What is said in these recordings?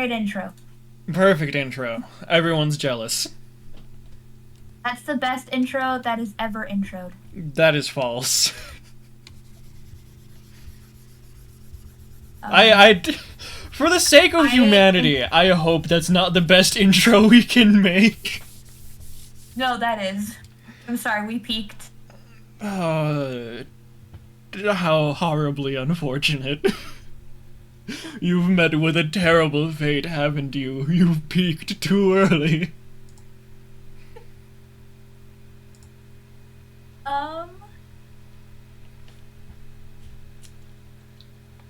Great intro. Perfect intro. Everyone's jealous. That's the best intro that is ever introed. That is false. Um, For the sake of humanity, I hope that's not the best intro we can make. No, that is. I'm sorry, we peaked. How horribly unfortunate. You've met with a terrible fate, haven't you? You've peaked too early. Um,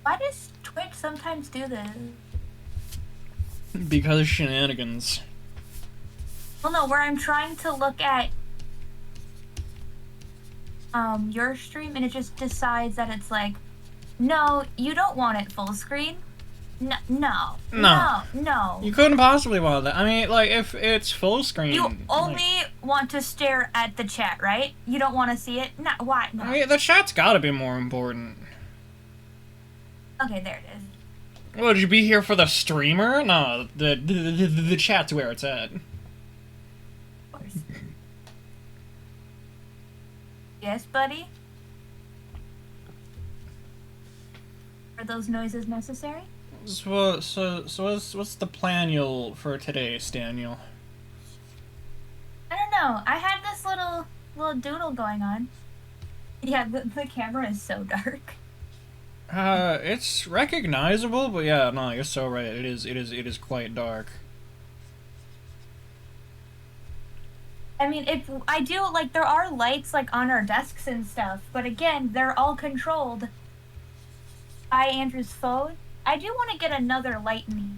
why does Twitch sometimes do this? Because shenanigans. Well, no, where I'm trying to look at your stream and it just decides that it's like, no, you don't want it full screen. No. You couldn't possibly want that. I mean, like, if it's full screen... You only want to stare at the chat, right? You don't want to see it? No, why? No. I mean, the chat's gotta be more important. Okay, there it is. Would you be here for the streamer? No, the chat's where it's at. Of course. Yes, buddy? Are those noises necessary? So what's the plan for today, Daniel? I don't know. I had this little doodle going on. Yeah, the camera is so dark. It's recognizable, but yeah, no, you're so right. It is quite dark. I mean, I do, like, there are lights, like, on our desks and stuff, but again, they're all controlled by Andrew's phone. I do want to get another light in here.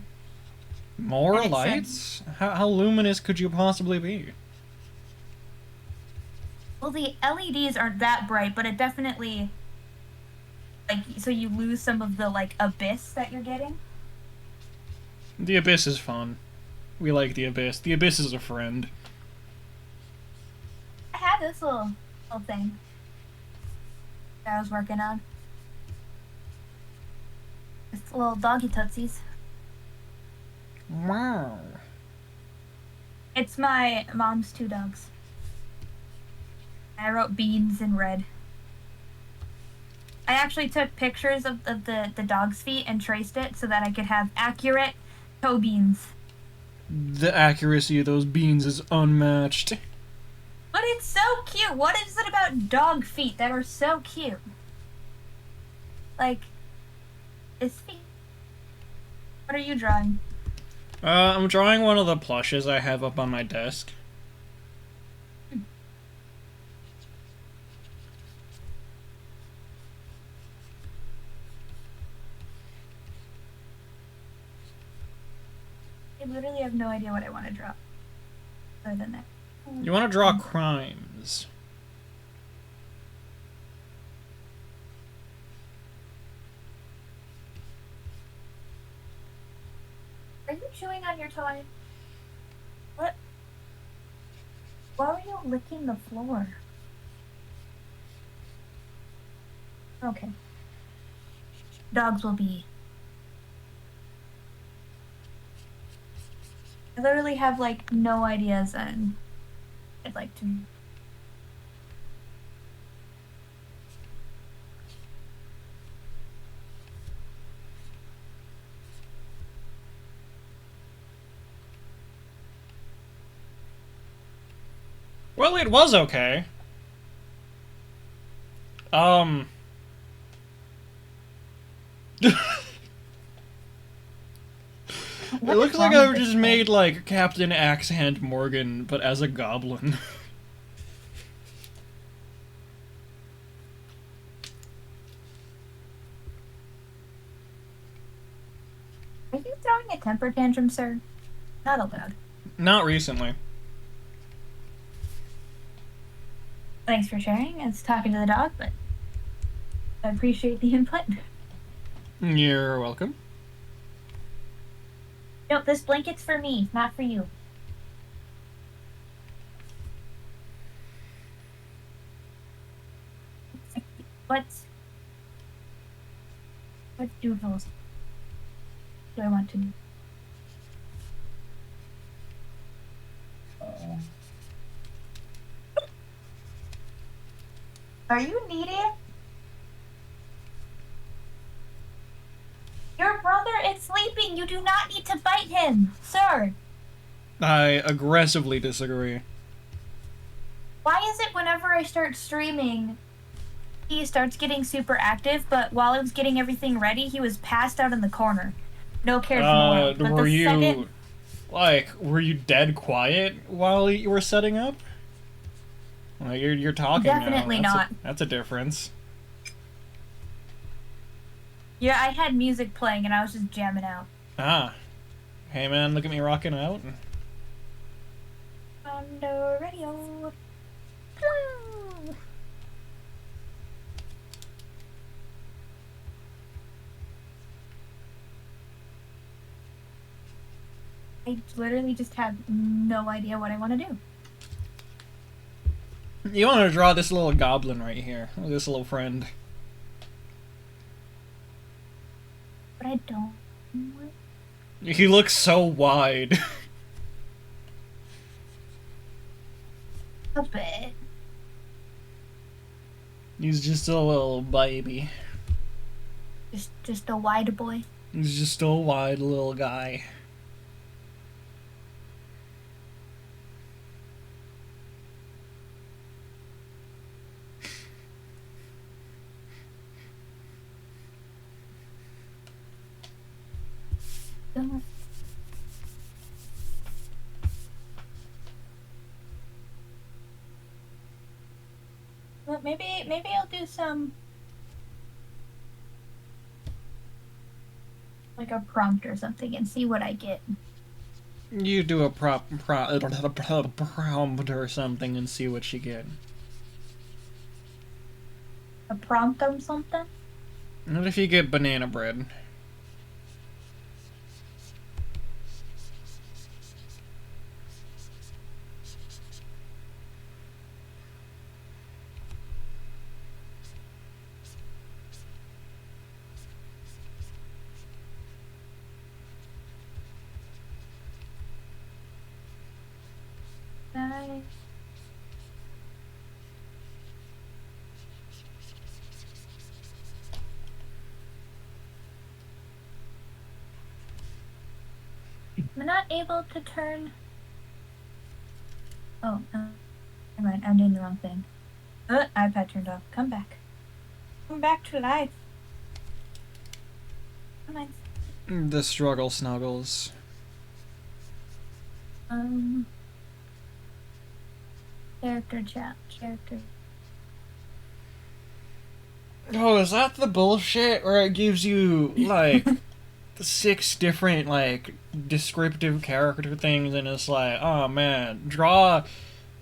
More lights? How luminous could you possibly be? Well, the LEDs aren't that bright, but it definitely, like, so you lose some of the, like, abyss that you're getting. The Abyss is fun. We like the Abyss. The Abyss is a friend. I had this little thing that I was working on. It's little doggy tootsies. Wow. It's my mom's 2 dogs. I wrote beans in red. I actually took pictures of the dog's feet and traced it so that I could have accurate toe beans. The accuracy of those beans is unmatched. But it's so cute. What is it about dog feet that are so cute? Like, his feet. What are you drawing? I'm drawing one of the plushes I have up on my desk. I literally have no idea what I want to draw. Other than that. You want to draw crimes. Are you chewing on your toy? What? Why were you licking the floor? Okay. Dogs will be. I literally have, like, no ideas, and I'd like to. Well, it was okay. It looks like I just made, like, Captain Axehand Morgan, but as a goblin. Are you throwing a temper tantrum, sir? Not allowed. Not recently. Thanks for sharing. It's talking to the dog, but I appreciate the input. You're welcome. No, this blanket's for me, not for you. What doodles do I want to do? Are you needy? Your brother is sleeping. You do not need to bite him, sir. I aggressively disagree. Why is it whenever I start streaming, he starts getting super active, but while I was getting everything ready, he was passed out in the corner. No cares in the world. But Were the second... you, like, were you dead quiet while you were setting up? Well, you're talking Definitely now. not. That's a difference. Yeah, I had music playing and I was just jamming out. Ah. Hey man, look at me rocking out. On the radio. I literally just have no idea what I want to do. You want to draw this little goblin right here. This little friend. But I don't. He looks so wide. A bit. He's just a little baby. Just a wide boy. He's just a wide little guy. Well, maybe I'll do some like a prompt or something and see what I get. You do a prompt or something and see what you get. A prompt or something? What if you get banana bread? Nice. I'm not able to turn. Oh, never mind. I'm doing the wrong thing. iPad turned off. Come back. Come back to life. Come on. The struggle snuggles. Character chat. Character. Oh, is that the bullshit where it gives you, like, 6 different, like, descriptive character things and it's like, oh man, draw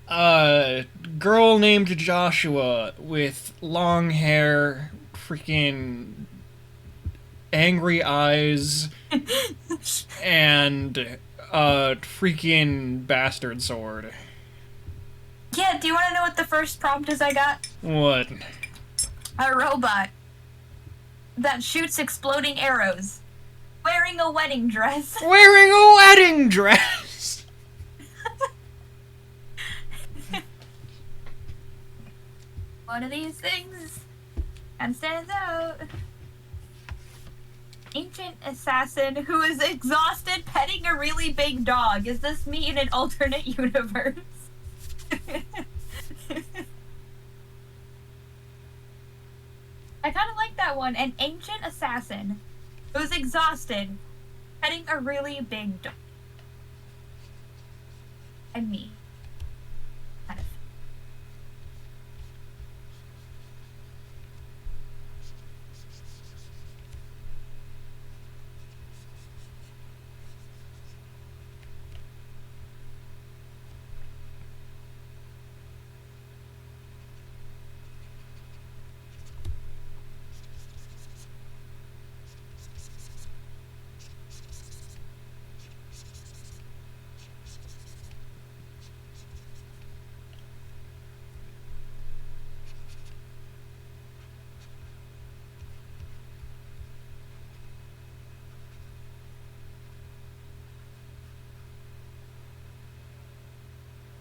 a girl named Joshua with long hair, freaking angry eyes, and a freaking bastard sword. Yeah, do you want to know what the first prompt is I got? What? A robot that shoots exploding arrows. Wearing a wedding dress. Wearing a wedding dress! One of these things and stands out. Ancient assassin who is exhausted petting a really big dog. Is this me in an alternate universe? I kind of like that one. An ancient assassin who's exhausted petting a really big dog. And me. Kind of.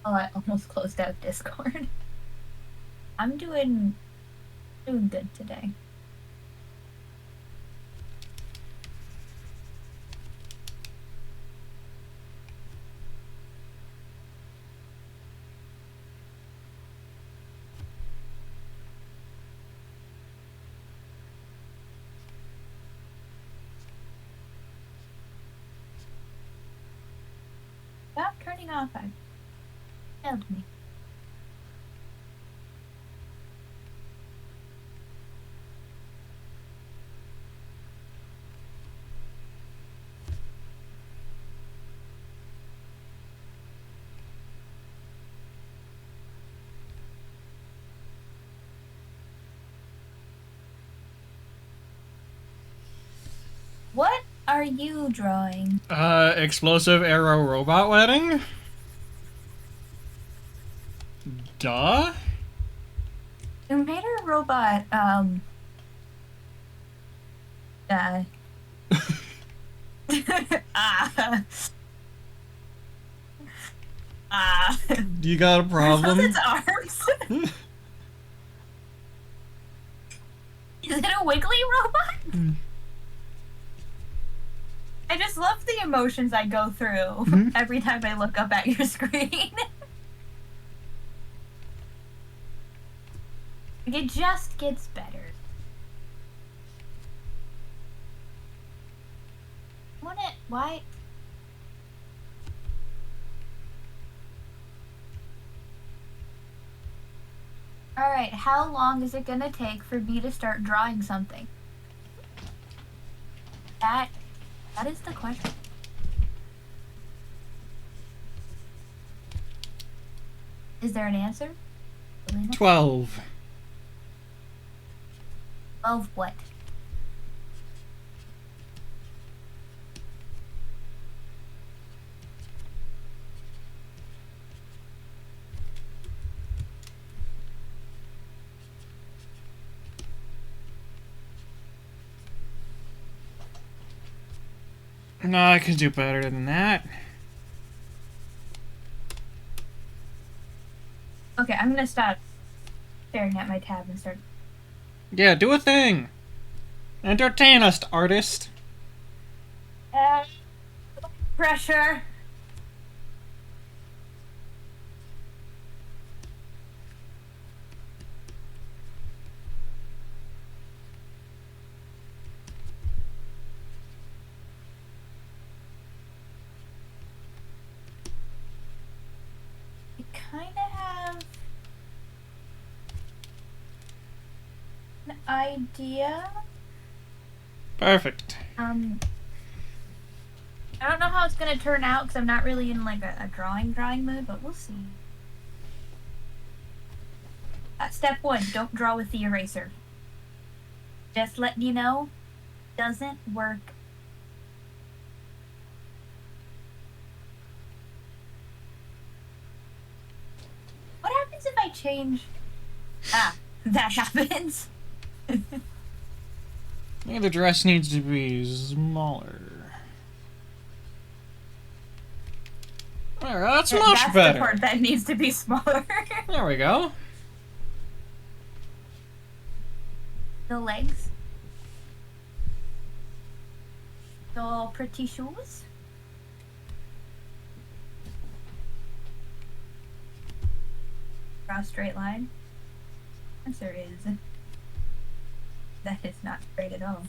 Oh, I almost closed out Discord. I'm doing Doing good today. Stop turning off. I failed me. What are you drawing? Explosive arrow robot wedding? Duh? You made a robot, ah. Ah. You got a problem? Its arms? Is it a wiggly robot? I just love the emotions I go through every time I look up at your screen. It just gets better. Why? Alright, how long is it gonna take for me to start drawing something? That is the question. Is there an answer? 12. 12 what? No, I can do better than that. Okay, I'm gonna stop staring at my tab and start. Yeah, do a thing. Entertain us, artist. Pressure. I kind of have an idea. Perfect. I don't know how it's gonna turn out because I'm not really in like a drawing mood, but we'll see. Step 1, don't draw with the eraser. Just letting you know, doesn't work. What happens if I change? Ah, that happens. Maybe the dress needs to be smaller. Alright, that's much That's better. the part that needs to be smaller. There we go. The legs. The pretty shoes. Draw a straight line. Answer is that is not straight at all.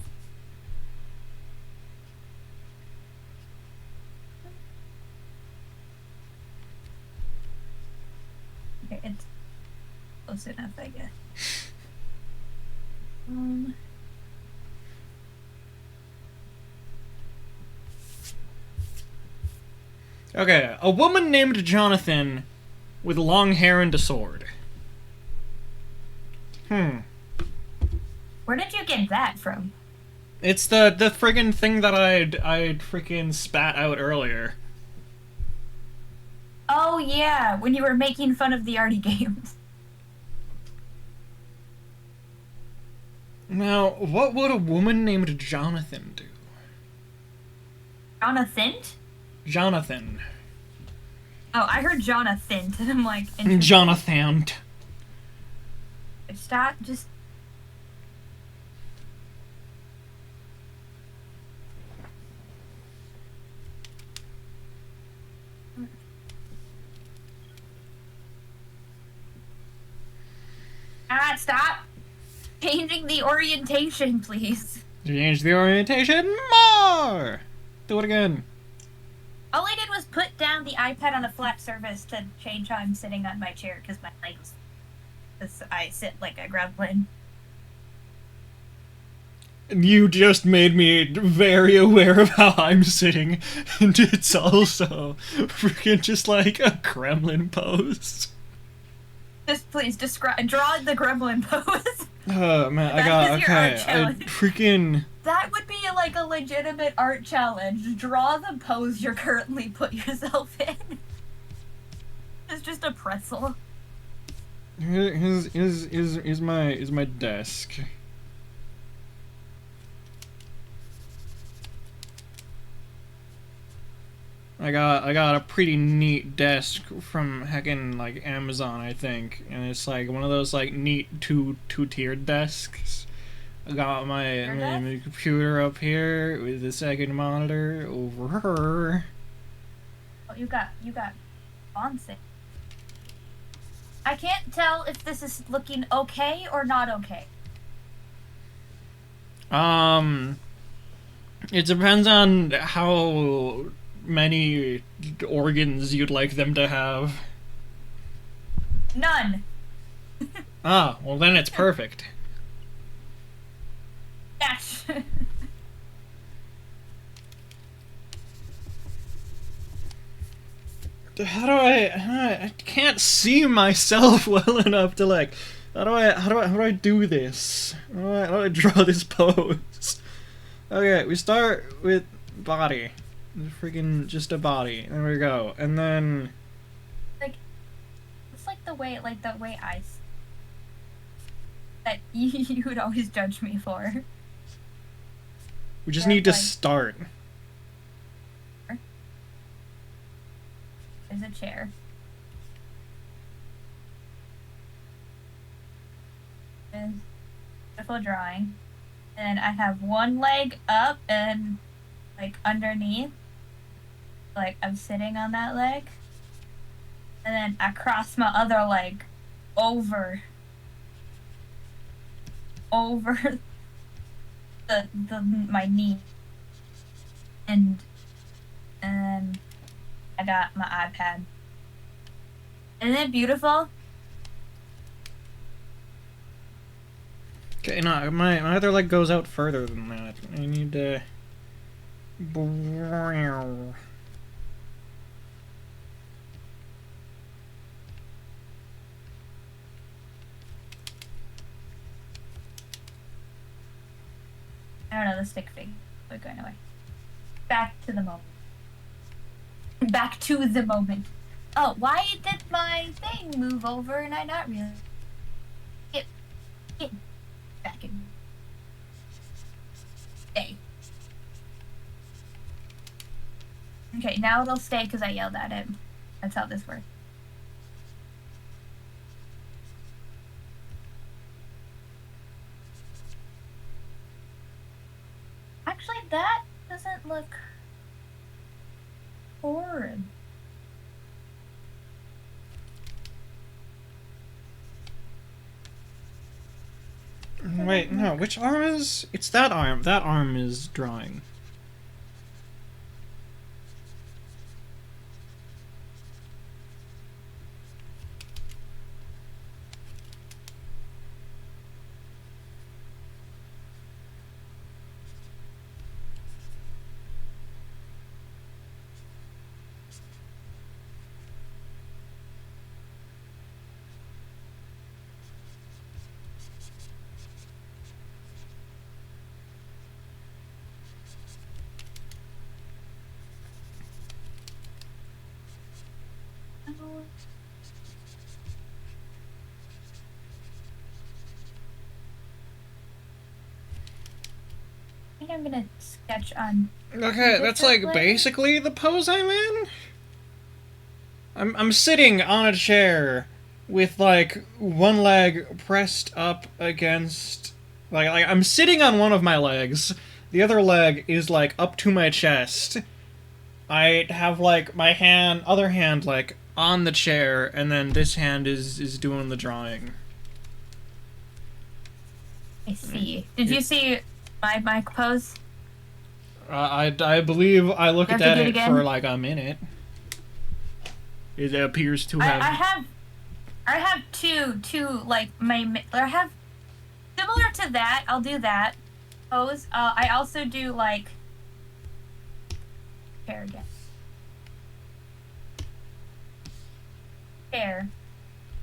Okay, it's close enough, I guess. Okay, a woman named Jonathan with long hair and a sword. Where did you get that from? It's the friggin' thing that I'd freaking spat out earlier. Oh yeah, when you were making fun of the arty games. Now, what would a woman named Jonathan do? Jonathan? Jonathan. Oh, I heard Jonathan, and I'm like... Jonathan. Stop, just... stop changing the orientation, please. Change the orientation more! Do it again. All I did was put down the iPad on a flat surface to change how I'm sitting on my chair, because my legs... Because I sit like a gremlin. You just made me very aware of how I'm sitting, and it's also freaking just like a gremlin pose. Just please draw the gremlin pose. Oh man, I freaking... That would be like a legitimate art challenge. Draw the pose you're currently put yourself in. It's just a pretzel. Here's my desk. I got a pretty neat desk from heckin' like Amazon, I think, and it's like one of those like neat two-tiered desks. I got my computer up here with the second monitor over her. Oh, you got Bonse. I can't tell if this is looking okay or not okay. It depends on how many organs you'd like them to have. None. Ah, well then it's perfect. Yes. How do I can't see myself well enough to like, how do I do this? How do I draw this pose? Okay, we start with body. Freaking just a body. There we go. And then like, it's like the way I that you would always judge me for. We just need to start. There's a chair. There's a beautiful drawing. And I have one leg up and like underneath. Like I'm sitting on that leg. And then I cross my other leg over my knee. And I got my iPad. Isn't it beautiful? Okay, no, my other leg goes out further than that. I need to... I don't know, the stick fig. We're going away. Back to the moment. Back to the moment. Oh, why did my thing move over and I not really... Get back in. Stay. Okay, now it'll stay because I yelled at it. That's how this works. Actually, that doesn't look horrid. Wait, no, which arm is... It's that arm. That arm is drawing. I think I'm gonna sketch on... Okay, that's like basically the pose I'm in. I'm sitting on a chair with like one leg pressed up against like I'm sitting on one of my legs. The other leg is like up to my chest. I have like my other hand like on the chair, and then this hand is doing the drawing. I see. Did you see my mic pose? I believe I looked You have at to do it it again? for like a minute. It appears to I, have. I have I have two like I have similar to that. I'll do that pose. I also do like chair again. Chair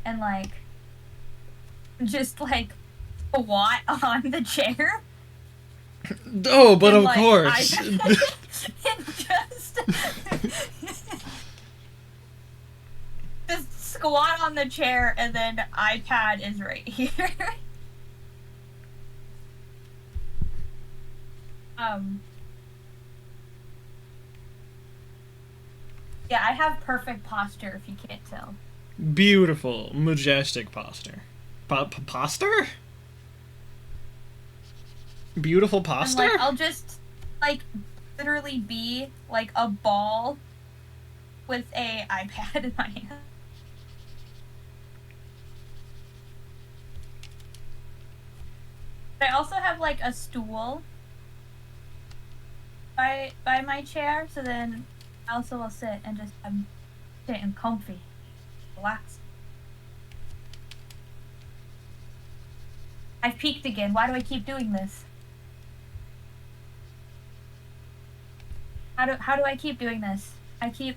and like just like squat on the chair Oh, but and of like I course. and just squat on the chair and then iPad is right here. um yeah, I have perfect posture if you can't tell. Beautiful, majestic posture. Posture? Beautiful And like posture? I'll just like literally be like a ball with a iPad in my hand. I also have like a stool by my chair, so then I also will sit and just sitting comfy, relax. I've peaked again. Why do I keep doing this? How do I keep doing this? I keep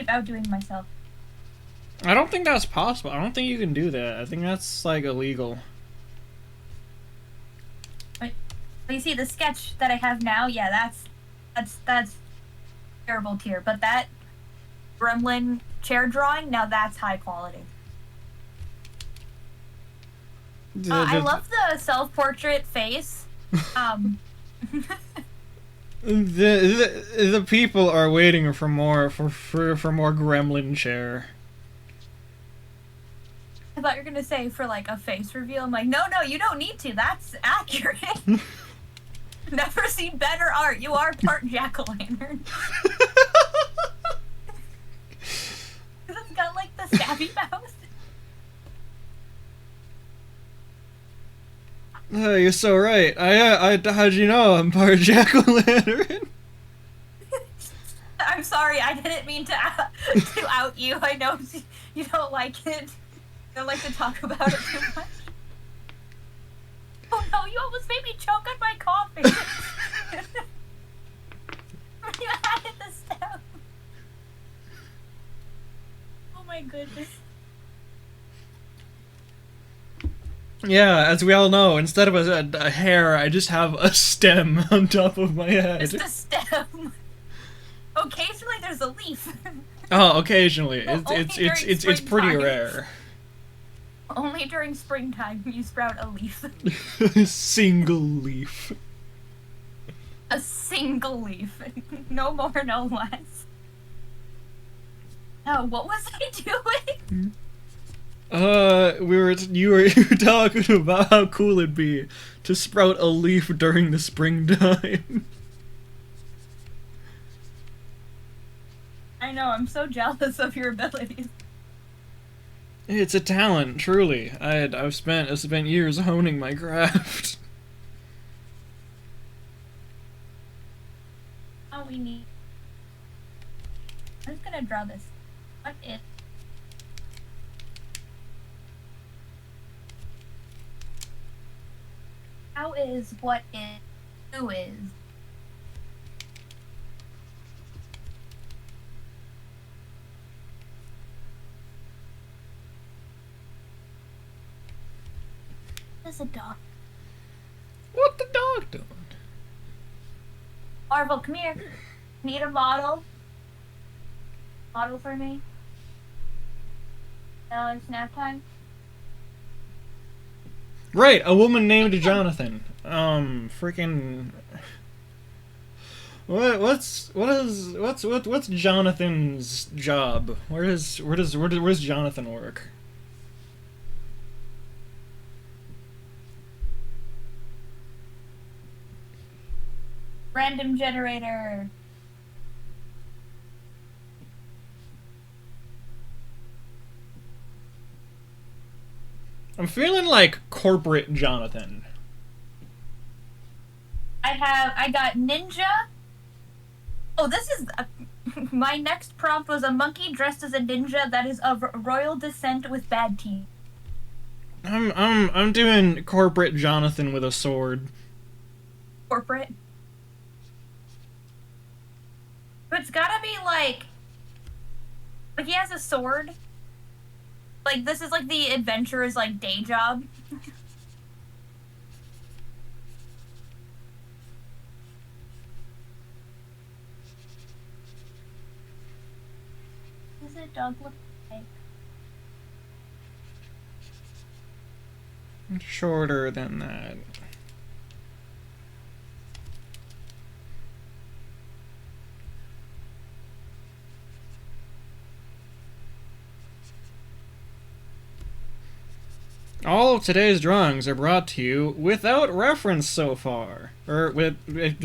outdoing myself. I don't think that's possible. I don't think you can do that. I think that's like illegal. But you see the sketch that I have now, yeah, that's terrible tier. But that gremlin chair drawing, now that's high quality. I love the self-portrait face. Um, The people are waiting for more for more gremlin chair. I thought you were gonna say for like a face reveal. I'm like, no, you don't need to. That's accurate. Never seen better art. You are part jack-o'-lantern. It's got like the stabby mouth. Oh, you're so right. How'd you know I'm part jack-o'-lantern? I'm sorry, I didn't mean to out you. I know you don't like it. You don't like to talk about it too much. Oh no, you almost made me choke on my coffee. You added the stem. Oh my goodness. Yeah, as we all know, instead of a hair, I just have a stem on top of my head. Just a stem. Occasionally there's a leaf. Oh, occasionally. Well, It's pretty rare. Only during springtime you sprout a leaf. Single leaf. A single leaf. No more, no less. Oh, what was I doing? You were talking about how cool it'd be to sprout a leaf during the springtime. I know, I'm so jealous of your abilities. It's a talent, truly. I've spent years honing my craft. Oh, we need. I'm just gonna draw this. What is? How is what is? Who is? There's a dog. What the dog doing? Marvel, come here. Need a model? Model for me? Now it's nap time. Right, a woman named Jonathan. Freaking. What's Jonathan's job? Where's Jonathan work? Random generator. I'm feeling like corporate Jonathan. I got ninja. Oh, this is my next prompt was a monkey dressed as a ninja that is of royal descent with bad teeth. I'm doing corporate Jonathan with a sword. Corporate. But it's gotta be like he has a sword. Like this is like the adventurer's like day job. Does a dog look like? Shorter than that. All of today's drawings are brought to you without reference so far. Or,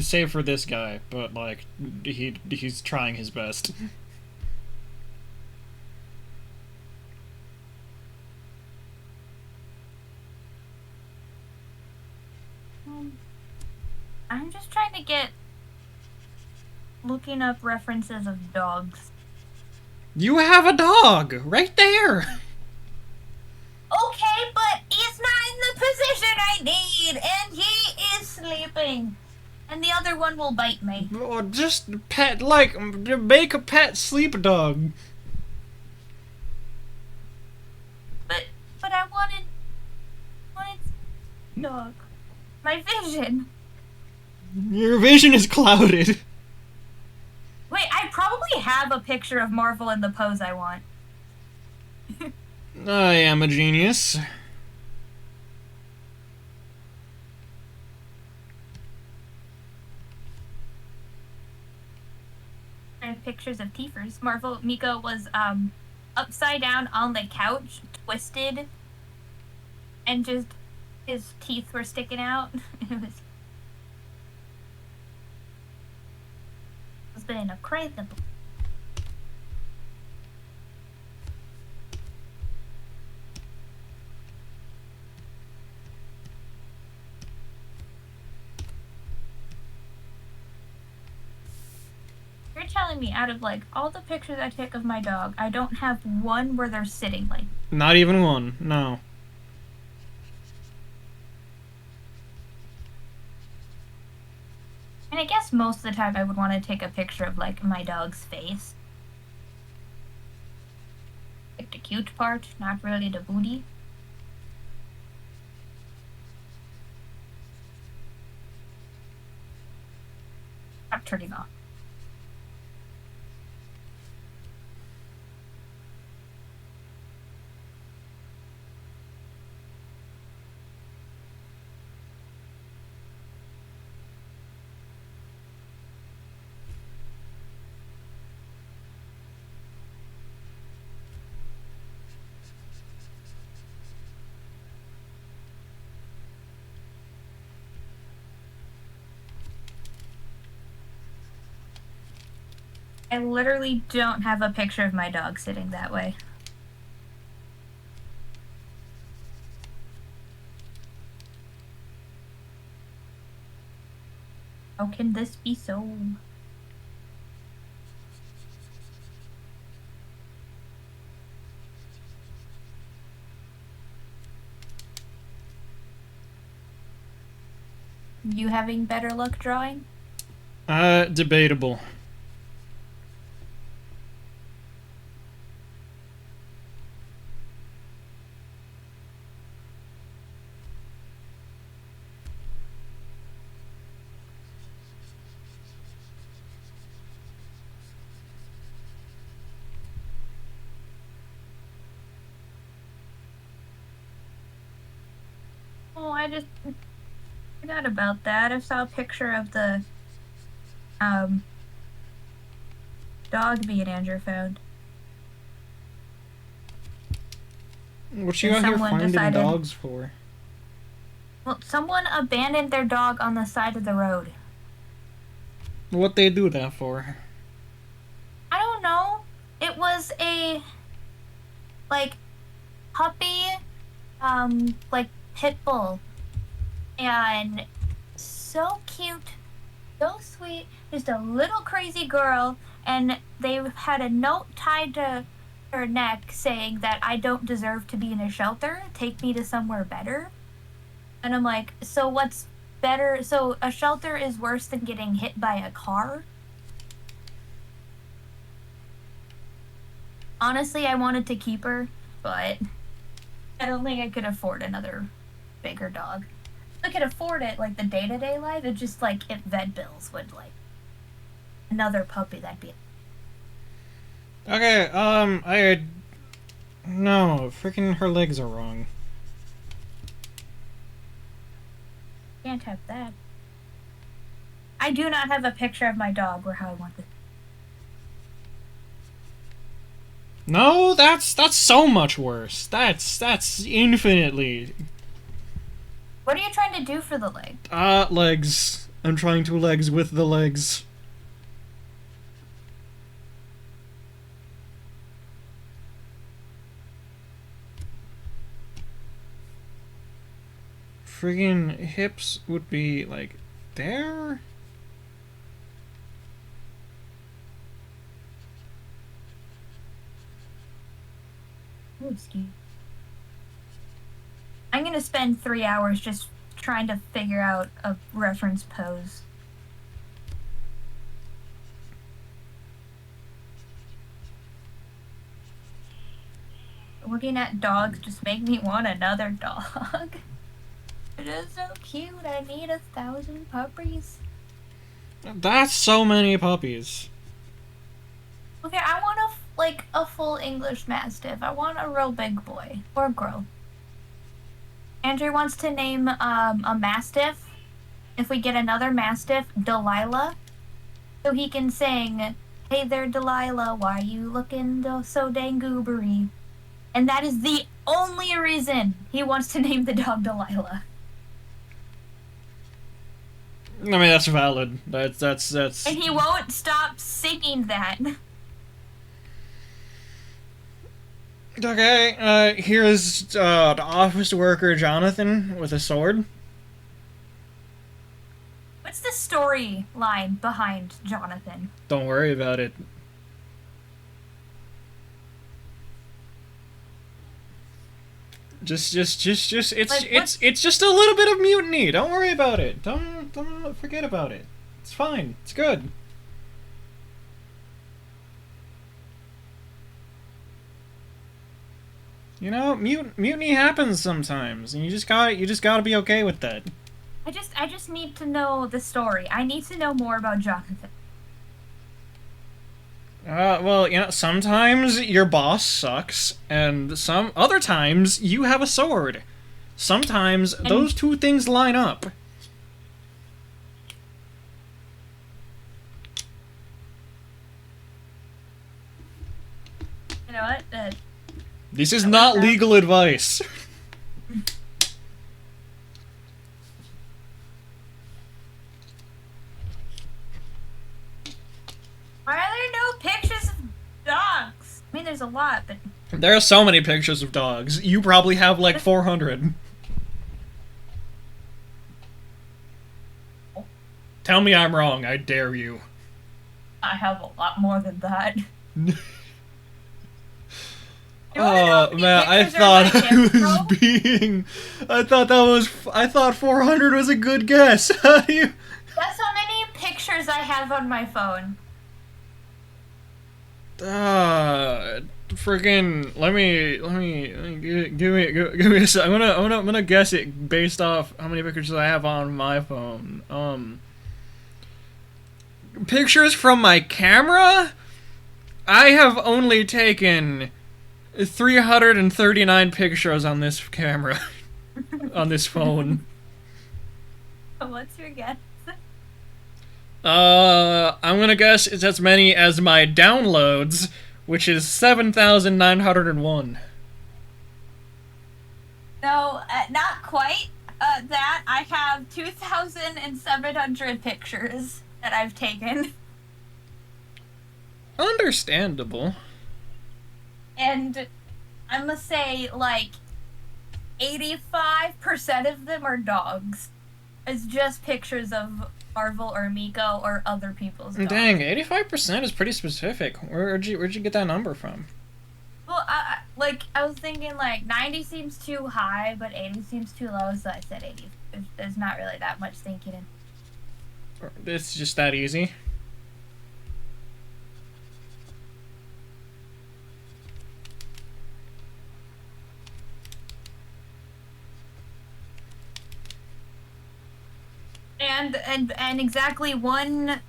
save for this guy, but, like, he's trying his best. I'm just trying to get looking up references of dogs. You have a dog! Right there! Okay, but he's not in the position I need, and he is sleeping. And the other one will bite me. Or just pet, like, make a pet sleep dog. But I wanted dog. My vision. Your vision is clouded. Wait, I probably have a picture of Marvel in the pose I want. I am a genius. I have pictures of Tiefers. Marvel Miko was upside down on the couch, twisted, and just his teeth were sticking out. It was been incredible. You're telling me out of like all the pictures I take of my dog, I don't have one where they're sitting like. Not even one, no. And I guess most of the time I would want to take a picture of like my dog's face. Like the cute part, not really the booty. Stop turning off. I literally don't have a picture of my dog sitting that way. How can this be so? You having better luck drawing? Debatable. Oh, I just forgot about that. I saw a picture of the dog being Andrew found. What you And out here someone finding decided- dogs for? Well, someone abandoned their dog on the side of the road. What they do that for? I don't know. It was a like puppy like pit bull, and so cute, so sweet, just a little crazy girl, and they had a note tied to her neck saying that I don't deserve to be in a shelter, take me to somewhere better. And I'm like, so what's better? So a shelter is worse than getting hit by a car? Honestly, I wanted to keep her, but I don't think I could afford another bigger dog. I could afford it, like the day-to-day life. It's just like if vet bills would like another puppy, that'd be. Okay, no, freaking her legs are wrong. Can't have that. I do not have a picture of my dog or how I want this. No, that's so much worse. That's infinitely. What are you trying to do for the leg? Legs. I'm trying to legs with the legs. Friggin' hips would be like there? Ooh, excuse. I'm gonna spend 3 hours just trying to figure out a reference pose. Looking at dogs just make me want another dog. It is so cute. I need 1,000 puppies. That's so many puppies. Okay, I want a full English Mastiff. I want a real big boy or girl. Andrew wants to name a Mastiff. If we get another Mastiff, Delilah, so he can sing, "Hey there, Delilah, why you looking so dang goobery?" And that is the only reason he wants to name the dog Delilah. I mean, that's valid. That's. And he won't stop singing that. Okay, here's the office worker Jonathan with a sword. What's the storyline behind Jonathan? Don't worry about it. Just it's just a little bit of mutiny. Don't worry about it. Don't forget about it. It's fine. It's good. You know, mutiny happens sometimes, and you just gotta be okay with that. I just need to know the story. I need to know more about Jonathan. Well, you know, sometimes your boss sucks, and some other times you have a sword. Sometimes those two things line up. You know what? This is not legal advice. Why are there no pictures of dogs? I mean, there's a lot, but... There are so many pictures of dogs. You probably have like 400. Tell me I'm wrong, I dare you. I have a lot more than that. Oh man, I thought I thought 400 was a good guess. How do you? That's how many pictures I have on my phone. Friggin', let me give me a sec. I'm gonna guess it based off how many pictures I have on my phone. Pictures from my camera? I have only taken 339 pictures on this camera. On this phone. What's your guess? I'm gonna guess it's as many as my downloads, which is 7,901. No, not quite. That I have 2,700 pictures that I've taken. Understandable. And I must say, like, 85% of them are dogs. It's just pictures of Marvel or Miko or other people's dogs. Dang, 85% is pretty specific. Where'd you get that number from? Well, I was thinking like 90 seems too high, but 80 seems too low, so I said 80. There's not really that much thinking in. It's just that easy. And exactly one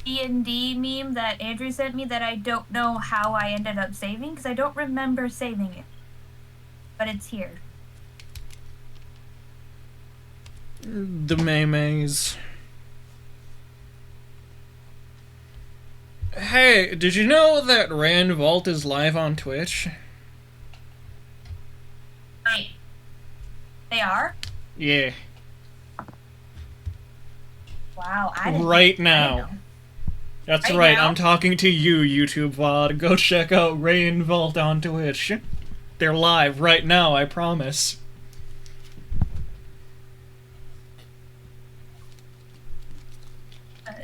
D&D meme that Andrew sent me that I don't know how I ended up saving because I don't remember saving it, but it's here. The Maymays. Hey, did you know that Rand Vault is live on Twitch? Wait, they are? Yeah. Wow, I didn't. Right I now. didn't know. That's Right right, now? I'm talking to you, YouTube VOD. Go check out Rand Vault on Twitch. They're live right now, I promise.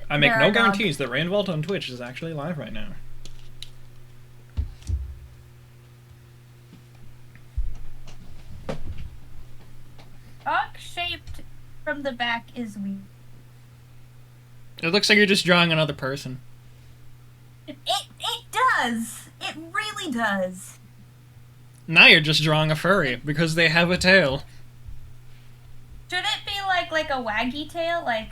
I make There no are dogs. guarantees that Rand Vault on Twitch is actually live right now. Dog shaped from the back is weird. It looks like you're just drawing another person. It does. It really does. Now you're just drawing a furry, because they have a tail. Should it be like a waggy tail, like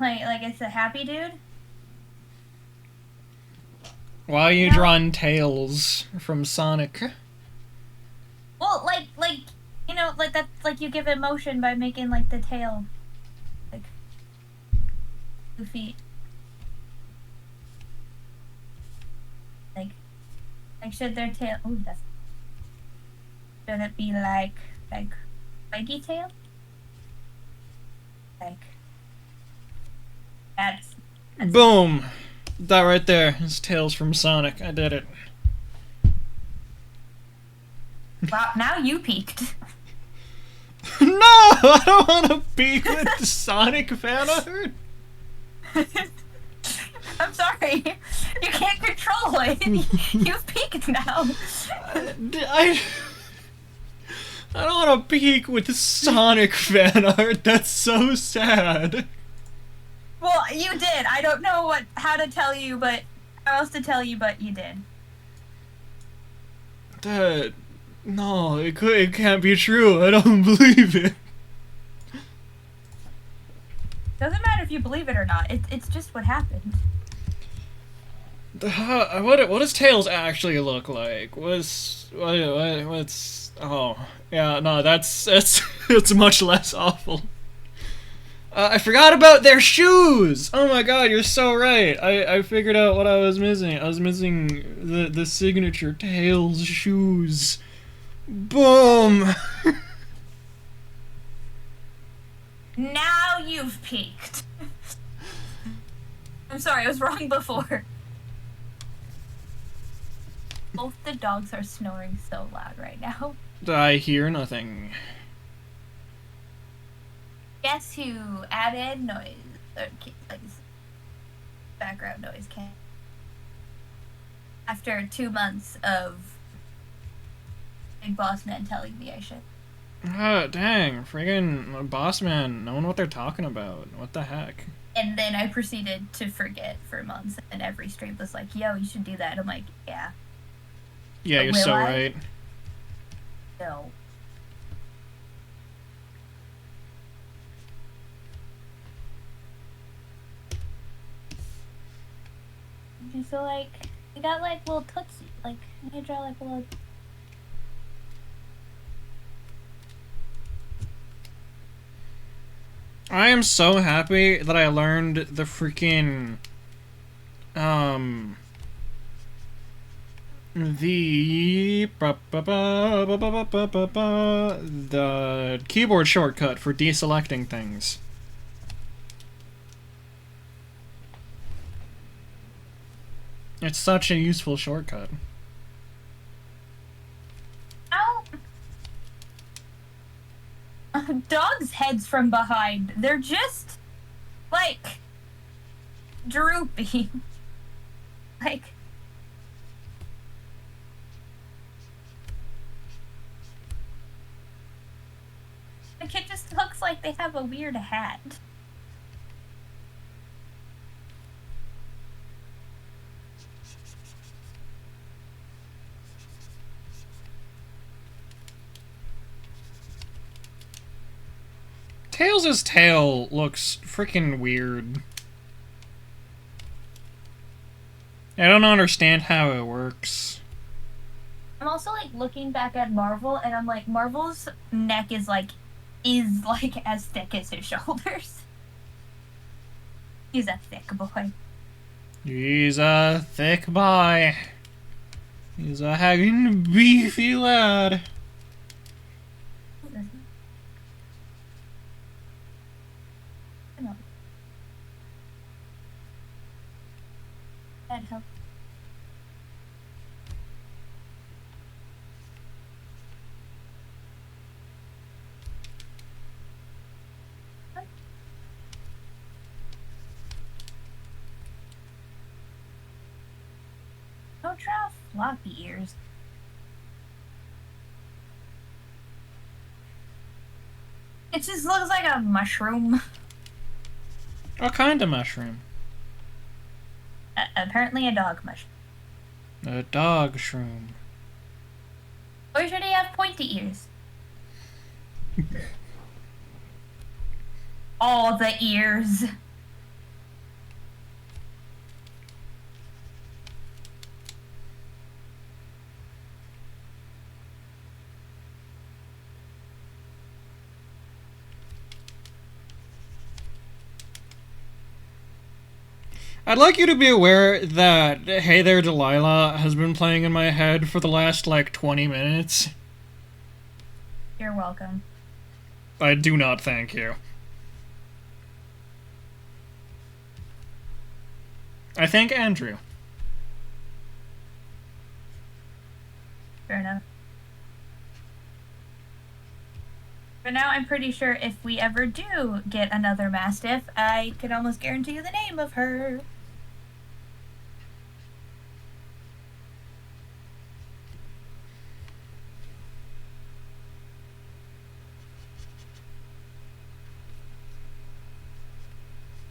it's a happy dude? Why are you No. drawing tails from Sonic? Well, like you know, like that, like you give emotion by making like the tail, like 2 feet. Like should their tail? Ooh, that's. Should it be like waggy tail? Like that's Boom! That right there is Tails from Sonic. I did it. wow. Now you peaked. No! I don't want to peek with the Sonic fan art! I'm sorry. You can't control it. You've peaked now. I don't want to peek with the Sonic fan art. That's so sad. Well, you did. I don't know how to tell you, but how else to tell you, but you did. That... No, it can't be true. I don't believe it. Doesn't matter if you believe it or not. It's just what happened. What does Tails actually look like? What's... Oh, yeah, no, that's it's much less awful. I forgot about their shoes! Oh my god, you're so right. I figured out what I was missing. I was missing the signature Tails shoes. Boom! Now you've peaked. I'm sorry, I was wrong before. Both the dogs are snoring so loud right now. I hear nothing. Guess who added noise? Like background noise can. After 2 months of Big Boss Man telling me I should. Dang, friggin' boss man, knowing what they're talking about. What the heck? And then I proceeded to forget for months, and every stream was like, yo, you should do that. I'm like, yeah. Yeah, But you're will so I? right. No. So like, we got like little tootsie, like I draw like a little. I am so happy that I learned the freaking the keyboard shortcut for deselecting things. It's such a useful shortcut. Ow! Dogs' heads from behind. They're just, like, droopy. Like... Like, it just looks like they have a weird hat. Tails' tail looks freaking weird. I don't understand how it works. I'm also, like, looking back at Marvel, and I'm like, Marvel's neck is as thick as his shoulders. He's a thick boy. He's a thick boy. He's a hanging beefy lad. That helps. Don't draw floppy ears. It just looks like a mushroom. What kind of mushroom? Apparently a dog mushroom. A dog shroom. Or should he have pointy ears? All the ears. I'd like you to be aware that Hey There Delilah has been playing in my head for the last, like, 20 minutes. You're welcome. I do not thank you. I thank Andrew. Fair enough. For now, I'm pretty sure if we ever do get another Mastiff, I could almost guarantee you the name of her.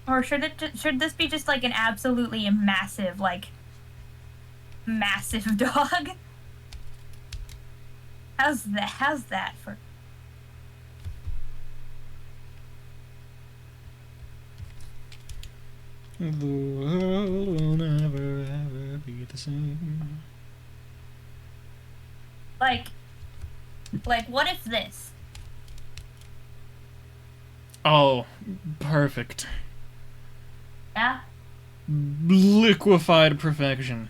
Or should this be just like an absolutely massive, like, massive dog? How's that for... The world will never ever be the same. Like, what if this? Oh, perfect. Yeah? Liquefied perfection.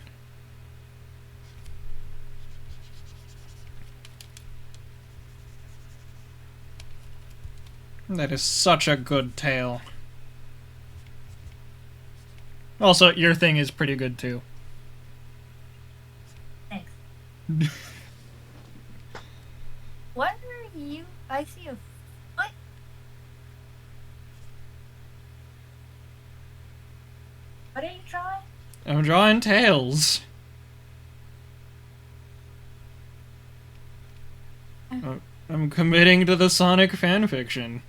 That is such a good tale. Also, your thing is pretty good too. Thanks. What are you... I see a foot. What are you drawing? I'm drawing tails. I'm committing to the Sonic fanfiction.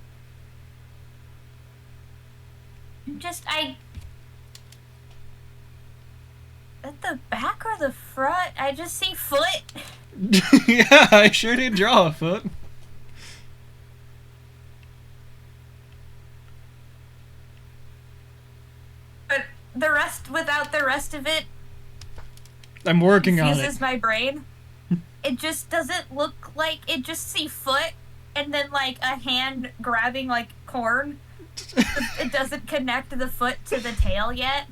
At the back or the front? I just see foot. Yeah, I sure did draw a foot. But without the rest of it, I'm working on it. confuses my brain. It just doesn't look like... It just see foot, and then, like, a hand grabbing, like, corn. It doesn't connect the foot to the tail yet.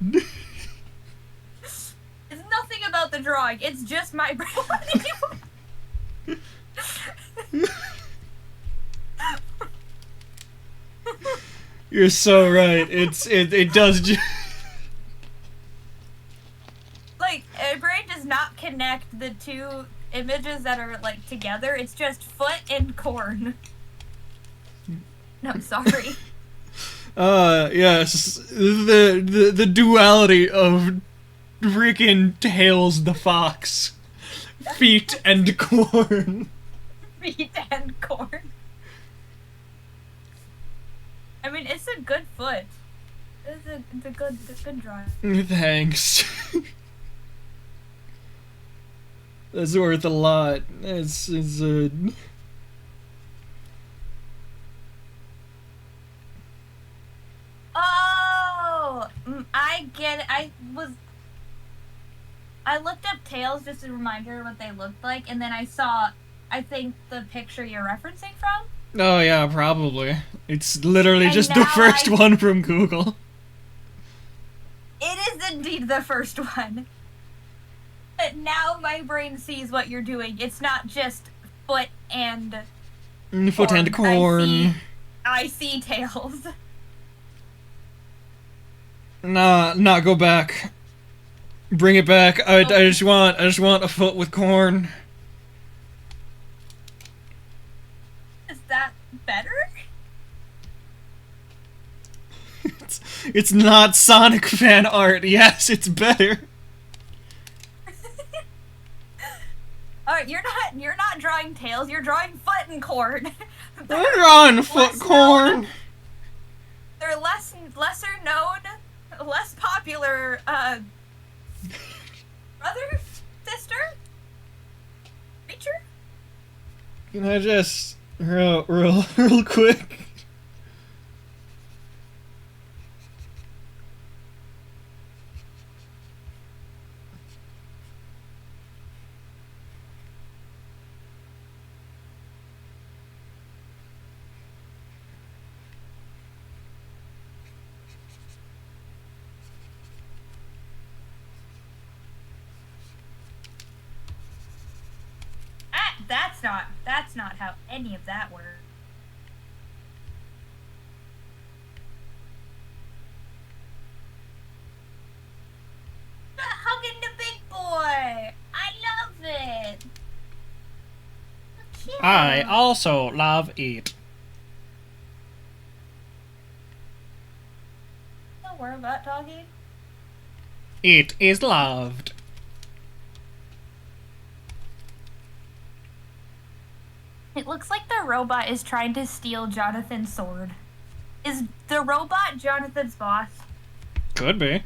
It's nothing about the drawing. It's just my brain. You're so right. It does. connect the two images that are like together. It's just foot and corn. No, sorry. Yes, the duality of freaking Tails the fox, feet and corn. Feet and corn. I mean, it's a good foot. It's a good drawing. Thanks. That's worth a lot. It's Oh, I get it. I looked up Tails just a reminder of what they looked like, and then I saw, I think, the picture you're referencing from. Oh yeah, probably. It's literally And just the now first one from Google. It is indeed the first one. But now my brain sees what you're doing. It's not just foot and Foot and corn. I see Tails. Nah, go back. Bring it back. I just want a foot with corn. Is that better? It's not Sonic fan art. Yes, it's better. Alright, you're not drawing Tails, you're drawing foot and corn. I'm drawing foot corn. They're lesser known, less popular, brother? Sister? Creature? Can I just real quick? That's not how any of that works. Hugging the big boy! I love it! So cute. I also love it. Don't worry about talking. It is loved. It looks like the robot is trying to steal Jonathan's sword. Is the robot Jonathan's boss? Could be.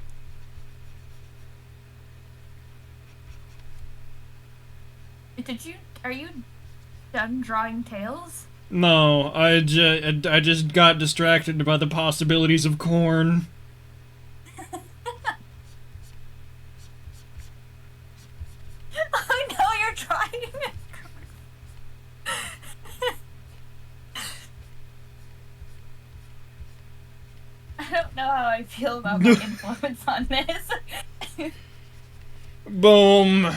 Are you done drawing Tails? No, I just got distracted by the possibilities of corn. I know you're trying. I don't know how I feel about my influence on this. Boom.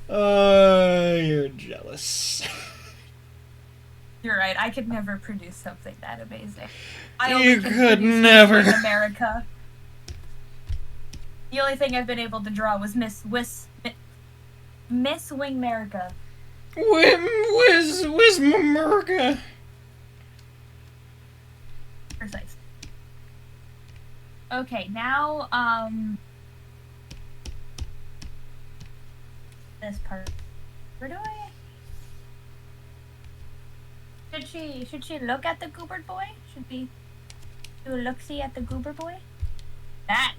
You're jealous. You're right. I could never produce something that amazing. You could never. Miss Wing America. The only thing I've been able to draw was Miss Wing America. Where's America? Precise. Okay, now this part. Where do I? Should she look at the goober boy? Should we do a look-see at the goober boy? That.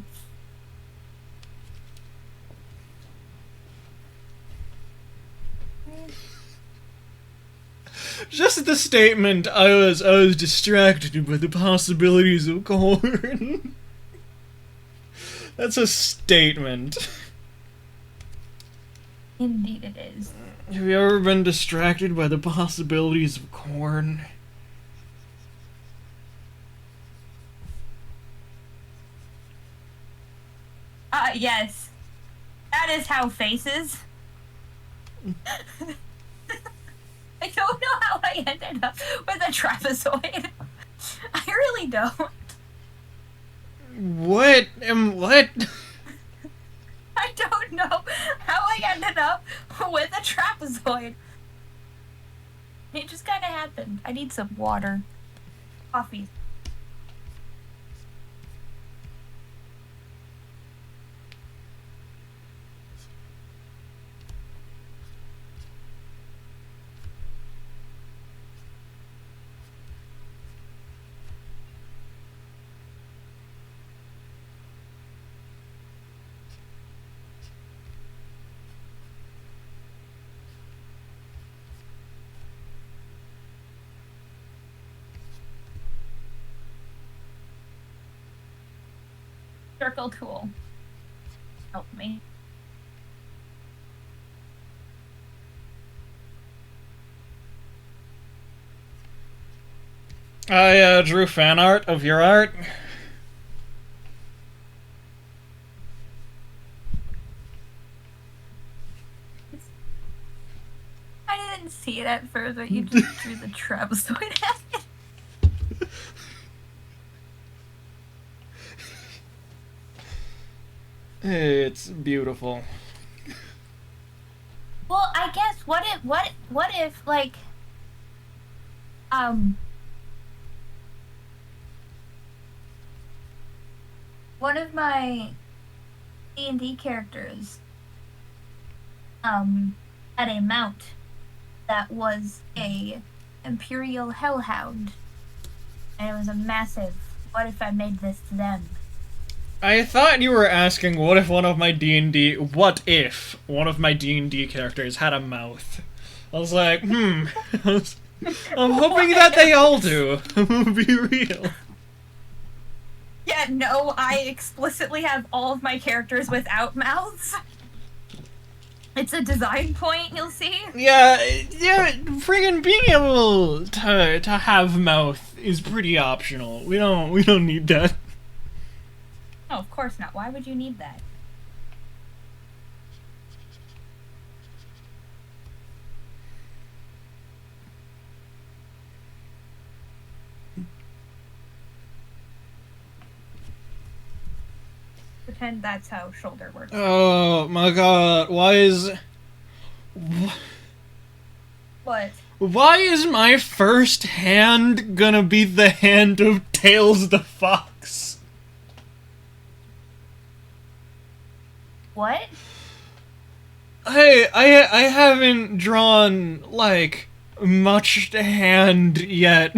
Just the statement, I was distracted by the possibilities of corn. That's a statement. Indeed it is. Have you ever been distracted by the possibilities of corn? Yes. That is how faces. I don't know how I ended up with a trapezoid. I really don't. What? I don't know how I ended up with a trapezoid. It just kind of happened. I need some water. Coffee. Circle tool. Help me. I drew fan art of your art. I didn't see it at first, but you just drew the trapezoid at it. It's beautiful. Well, I guess what if like one of my D&D characters had a mount that was a Imperial Hellhound, and it was a massive. What if I made this to them? I thought you were asking what if one of my D&D characters had a mouth. I was like, I'm hoping that they all do. Be real. Yeah, no, I explicitly have all of my characters without mouths. It's a design point, you'll see. Yeah, friggin' being able to have mouth is pretty optional. We don't need that. No, of course not. Why would you need that? Pretend that's how shoulder works. Oh my god, What? why is my first hand gonna be the hand of Tails the Fox? What? Hey, I haven't drawn, like, much hand yet.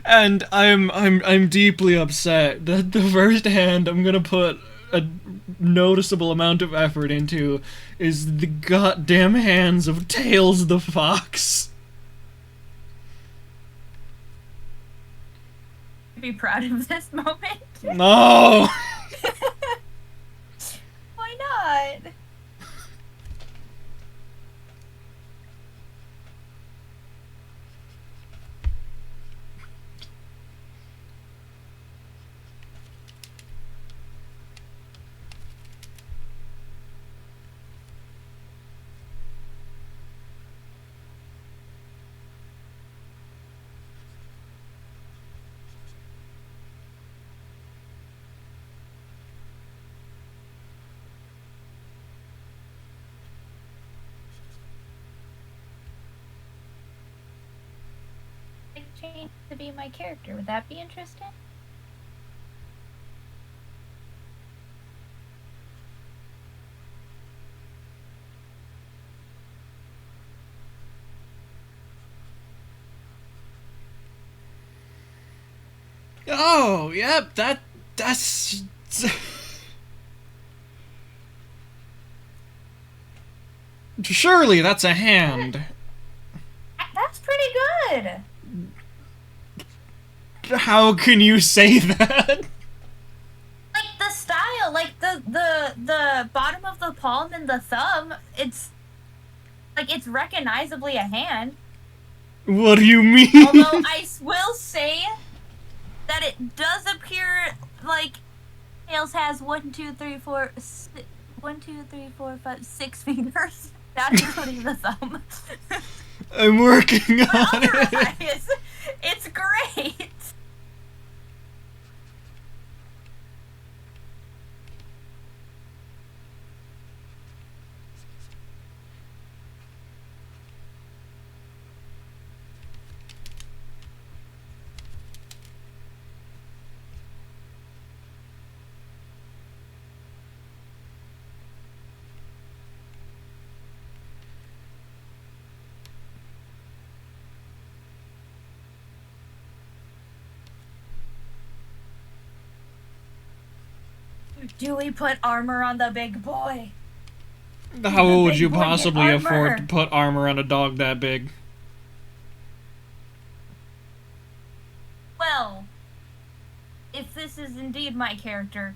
And I'm deeply upset that the first hand I'm gonna put a noticeable amount of effort into is the goddamn hands of Tails the Fox. Be proud of this moment. No! Why not? Change to be my character. Would that be interesting? Oh, yep, that's... Surely that's a hand. That's pretty good. How can you say that? Like the style, like the bottom of the palm and the thumb, it's like it's recognizably a hand. What do you mean? Although I will say that it does appear like Tails has 1, 2, 3, 4, 6 fingers. Not including the thumb. I'm working But on it. otherwise, it's great. Do we put armor on the big boy? How The would you big boy get possibly afford to armor? put armor on a dog that big? Well, if this is indeed my character,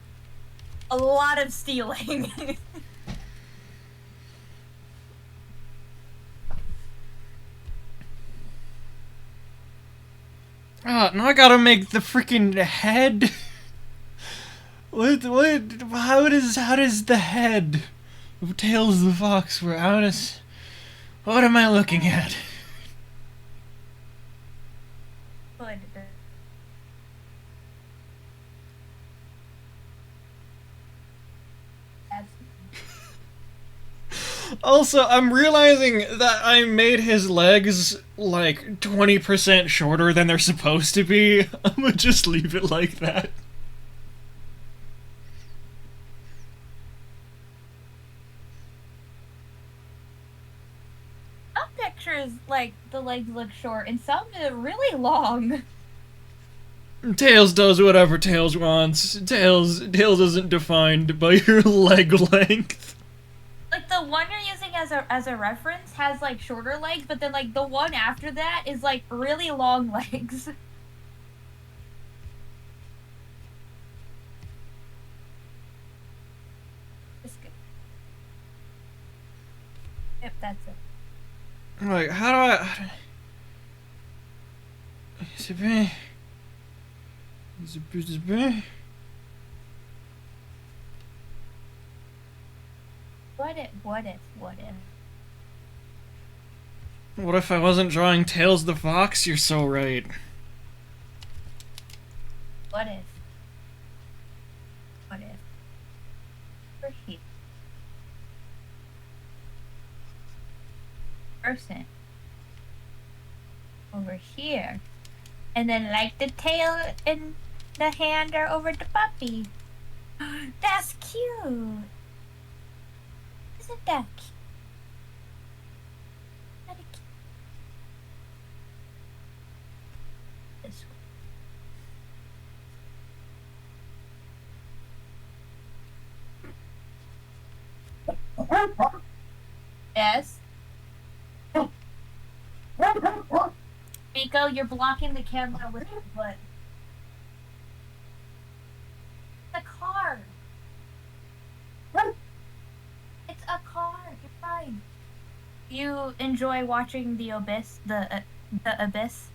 a lot of stealing. Ah, now I gotta make the freaking head. What? How does the head of Tails the Fox work? What am I looking at? Good. Also, I'm realizing that I made his legs like 20% shorter than they're supposed to be. I'm gonna just leave it like that. Some pictures, like, the legs look short, and some are really long. Tails does whatever Tails wants. Tails isn't defined by your leg length. Like, the one you're using as a reference has, like, shorter legs, but then, like, the one after that is, like, really long legs. Just good. Yep, that's it. Like, how do I? Is it me? Is it me? What if, what if, what if? What if I wasn't drawing Tails the Fox? You're so right. What if? What if? We're here. Person. Over here. And then like the tail and the hand are over the puppy. That's cute. Isn't that cute? That a cute? This one. Yes. Miko, you're blocking the camera with your butt. It's a car. It's a car. You're fine. You enjoy watching the abyss, the abyss.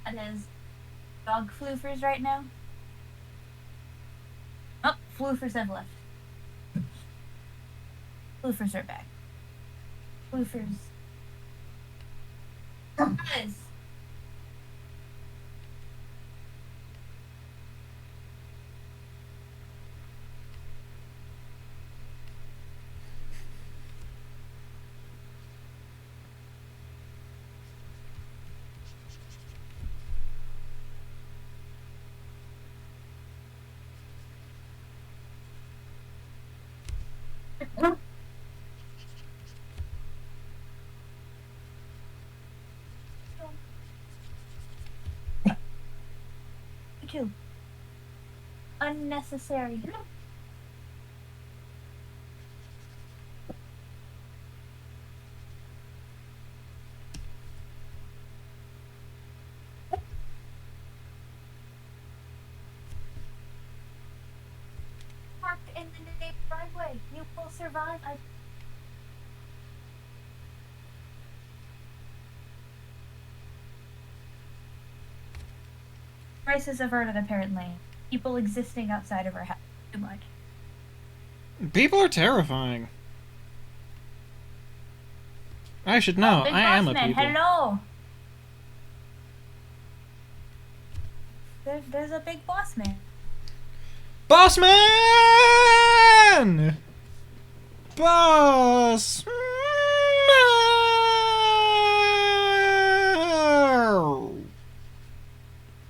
That is dog floofers right now. Oh, floofers have left. Floofers are back. Floofers. Guys. Too. Unnecessary. Park in the driveway. You will survive. Crisis averted, apparently. People existing outside of our house too much. People are terrifying. I should know. Big I boss am a man, people. hello. There's a big boss man. Boss man! Boss man!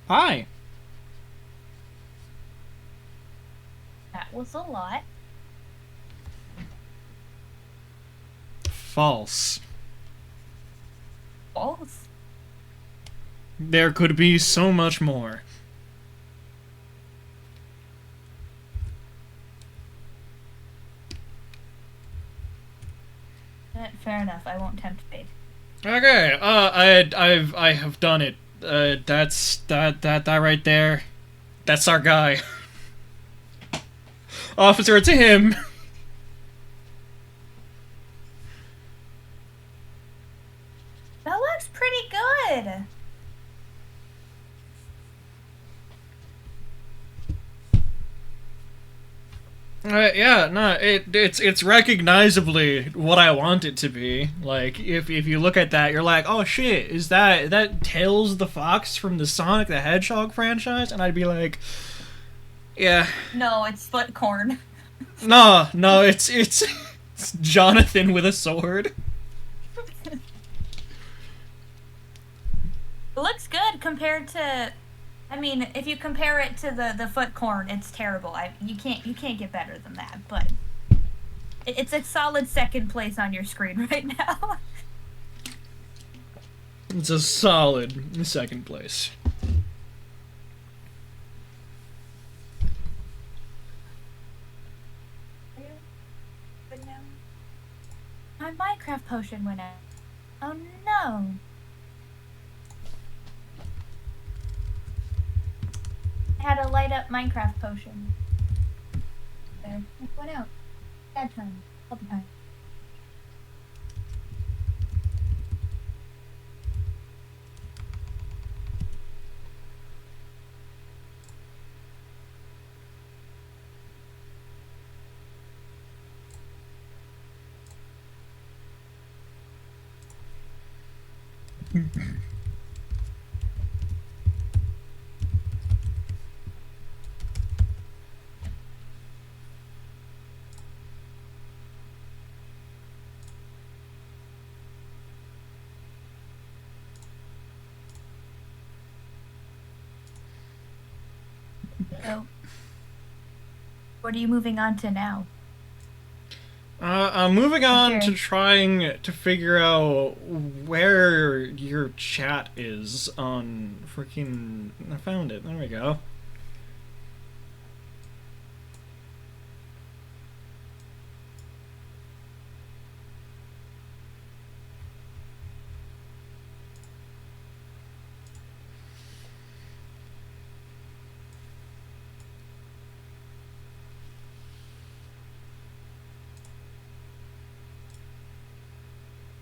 Hi. That was a lot. False. False. There could be so much more. Fair enough. I won't tempt fate. Okay, I have done it. That right there. That's our guy. Officer, it's him. That looks pretty good. Yeah, no, it's recognizably what I want it to be. Like, if you look at that, you're like, oh shit, is that Tails the Fox from the Sonic the Hedgehog franchise? And I'd be like, yeah, No, it's foot corn. no, it's Jonathan with a sword. It looks good compared to. I mean, if you compare it to the foot corn, it's terrible. You can't get better than that. But it's a solid second place on your screen right now. It's a solid second place. My Minecraft potion went out. Oh no. I had a light up Minecraft potion. There. It went out. Bad time. All the time. So, what are you moving on to now? I'm moving on Okay. to trying to figure out where your chat is on freaking. I found it. There we go.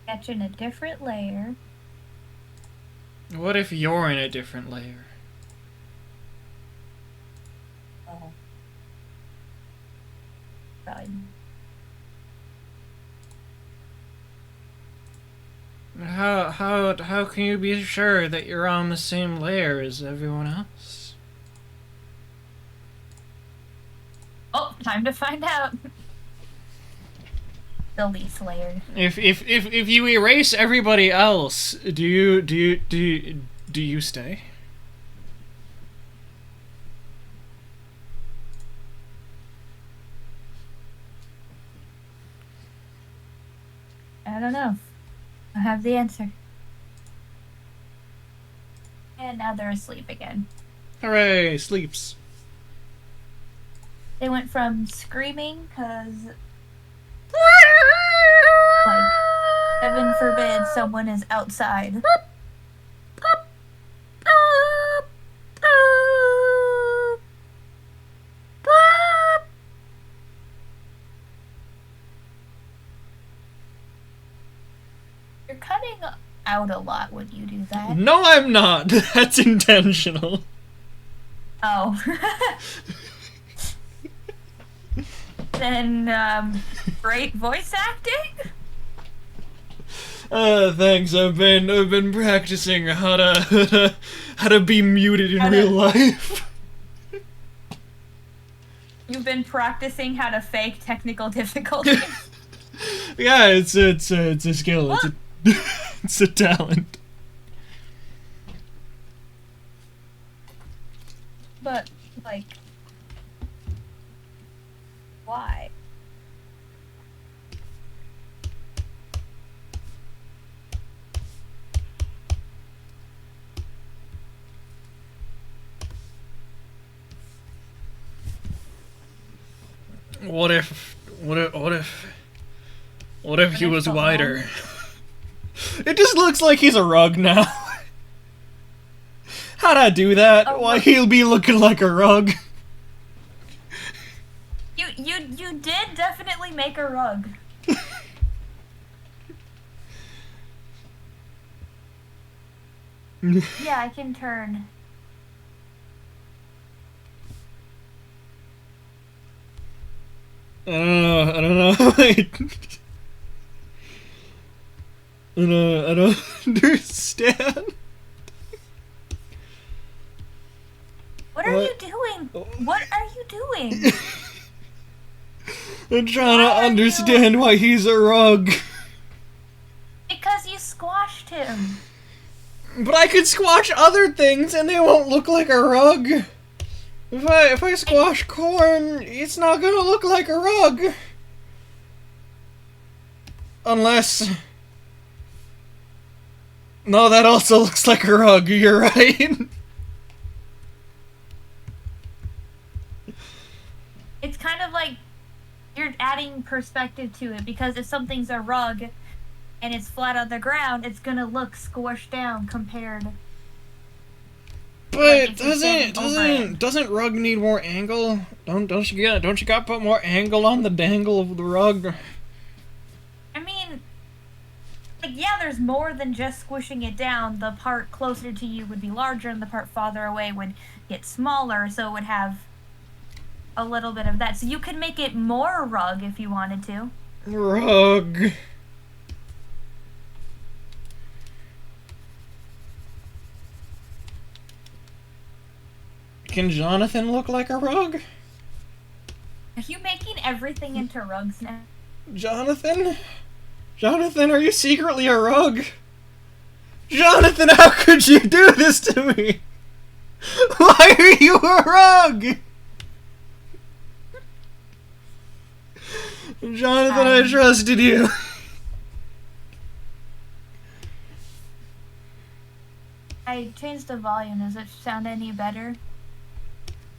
Catching a different layer. What if you're in a different layer? Oh. Fine. How can you be sure that you're on the same layer as everyone else? Oh, time to find out. The least layer. If you erase everybody else, do you stay? I don't know. I have the answer. And now they're asleep again. Hooray, sleeps. They went from screaming because, like, heaven forbid someone is outside. You're cutting out a lot when you do that. No, I'm not. That's intentional. Oh. Then, great voice acting? Thanks. I've been practicing how to be muted in real life. You've been practicing how to fake technical difficulties. Yeah, it's a skill. It's a talent. But, like, why? What if What if But he it's was the wider? It just looks like he's a rug now. How'd I do that? A Why, rug. he'll be looking like a rug. You did definitely make a rug. Yeah, I can turn. I don't know. Wait. I don't understand. What are you doing? What are you doing? I'm trying to Why are understand why he's a rug. Because you squashed him. But I could squash other things and they won't look like a rug. If I squash corn, it's not gonna look like a rug. Unless... No, that also looks like a rug, you're right. It's kind of like you're adding perspective to it, because if something's a rug and it's flat on the ground, it's gonna look squished down compared. But Like doesn't rug need more angle? Don't you got to put more angle on the dangle of the rug? I mean, like, yeah, there's more than just squishing it down. The part closer to you would be larger, and the part farther away would get smaller, so it would have a little bit of that. So you could make it more rug if you wanted to. Rug. Can Jonathan look like a rug? Are you making everything into rugs now? Jonathan? Jonathan, are you secretly a rug? Jonathan, how could you do this to me? Why are you a rug? Jonathan, I trusted you. I changed the volume. Does it sound any better?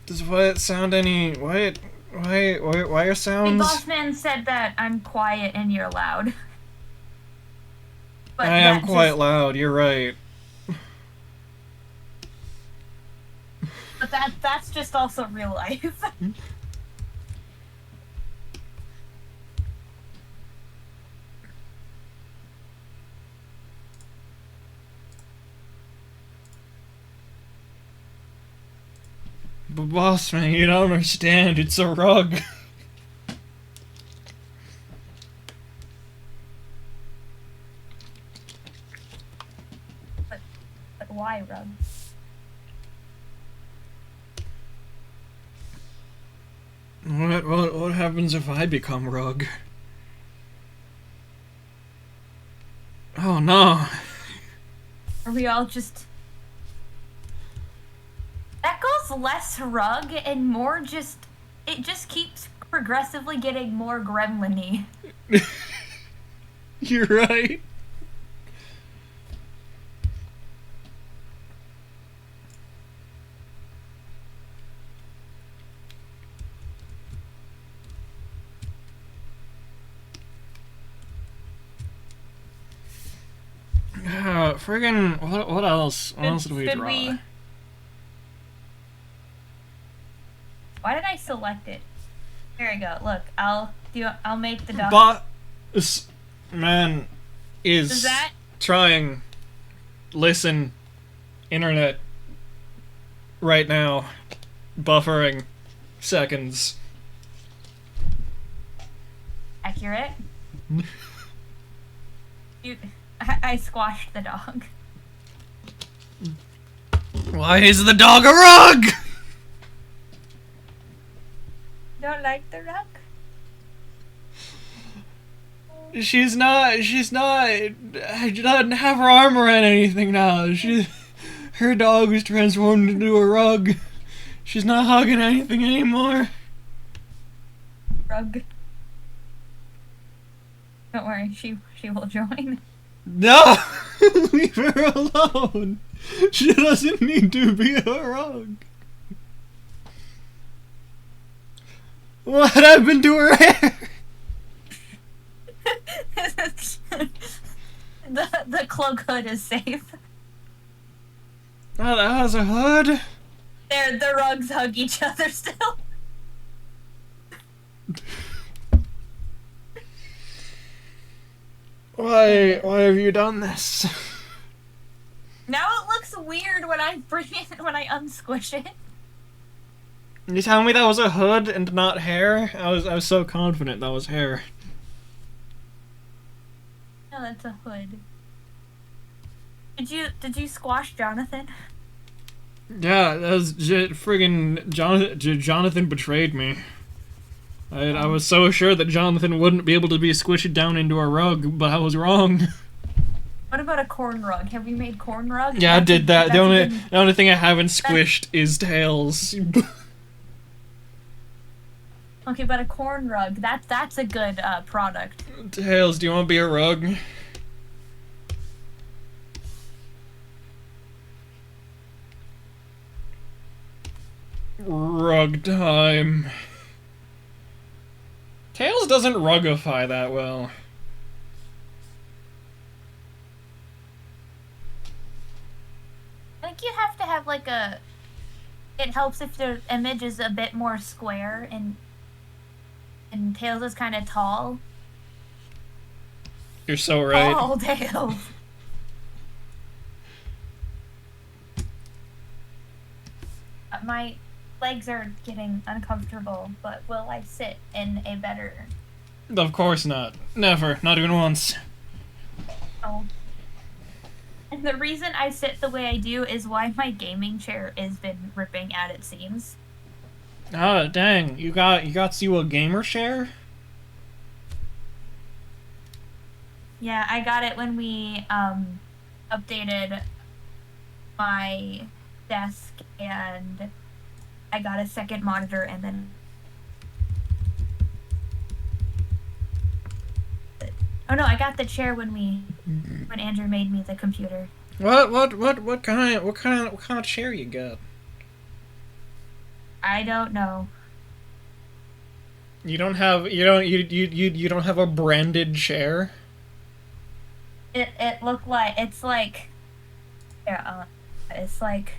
Does what sound any... Why are The sounds... Bossman said that I'm quiet and you're loud. But I am quite loud, you're right. But that's just also real life. But boss man, you don't understand, it's a rug. But why rug? What happens if I become rug? Oh no. Are we all just... That goes less rug and more just... It just keeps progressively getting more gremlin-y. You're right. Friggin' what else? What else did we draw? Why did I select it? There we go. Look, I'll make the dog. Boss man is trying. Listen, internet. Right now, buffering seconds. Accurate. I squashed the dog. Why is the dog a rug? Don't like the rug? She's not, she doesn't have her arm around anything now. Her dog was transformed into a rug. She's not hugging anything anymore. Rug. Don't worry, she will join. No! Leave her alone! She doesn't need to be a rug. What happened to her hair? the cloak hood is safe. Oh, that has a hood? The rugs hug each other still. Why have you done this? Now it looks weird when I bring it when I unsquish it. You telling me that was a hood and not hair? I was so confident that was hair. No, that's a hood. Did you squash Jonathan? Yeah, that was friggin' Jonathan betrayed me. I was so sure that Jonathan wouldn't be able to be squished down into a rug, but I was wrong. What about a corn rug? Have you made corn rug? Yeah, I did that. The Even, only thing I haven't squished is Tails. okay, but a corn rug, that's a good product. Tails, do you want to be a rug? Rug time. Tails doesn't rugify that well. I think you have to have like a. It helps if the image is a bit more square and Tails is kind of tall. You're so right. Oh, Tails. My legs are getting uncomfortable, but will I sit in a better? Of course not. Never. Not even once. Oh. And the reason I sit the way I do is why my gaming chair has been ripping at its seams. Oh dang! You got you a gamer chair? Yeah, I got it when we updated my desk, and I got a second monitor, and then oh no, I got the chair when Andrew made me the computer. What kind of chair you got? I don't know. You don't have you don't have a branded chair? It looked like it's like yeah, it's like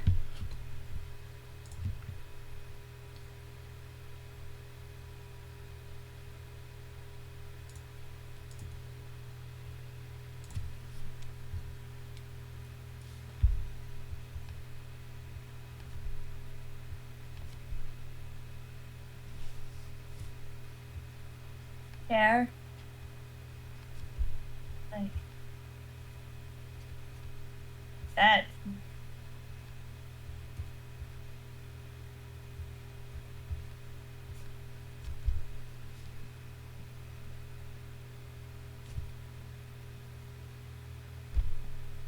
chair. Like that.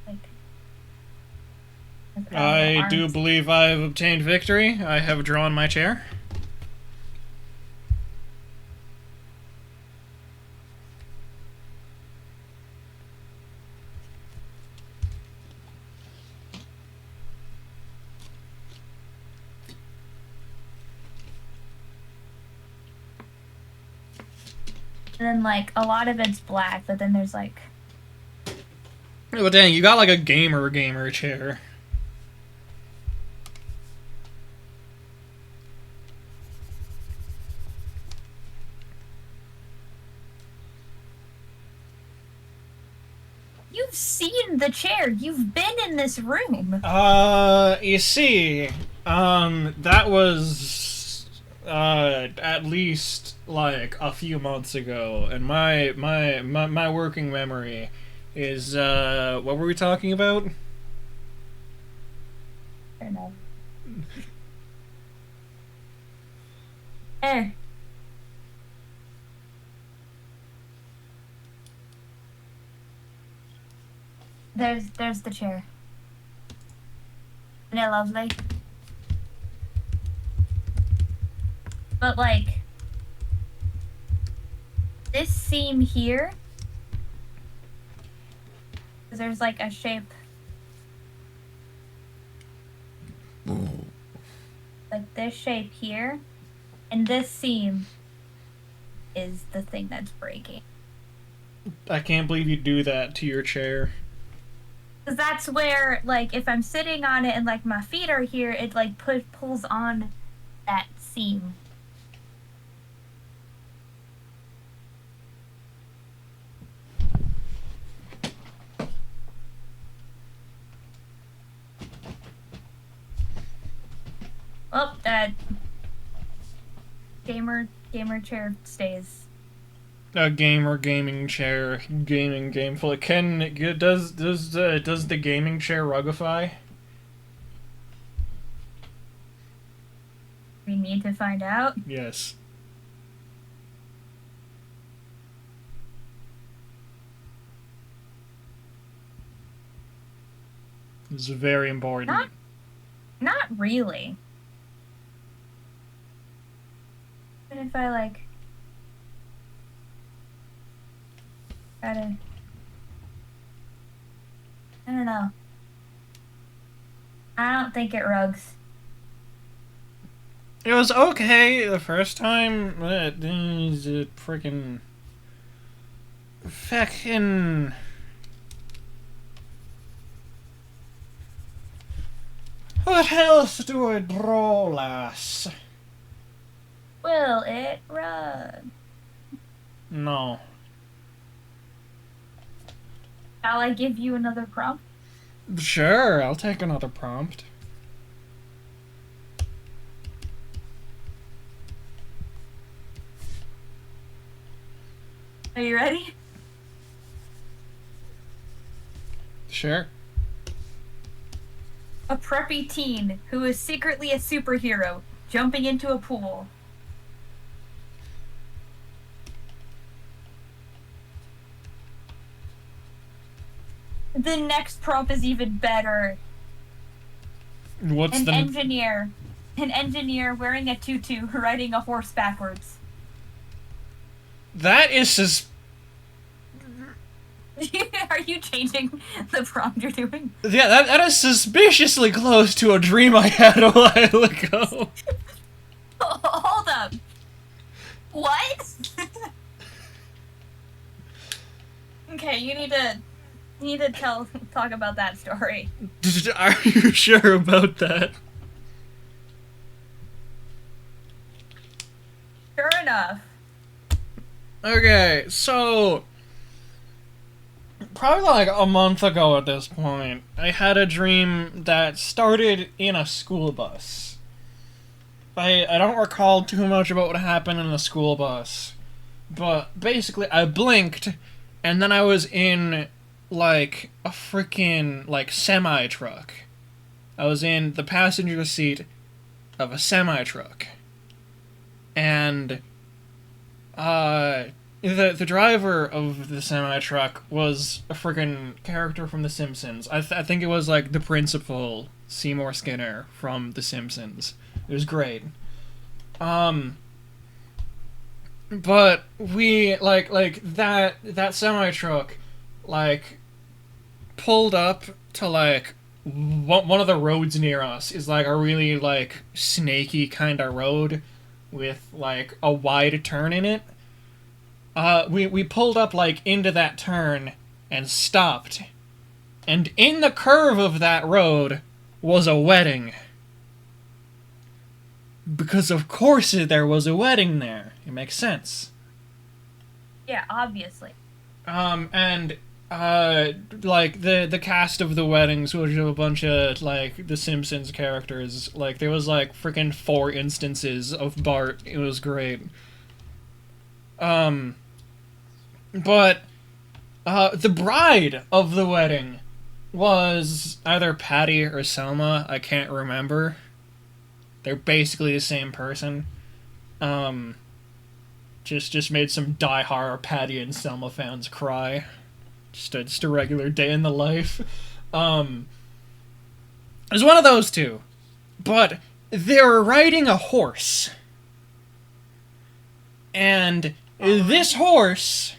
Like I do believe I have obtained victory. I have drawn my chair. And then like a lot of it's black, but then there's like Well, dang, you got like a gamer chair. you've seen the chair. You've been in this room. You see, that was at least like a few months ago, and my working memory is what were we talking about? I don't know. Eh. There's the chair. Isn't it lovely? But like this seam here, 'cause there's like a shape like this shape here, and this seam is the thing that's breaking. I can't believe you do that to your chair. Because that's where, like, if I'm sitting on it and, like, my feet are here, it, like, pulls on that seam. Oh, that gamer chair stays. A gamer gaming chair gaming game full. Does the gaming chair rugify? We need to find out. Yes. It's very important. Not really. And if I, like, gotta, I don't know. I don't think it rugs. It was okay the first time. It's a freaking. Feckin'. What else do I draw, lass? Will it rug? No. Shall I give you another prompt? Sure, I'll take another prompt. Are you ready? Sure. A preppy teen who is secretly a superhero jumping into a pool. The next prompt is even better. What's An the engineer wearing a tutu riding a horse backwards. That is Are you changing the prompt you're doing? Yeah, that is suspiciously close to a dream I had a while ago. Hold up. What? Okay, you need to talk about that story. Are you sure about that? Sure enough. Okay, so probably like a month ago at this point, I had a dream that started in a school bus. I don't recall too much about what happened in the school bus, but basically I blinked and then I was in like a freaking like semi truck. I was in the passenger seat of a semi truck. And the driver of the semi truck was a friggin' character from The Simpsons. I think it was like the principal Seymour Skinner from The Simpsons. It was great. But we like that semi truck like pulled up to like one of the roads near us is like a really like snaky kind of road with like a wide turn in it. We pulled up like into that turn and stopped. And in the curve of that road was a wedding. Because of course there was a wedding there. It makes sense. Yeah, obviously. And like the cast of the weddings was a bunch of like the Simpsons characters. Like there was like freaking 4 instances of Bart. It was great. But the bride of the wedding was either Patty or Selma. I can't remember. They're basically the same person. Just made some die-hard Patty and Selma fans cry. Just a regular day in the life. It was one of those two. But they were riding a horse. And this horse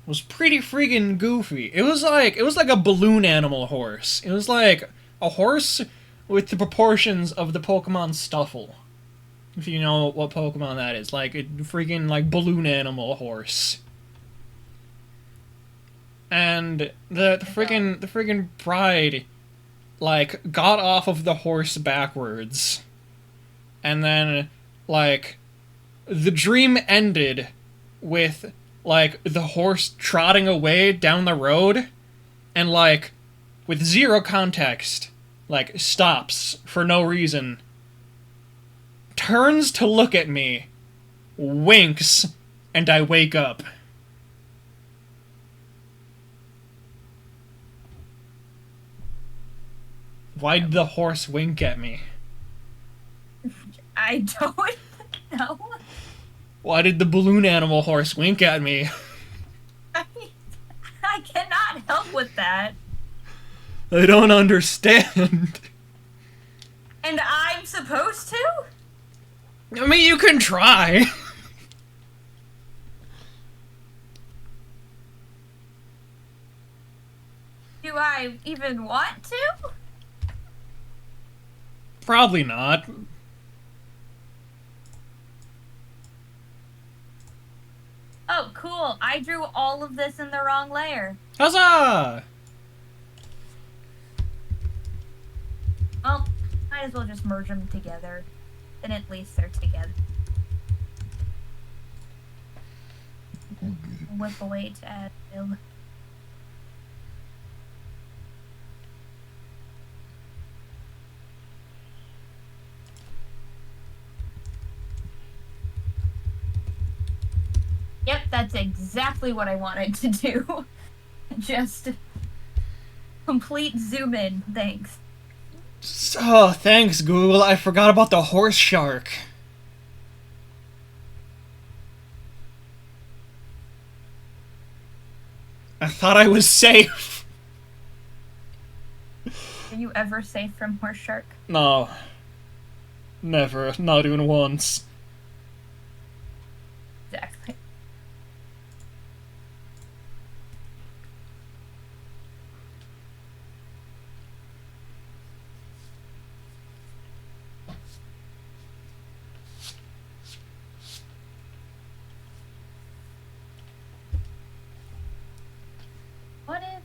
was pretty friggin' goofy. It was like a balloon animal horse. It was like a horse with the proportions of the Pokemon Stuffle. If you know what Pokemon that is. Like a freaking like balloon animal horse. and the friggin' bride like got off of the horse backwards, and then like the dream ended with like the horse trotting away down the road, and like with zero context, like stops for no reason, turns to look at me, winks, and I wake up. Why did the horse wink at me? I don't know. Why did the balloon animal horse wink at me? I cannot help with that. I don't understand. And I'm supposed to? I mean, you can try. Do I even want to? Probably not. Oh, cool. I drew all of this in the wrong layer. Huzzah! Well, might as well just merge them together. Then at least they're together. Whip away to add fill. Yep, that's exactly what I wanted to do. Just complete zoom in, thanks. Oh, thanks, Google. I forgot about the horse shark. I thought I was safe. Are you ever safe from horse shark? No. Never. Not even once. Exactly. What if...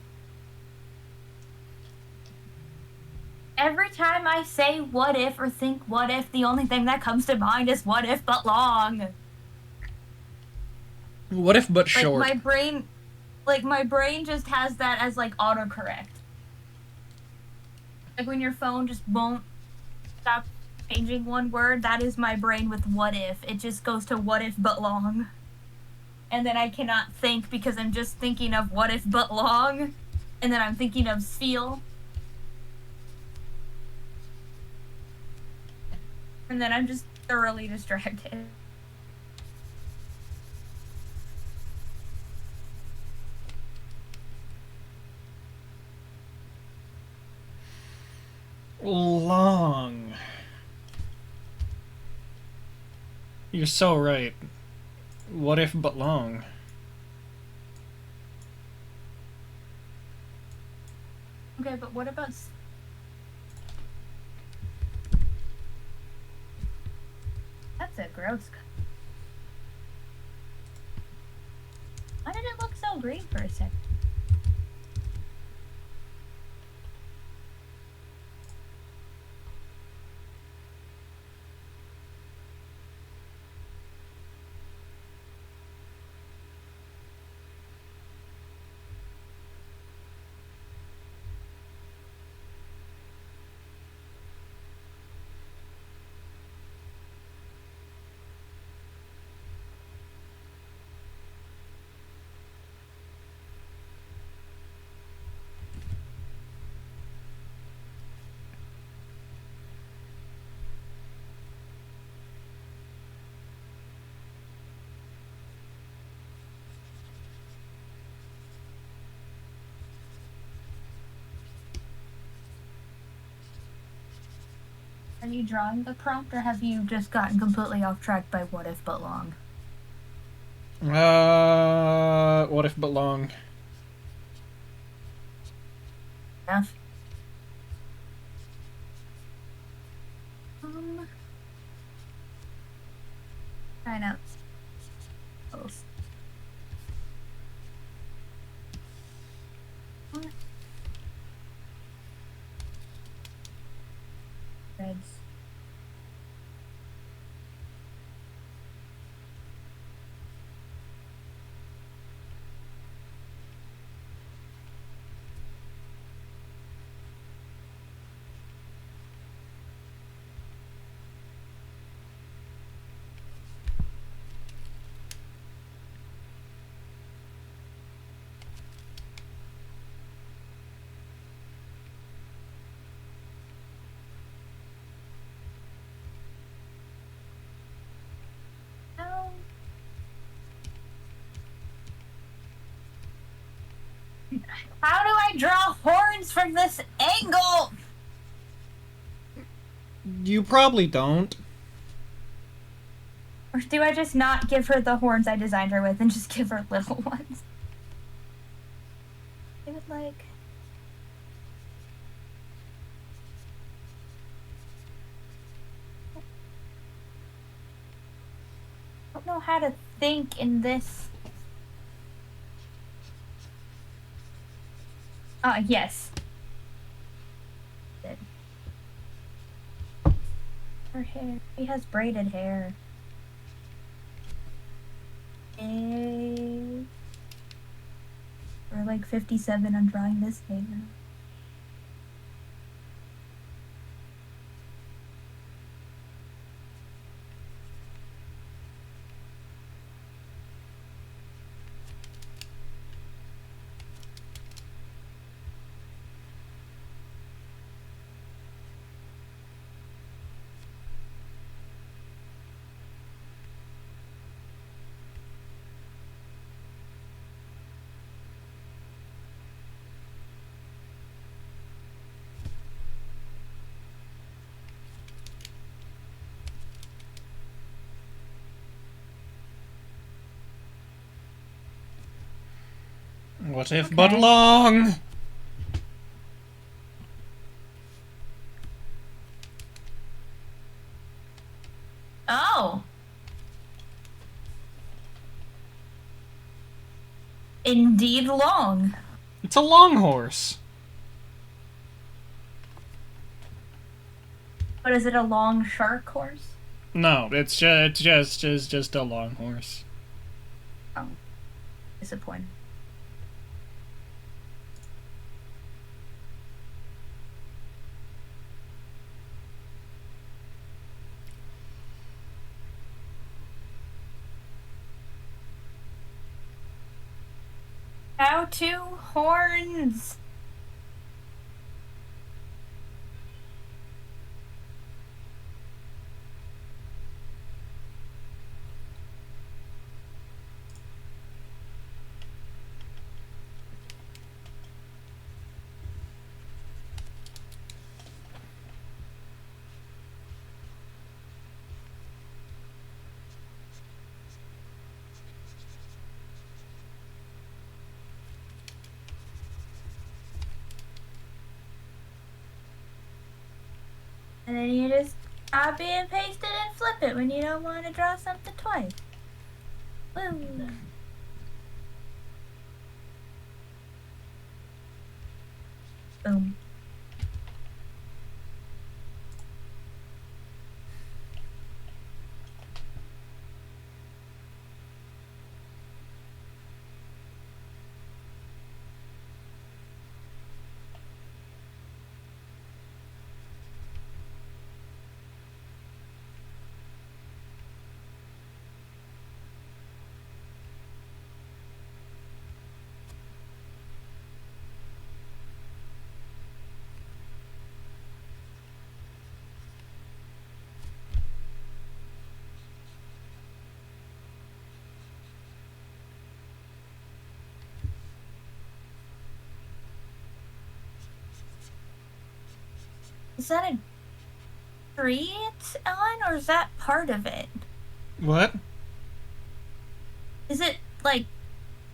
Every time I say what if or think what if, the only thing that comes to mind is what if but long. What if but short? My brain just has that as like autocorrect. Like when your phone just won't stop changing one word, that is my brain with what if. It just goes to what if but long. And then I cannot think because I'm just thinking of what if but long. And then I'm thinking of feel. And then I'm just thoroughly distracted. Long. You're so right. What if but long? Okay, but what about... That's a gross... Why did it look so green for a second? Are you drawing the prompt, or have you just gotten completely off track by what if but long? What if but long? Enough. Try out. How do I draw horns from this angle? You probably don't. Or do I just not give her the horns I designed her with and just give her little ones? I would like... I don't know how to think in this. Yes. Her hair. She has braided hair. We're like 57 on drawing this hair. What if Okay. but long? Oh. Indeed long. It's a long horse. But is it a long shark horse? No, it's just a long horse. Oh. Disappointing. How to horns. And then you just copy and paste it and flip it when you don't want to draw something twice. Woo. Boom. Is that a tree it's on, or is that part of it? What? Is it like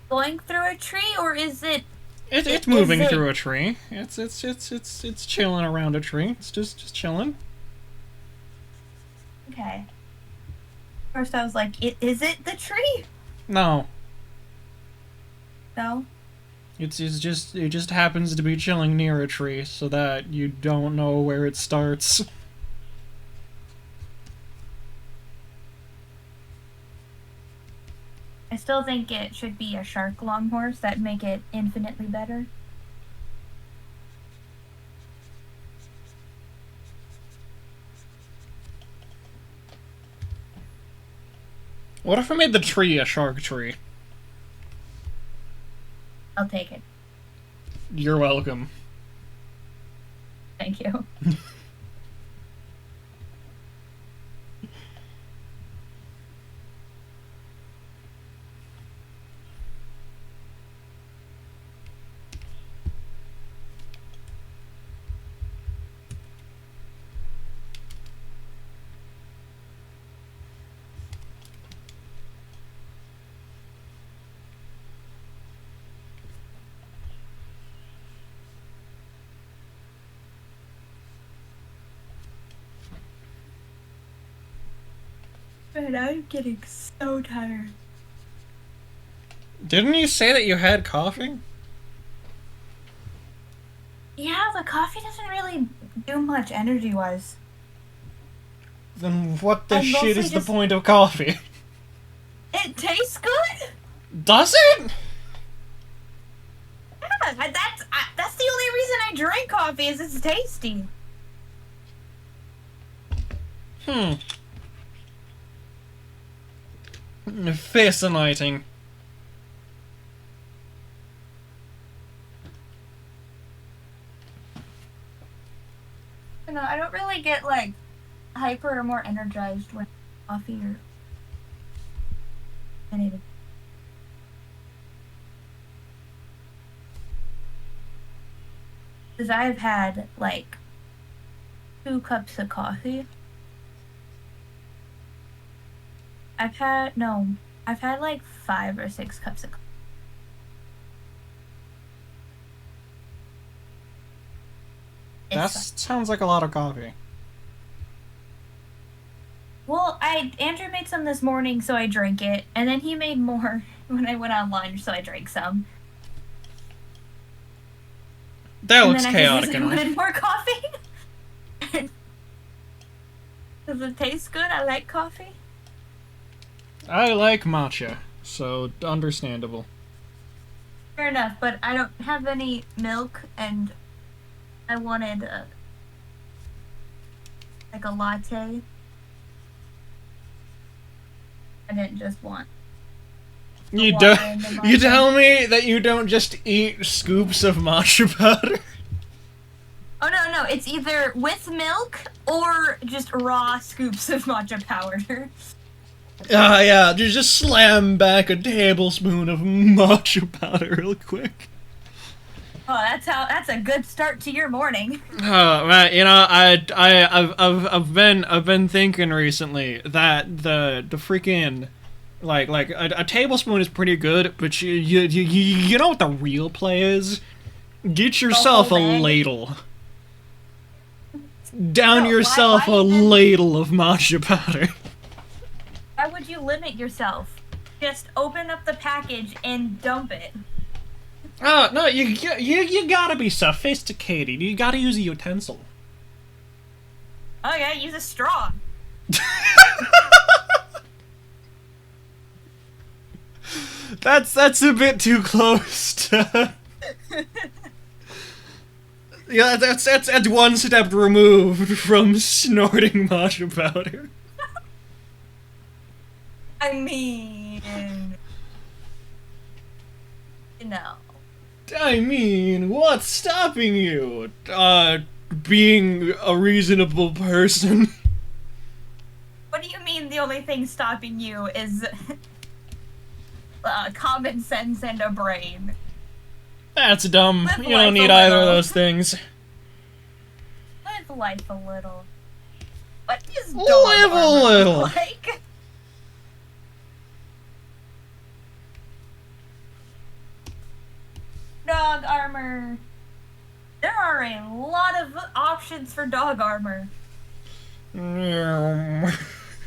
going through a tree, or is it? It's moving through a tree. It's chilling around a tree. It's just chilling. Okay. First, I was like, is it the tree? No, No. it just happens to be chilling near a tree, so that you don't know where it starts. I still think it should be a shark long horse. That'd make it infinitely better. What if I made the tree a shark tree? I'll take it. You're welcome. Thank you. Man, I'm getting so tired. Didn't you say that you had coffee? Yeah, the coffee doesn't really do much energy-wise. Then what the I'm shit mostly is the just- point of coffee? It tastes good. Does it? Yeah, that's the only reason I drink coffee is it's tasty. Fascinating. You know, I don't really get like hyper or more energized when coffee or anything. Because I've had like 2 cups of coffee. I've had like 5 or 6 cups of coffee. That sounds like a lot of coffee. Well, Andrew made some this morning, so I drank it, and then he made more when I went on lunch, so I drank some. That And looks then chaotic I enough. wanted more coffee. Does it taste good? I like coffee. I like matcha, so understandable. Fair enough, but I don't have any milk, and I wanted like a latte. I didn't just want. You water don't. in the You matcha. tell me that you don't just eat scoops of matcha powder. Oh no, it's either with milk or just raw scoops of matcha powder. Ah, yeah, just slam back a tablespoon of matcha powder real quick. Oh, that's a good start to your morning. Oh man, you know, I've been thinking recently that the freaking like a tablespoon is pretty good, but you know what the real play is? Get yourself a whole bag? ladle. Down No, yourself why a even- ladle of matcha powder. Why would you limit yourself? Just open up the package and dump it. Oh no, you gotta be sophisticated. You gotta use a utensil. Oh yeah, use a straw. That's a bit too close to. Yeah, that's one step removed from snorting matcha powder. I mean, no. I mean, what's stopping you? Being a reasonable person. What do you mean the only thing stopping you is common sense and a brain? That's dumb. Live You don't life need a either of little. those things. Live life a little. What is dog Live a armor look little. like? Dog armor. There are a lot of options for dog armor,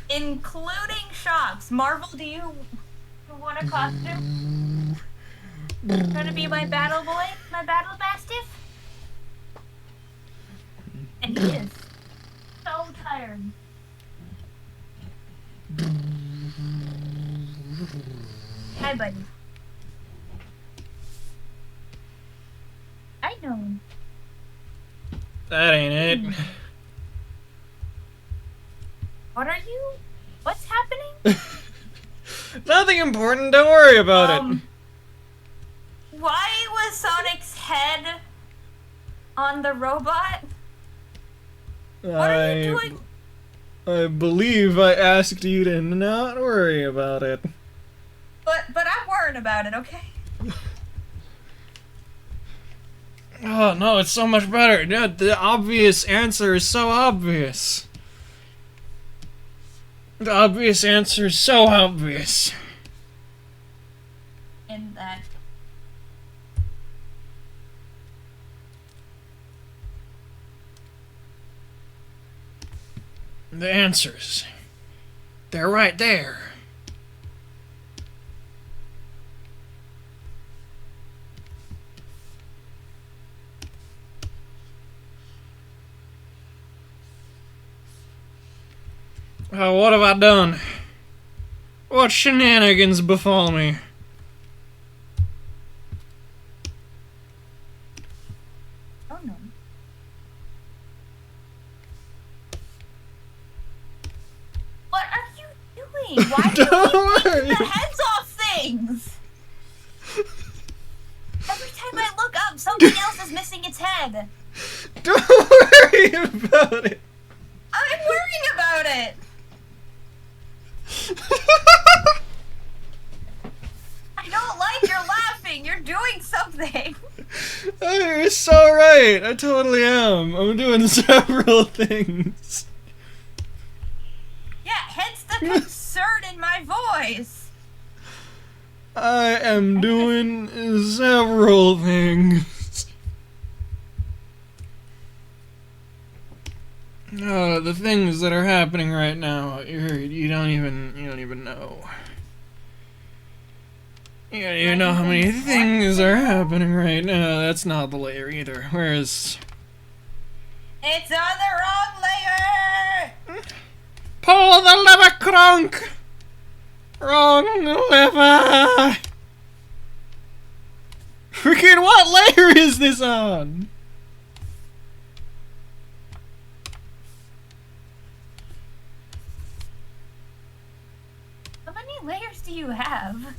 including shops. Marvel, do you want a costume? Gonna be my battle boy? My battle mastiff? And he is so tired. Hi, buddy. I know. That ain't it. What are you? What's happening? Nothing important. Don't worry about it. Why was Sonic's head on the robot? What are you doing? I believe I asked you to not worry about it. But I'm worried about it, okay? Oh no, it's so much better. No, the obvious answer is so obvious. The obvious answer is so obvious. In that. The answers. They're right there. Oh, what have I done? What shenanigans befall me? Oh no. What are you doing? Why do you keep taking the heads off things? Every time I look up, something else is missing its head. Don't worry about it. I'm worrying about it. I don't like you're laughing. You're doing something. Oh, you're so right. I totally am. I'm doing several things. Yeah, hence the concern in my voice. I am doing several things. The things that are happening right now, you don't even know. You don't even know how many things are happening right now. That's not the layer either. Where's... It's on the wrong layer. Pull the lever, Kronk! Wrong lever! Freaking what layer is this on? How many layers do you have?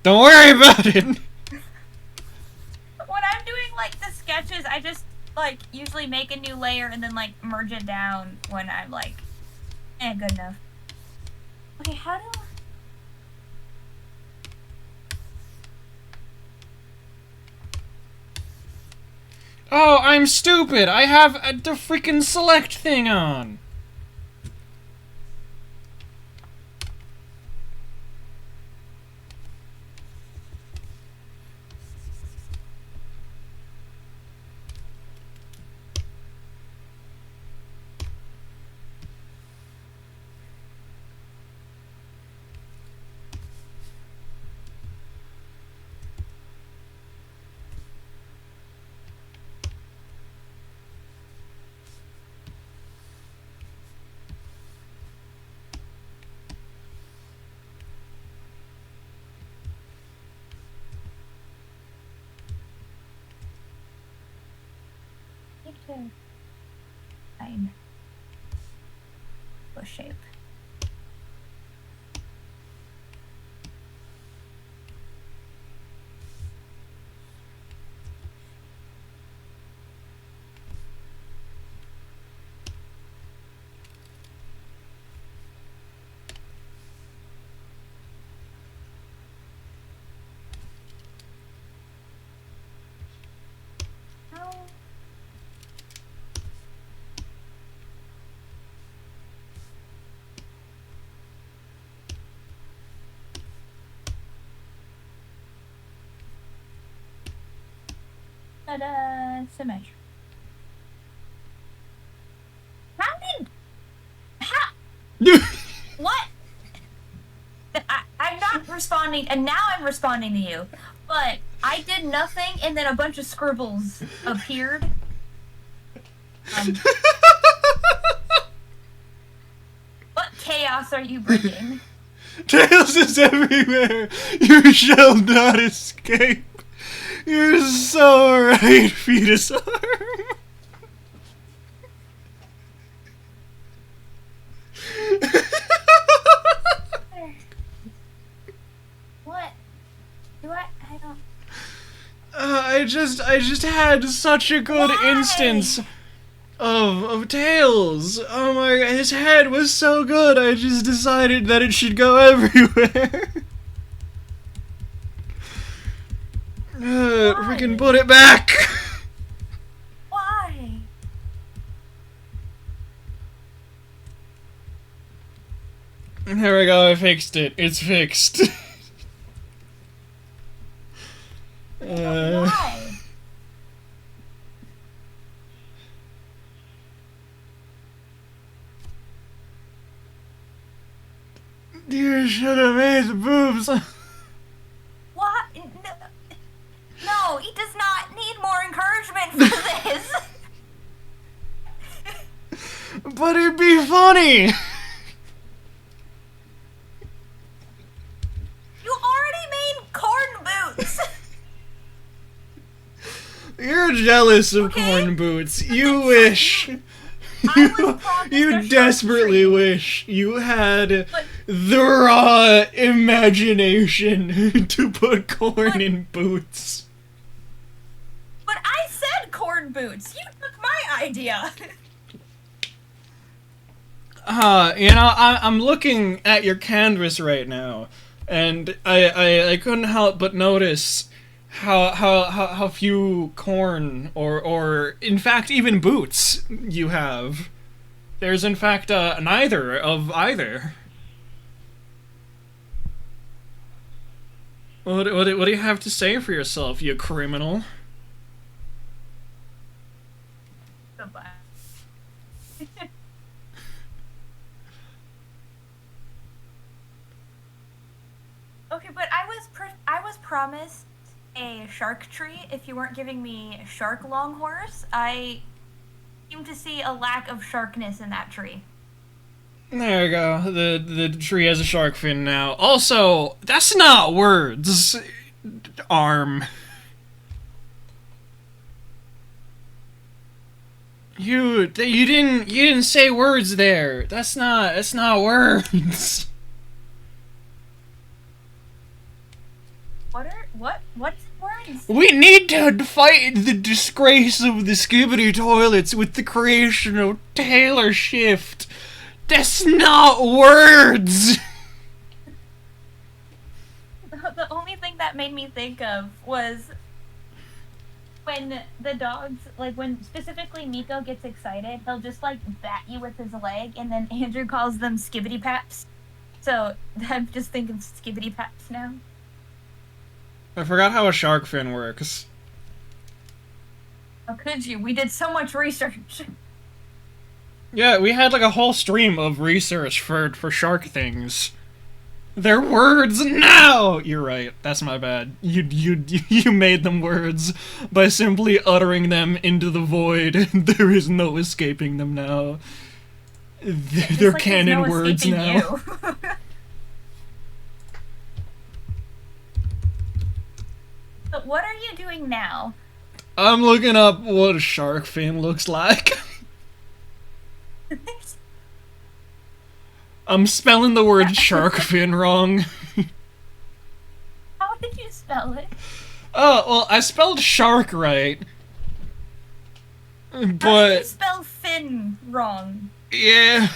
Don't worry about it! When I'm doing, like, the sketches, I just, like, usually make a new layer and then, like, merge it down when I'm, like, good enough. Okay, how do... Oh, I'm stupid! I have the freaking select thing on! Fine. Bush shape. How? Ta-da! Symmetry. How did... How... What? I'm not responding, and now I'm responding to you. But I did nothing, and then a bunch of scribbles appeared. What chaos are you bringing? Tails is everywhere! You shall not escape! You're so right, fetus arm! What? Do I don't... I just had such a good instance of Tails. Oh my god, his head was so good, I just decided that it should go everywhere. Freaking put it back! Why? There we go, I fixed it. It's fixed. Why? You should have made the boobs. What? No, he does not need more encouragement for this. But it'd be funny. You already made corn boots. You're jealous of Okay. corn boots. You wish. I was promised a You shark desperately tree. wish you had But- the raw imagination to put corn in boots. But I said corn boots. You took my idea. I'm looking at your canvas right now, and I couldn't help but notice how few corn or in fact even boots you have. There's in fact neither of either. What do you have to say for yourself, you criminal? Goodbye. Okay, but I was promised a shark tree if you weren't giving me shark longhorse. I seem to see a lack of sharkness in that tree. There you go. The tree has a shark fin now. Also, that's not words. Arm. You didn't say words there. That's not words. What's words? We need to fight the disgrace of the skibbity toilets with the creation of Taylor Shift. That's not words. The only thing that made me think of was when the dogs, like when specifically Miko gets excited, he'll just like bat you with his leg, and then Andrew calls them skibbity paps. So I'm just thinking skibbity paps now. I forgot how a shark fin works. How could you? We did so much research. Yeah, we had like a whole stream of research for shark things. They're words now. You're right. That's my bad. You made them words by simply uttering them into the void. There is no escaping them now. They're Just like canon there's no words escaping now. you. But what are you doing now? I'm looking up what a shark fin looks like. I'm spelling the word shark fin wrong. How did you spell it? Oh, well, I spelled shark right. How did you But, spell fin wrong? yeah.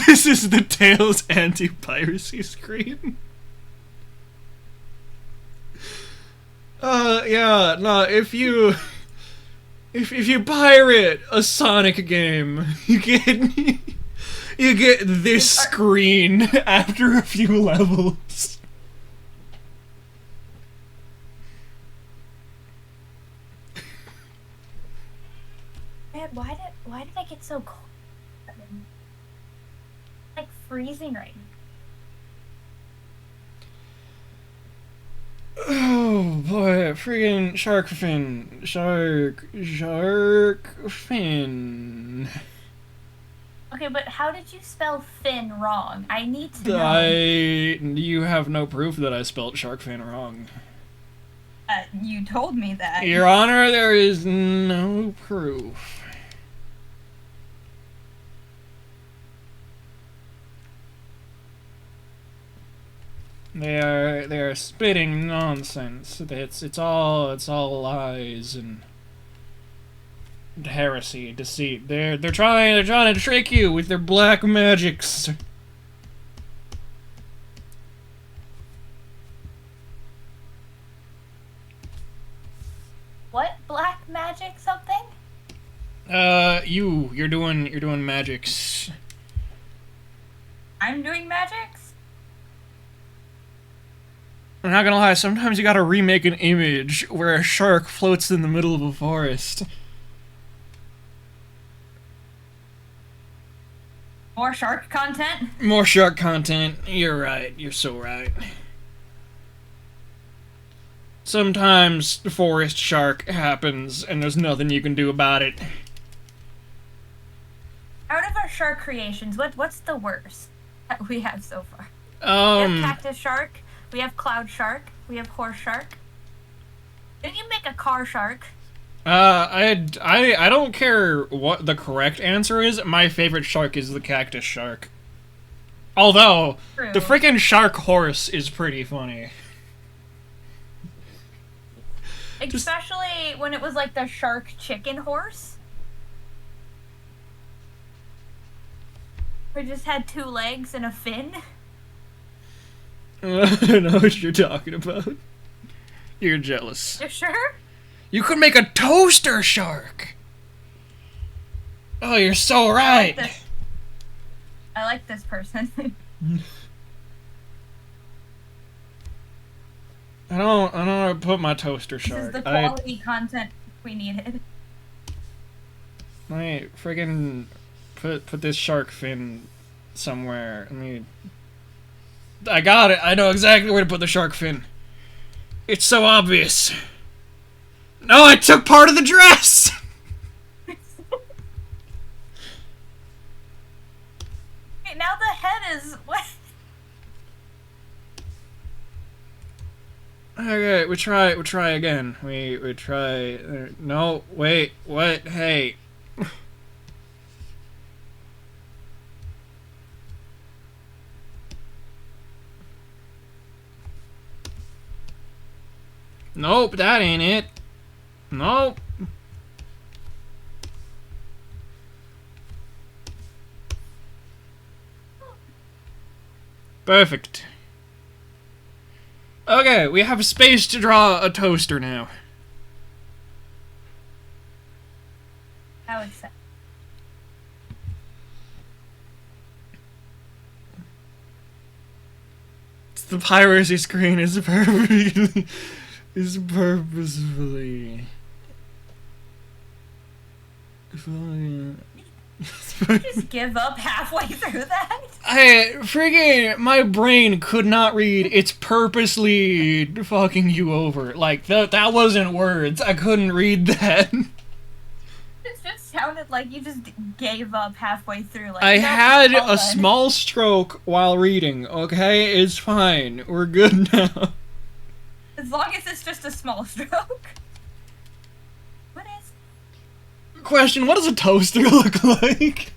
This is the Tails anti-piracy screen. Yeah, no, if you pirate a Sonic game, you get this screen after a few levels. Man, why did I get so cold? Like freezing right now. Oh boy, friggin' shark fin. Shark fin. Okay, but how did you spell fin wrong? I need to know. You have no proof that I spelt shark fin wrong. You told me that. Your Honor, there is no proof. They are spitting nonsense. It's all lies and heresy, deceit. They're trying to trick you with their black magics. What black magic something? You're doing magics. I'm doing magics? I'm not gonna lie, sometimes you gotta remake an image where a shark floats in the middle of a forest. More shark content? More shark content. You're right. You're so right. Sometimes the forest shark happens and there's nothing you can do about it. Out of our shark creations, what's the worst that we have so far? We have cactus shark, we have cloud shark, we have horse shark. Didn't you make a car shark? I don't care what the correct answer is. My favorite shark is the cactus shark. Although, True. the freaking shark horse is pretty funny. Especially when it was like the shark chicken horse. It just had 2 legs and a fin. I don't know what you're talking about. You're jealous. You sure? You could make a toaster shark! Oh, you're so right! I like this person. I don't want to put my toaster This shark. is the quality content we needed. I friggin' put this shark fin somewhere. I got it. I know exactly where to put the shark fin. It's so obvious. No, I took part of the dress! Okay, now the head is... What? Okay, we try again. We try... no, wait, what? Hey. Nope, that ain't it. Nope. Perfect. Okay, we have space to draw a toaster now. How exciting. The piracy screen is purposefully... Just give up halfway through that? My brain could not read. It's purposely fucking you over. Like, that wasn't words. I couldn't read that. It just sounded like you just gave up halfway through. Like, I no, had hold a on. small stroke while reading, okay? It's fine. We're good now. As long as it's just a small stroke. What is... Question, what does a toaster look like?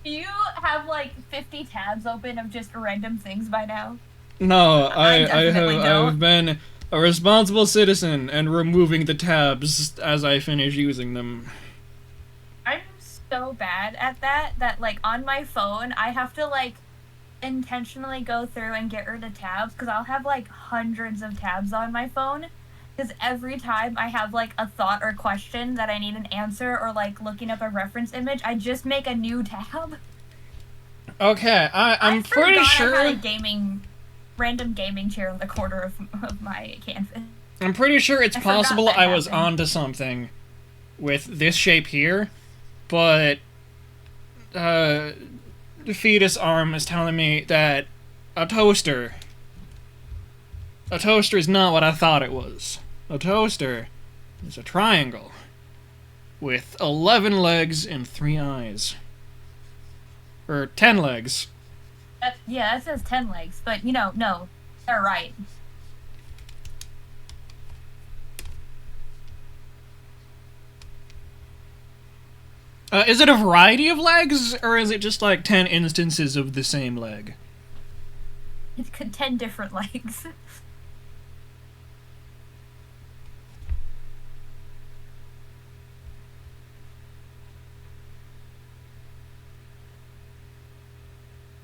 Do you have like 50 tabs open of just random things by now? No, I definitely don't. I've been a responsible citizen and removing the tabs as I finish using them. I'm so bad at that like on my phone I have to like intentionally go through and get rid of tabs because I'll have like hundreds of tabs on my phone because every time I have like a thought or question that I need an answer or like looking up a reference image, I just make a new tab. Okay, I'm pretty sure I had a random gaming chair in the corner of my canvas. I'm pretty sure it's possible that I was happened. onto something with this shape here, but the fetus arm is telling me that a toaster is not what I thought it was. A toaster is a triangle with 11 legs and 3 eyes. Or 10 legs. Yeah, that says 10 legs, but you know, no, they're right. Is it a variety of legs, or is it just like 10 instances of the same leg? It's 10 different legs.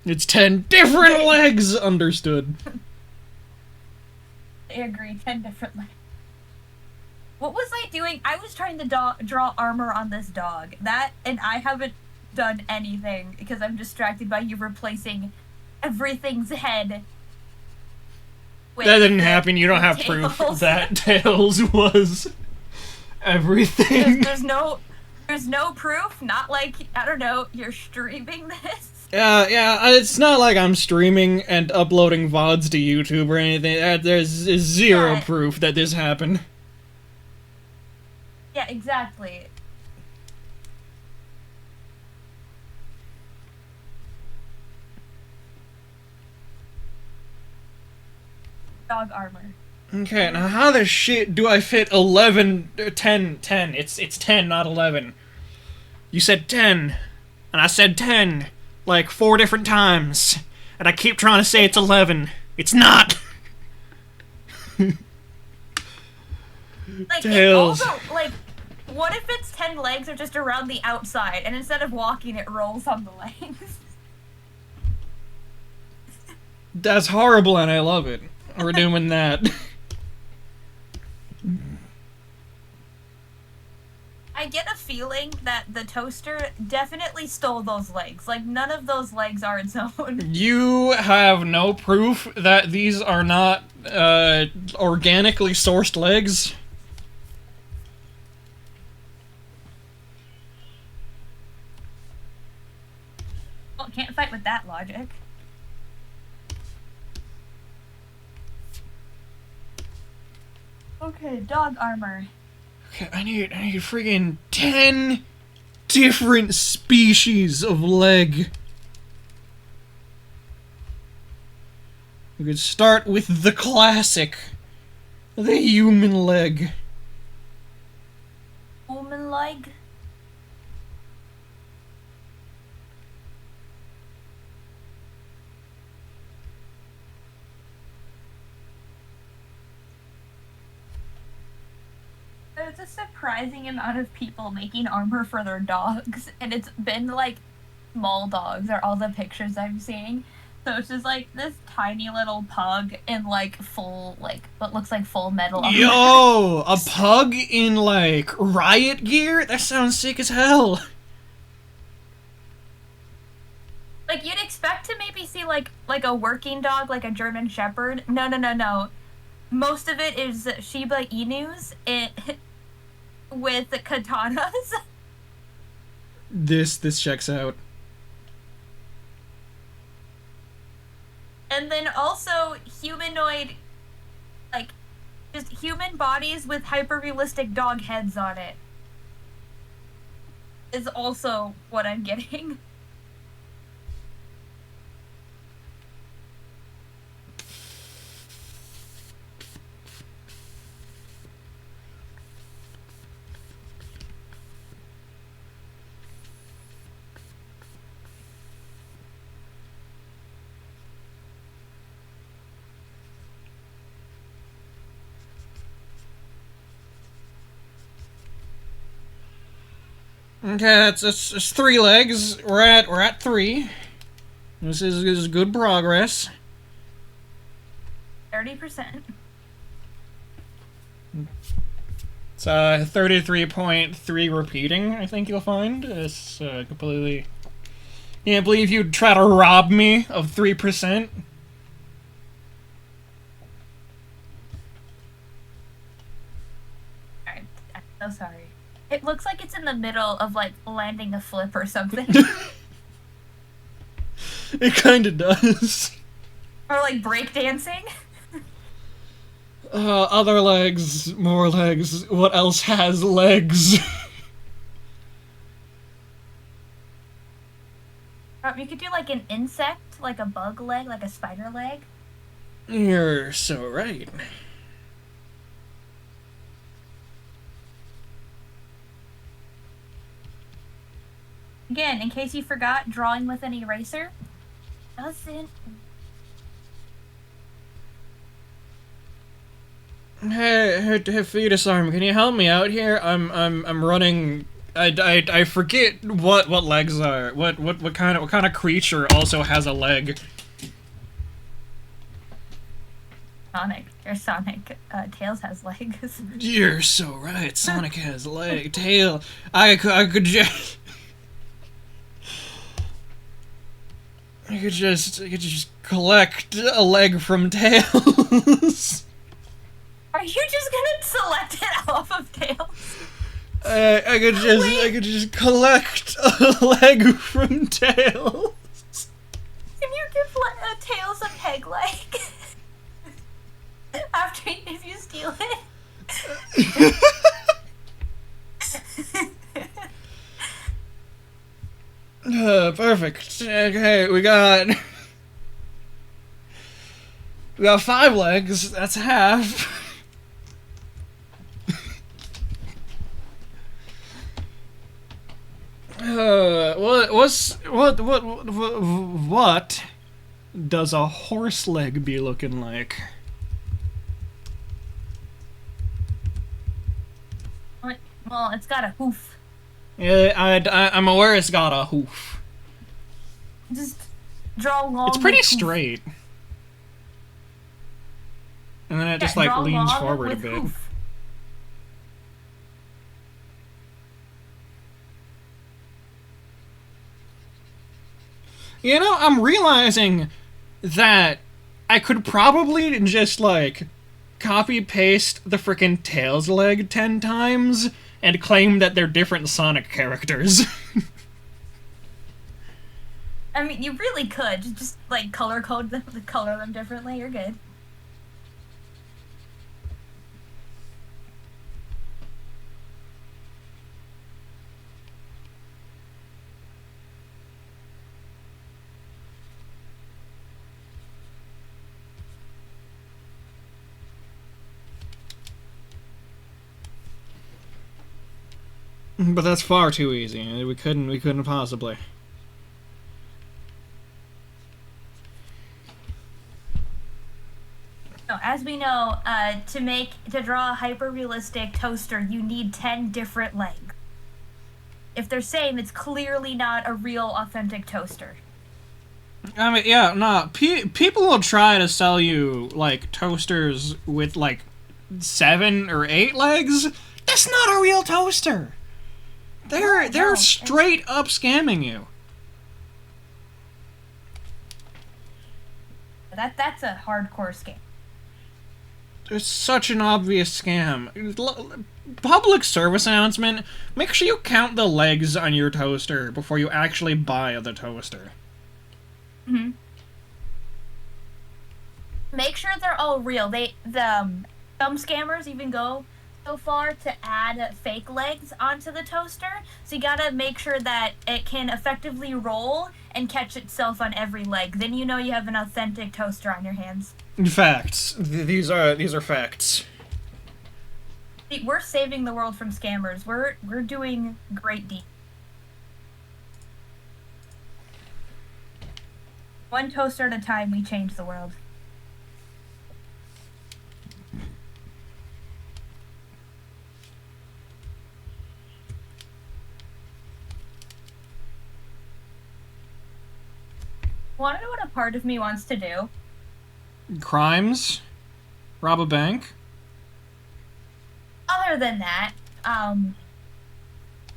It's 10 different legs! Understood. I agree, 10 different legs. What was I doing? I was trying to draw armor on this dog. And I haven't done anything because I'm distracted by you replacing everything's head with That didn't happen. You don't have proof tails. that Tails was everything. There's no There's no proof, not like, I don't know, you're streaming this. Yeah, it's not like I'm streaming and uploading VODs to YouTube or anything. There's zero Yeah. proof that this happened. Yeah, exactly. Dog armor. Okay, now how the shit do I fit 11, 10, 10? It's 10, not 11. You said 10, and I said 10, like 4 different times, and I keep trying to say it's 11. It's not! Like, Tails. it also, like, what if its 10 legs are just around the outside, and instead of walking, it rolls on the legs? That's horrible and I love it. We're doing that. I get a feeling that the toaster definitely stole those legs. Like, none of those legs are its own. You have no proof that these are not, organically sourced legs? Well, can't fight with that logic. Okay, dog armor. Okay, I need friggin' 10 different species of leg. We could start with the classic. The human leg. Human leg? There's a surprising amount of people making armor for their dogs, and it's been like small dogs are all the pictures I'm seeing. So it's just like this tiny little pug in like full, like what looks like full metal armor. Yo, a pug in like riot gear? That sounds sick as hell. Like you'd expect to maybe see like a working dog, like a German Shepherd. No. Most of it is Shiba Inus with katanas. This checks out. And then also humanoid, like, just human bodies with hyper-realistic dog heads on it. Is also what I'm getting. Okay, it's 3 legs. We're at 3. This is good progress. 30%. It's 33.3 repeating, I think you'll find. It's completely... Can't believe you'd try to rob me of 3%. Alright, I'm so sorry. It looks like it's in the middle of, like, landing a flip or something. It kinda does. Or, like, breakdancing. Other legs, more legs. What else has legs? You could do, like, an insect, like a bug leg, like a spider leg. You're so right. Again, in case you forgot, drawing with an eraser doesn't... Hey, fetus arm, can you help me out here? I'm running. I forget what legs are. What kind of creature also has a leg? Sonic. Or Sonic. Tails has legs. You're so right. Sonic has leg. Tail. I could just. I could just collect a leg from Tails. Are you just gonna select it off of Tails? I could just collect a leg from Tails. Can you give Tails a peg leg? After if you steal it. Perfect. Okay, we got 5 legs. That's half. What does a horse leg be looking like? Well, it's got a hoof. Yeah, I'm aware it's got a hoof. Just draw long. It's pretty hoof. straight. And then it just like leans forward a bit. Hoof. You know, I'm realizing that I could probably just like copy paste the frickin' Tails leg 10 times and claim that they're different Sonic characters. I mean, you really could just like color code them, color them differently. You're good. But that's far too easy. We couldn't possibly. So, as we know, to draw a hyper-realistic toaster, you need 10 different legs. If they're same, it's clearly not a real, authentic toaster. I mean, yeah, nah. People will try to sell you like toasters with like 7 or 8 legs. That's not a real toaster. They're straight up scamming you. That's a hardcore scam. It's such an obvious scam. Public service announcement, make sure you count the legs on your toaster before you actually buy the toaster. Mm-hmm. Make sure they're all real. Some scammers even go so far to add fake legs onto the toaster, so you gotta make sure that it can effectively roll and catch itself on every leg. Then you know you have an authentic toaster on your hands. Facts. These are facts. See, we're saving the world from scammers. We're doing great deeds. One toaster at a time, we change the world. Want to know what a part of me wants to do? Crimes? Rob a bank? Other than that,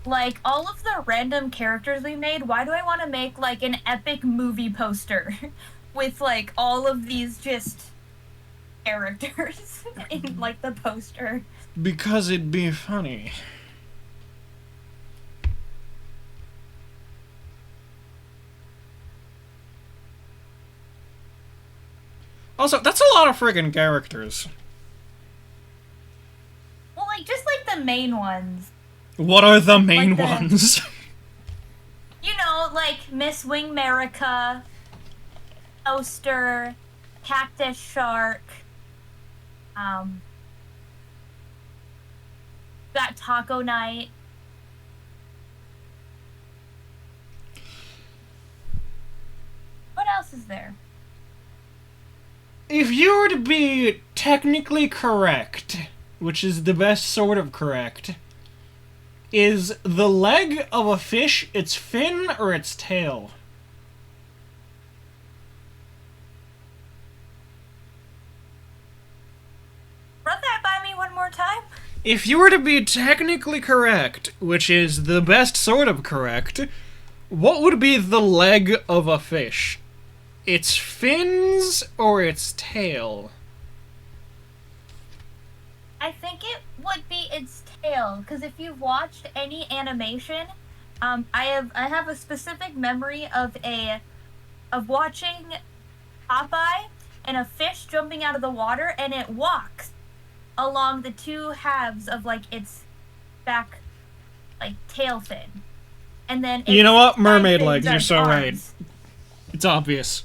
like, all of the random characters we made, why do I want to make, like, an epic movie poster with, like, all of these just characters in, like, the poster? Because it'd be funny. Also, that's a lot of friggin' characters. Well, like, just, like, the main ones. What are the main Like ones? You know, like, Miss Wingmerica, Toaster, Cactus Shark, got Taco Night. What else is there? If you were to be technically correct, which is the best sort of correct, is the leg of a fish its fin or its tail? Run that by me one more time. If you were to be technically correct, which is the best sort of correct, what would be the leg of a fish? Its fins or its tail? I think it would be its tail, because if you've watched any animation, I have a specific memory of watching Popeye and a fish jumping out of the water, and it walks along the two halves of like its back, like tail fin, and then You know its what? side Mermaid fins legs, are you're its so right. arms. It's obvious.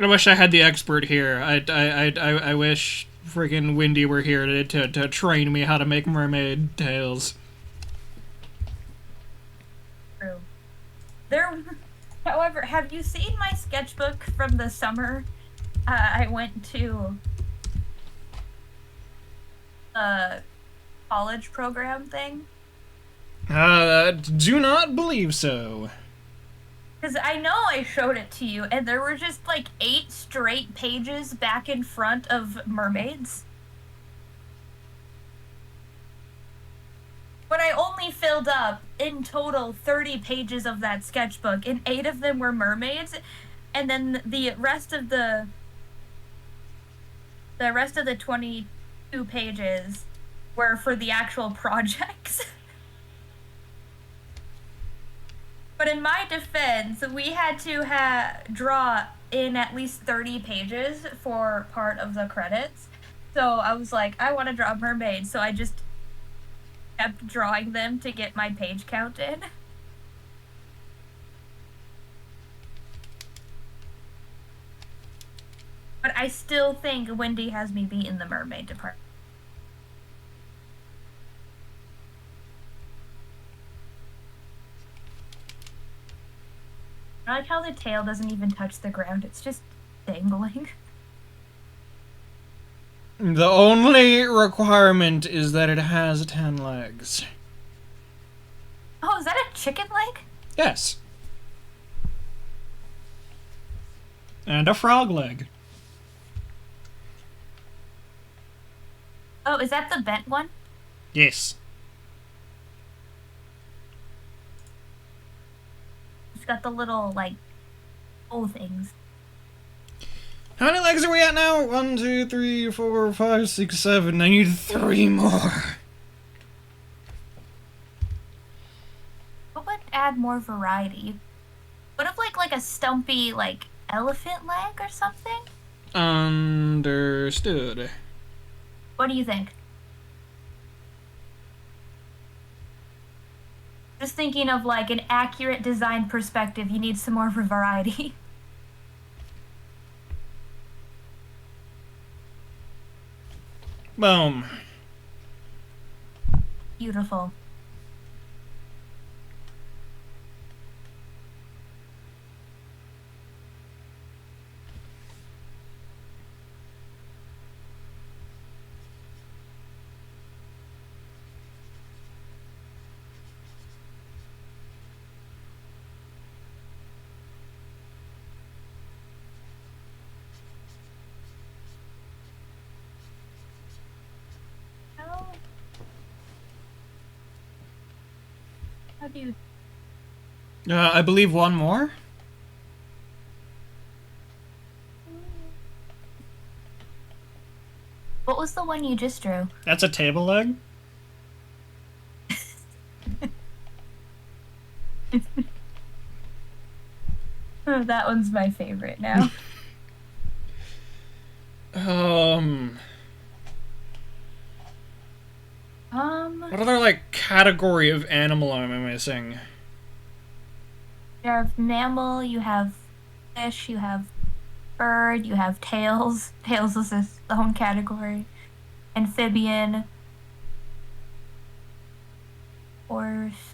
I wish I had the expert here. I wish friggin' Wendy were here to train me how to make mermaid tails. True. There, however, have you seen my sketchbook from the summer? I went to a college program thing. Do not believe so. Because I know I showed it to you, and there were just like 8 straight pages back and front of mermaids. When I only filled up, in total, 30 pages of that sketchbook, and 8 of them were mermaids, and then the rest of the 22 pages were for the actual projects. But in my defense, we had to draw in at least 30 pages for part of the credits. So I was like, I want to draw a mermaid, so I just kept drawing them to get my page count in. But I still think Wendy has me beat in the mermaid department. I like how the tail doesn't even touch the ground, it's just dangling. The only requirement is that it has 10 legs. Oh, is that a chicken leg? Yes. And a frog leg. Oh, is that the bent one? Yes. It's got the little, like, hole things. How many legs are we at now? 1, 2, 3, 4, 5, 6, 7. I need 3 more. What would add more variety? What if, like a stumpy, like, elephant leg or something? Understood. What do you think? Just thinking of, like, an accurate design perspective, you need some more variety. Boom. Beautiful. How do you... I believe 1 more? What was the one you just drew? That's a table leg? Oh, that one's my favorite now. What other, like, category of animal am I missing? You have mammal, you have fish, you have bird, you have tails. Tails is its own category. Amphibian. Horse.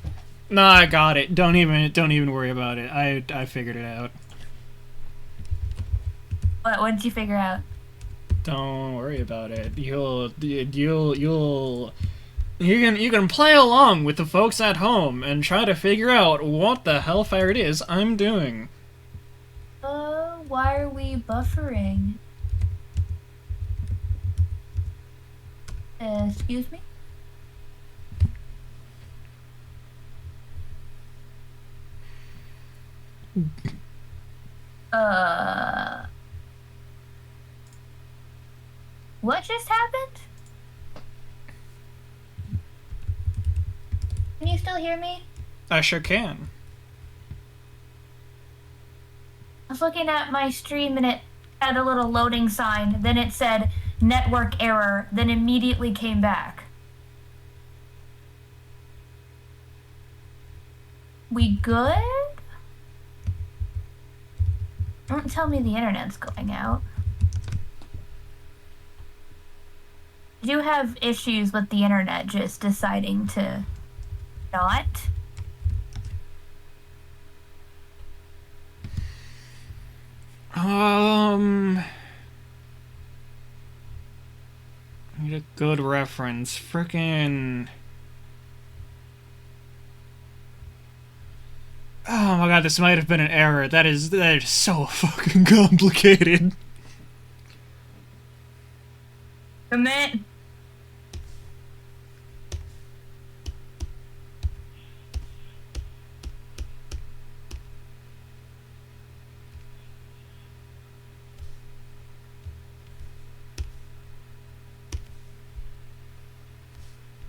No, I got it. Don't even worry about it. I figured it out. What did you figure out? Don't worry about it. You can play along with the folks at home and try to figure out what the hellfire it is I'm doing. Why are we buffering? Excuse me? What just happened? Can you still hear me? I sure can. I was looking at my stream and it had a little loading sign. Then it said network error, then immediately came back. We good? Don't tell me the internet's going out. I do have issues with the internet just deciding to not. Need a good reference. Frickin'. Oh my god, this might have been an error. That is so fucking complicated. Commit.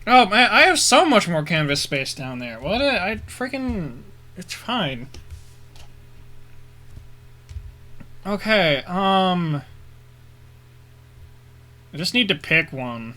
Oh man, I have so much more canvas space down there. I freaking... It's fine. Okay, I just need to pick one.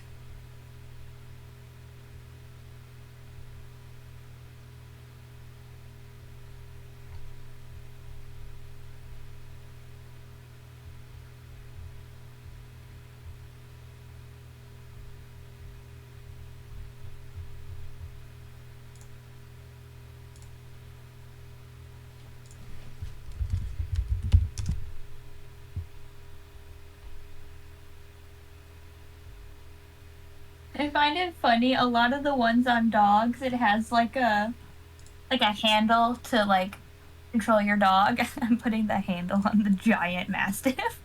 I find it funny, a lot of the ones on dogs, it has like a handle to like control your dog. I'm putting the handle on the giant mastiff.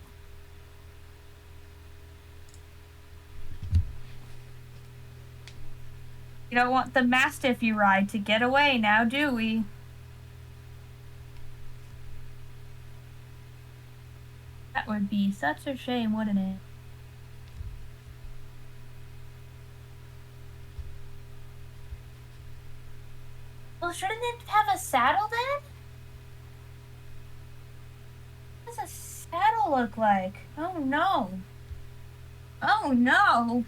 You don't want the mastiff you ride to get away now, do we? That would be such a shame, wouldn't it? Well, shouldn't it have a saddle then? What does a saddle look like? Oh no. Oh no.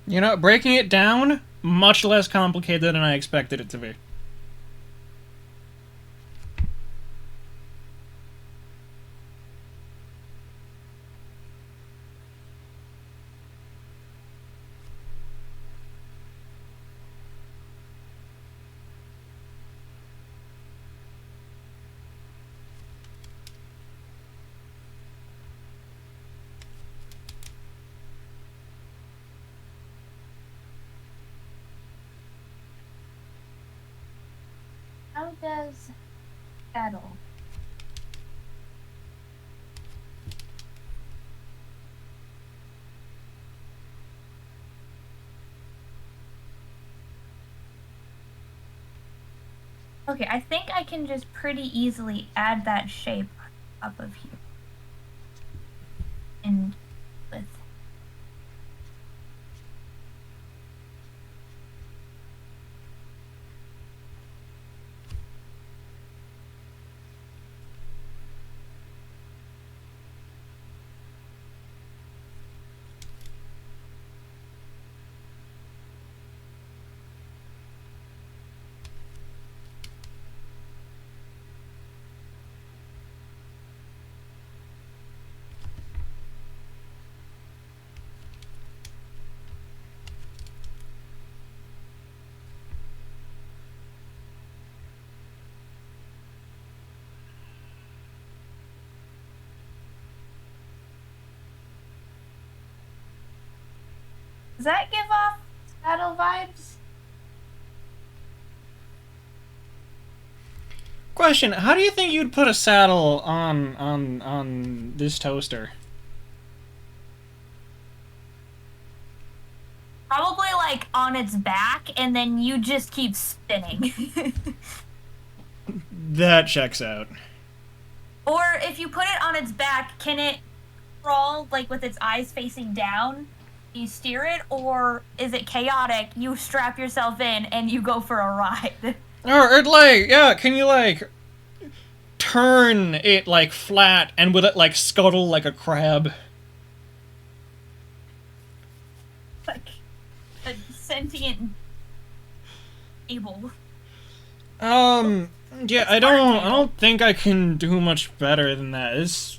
You know, breaking it down, much less complicated than I expected it to be. How does saddle? Okay, I think I can just pretty easily add that shape up of here. And with does that give off saddle vibes? Question, how do you think you'd put a saddle on this toaster? Probably like on its back, and then you just keep spinning. That checks out. Or if you put it on its back, can it crawl like with its eyes facing down? You steer it, or is it chaotic? You strap yourself in and you go for a ride. Or it like, yeah, can you like turn it like flat and with it like scuttle like a crab? Like a sentient able. Yeah, I don't think I can do much better than that.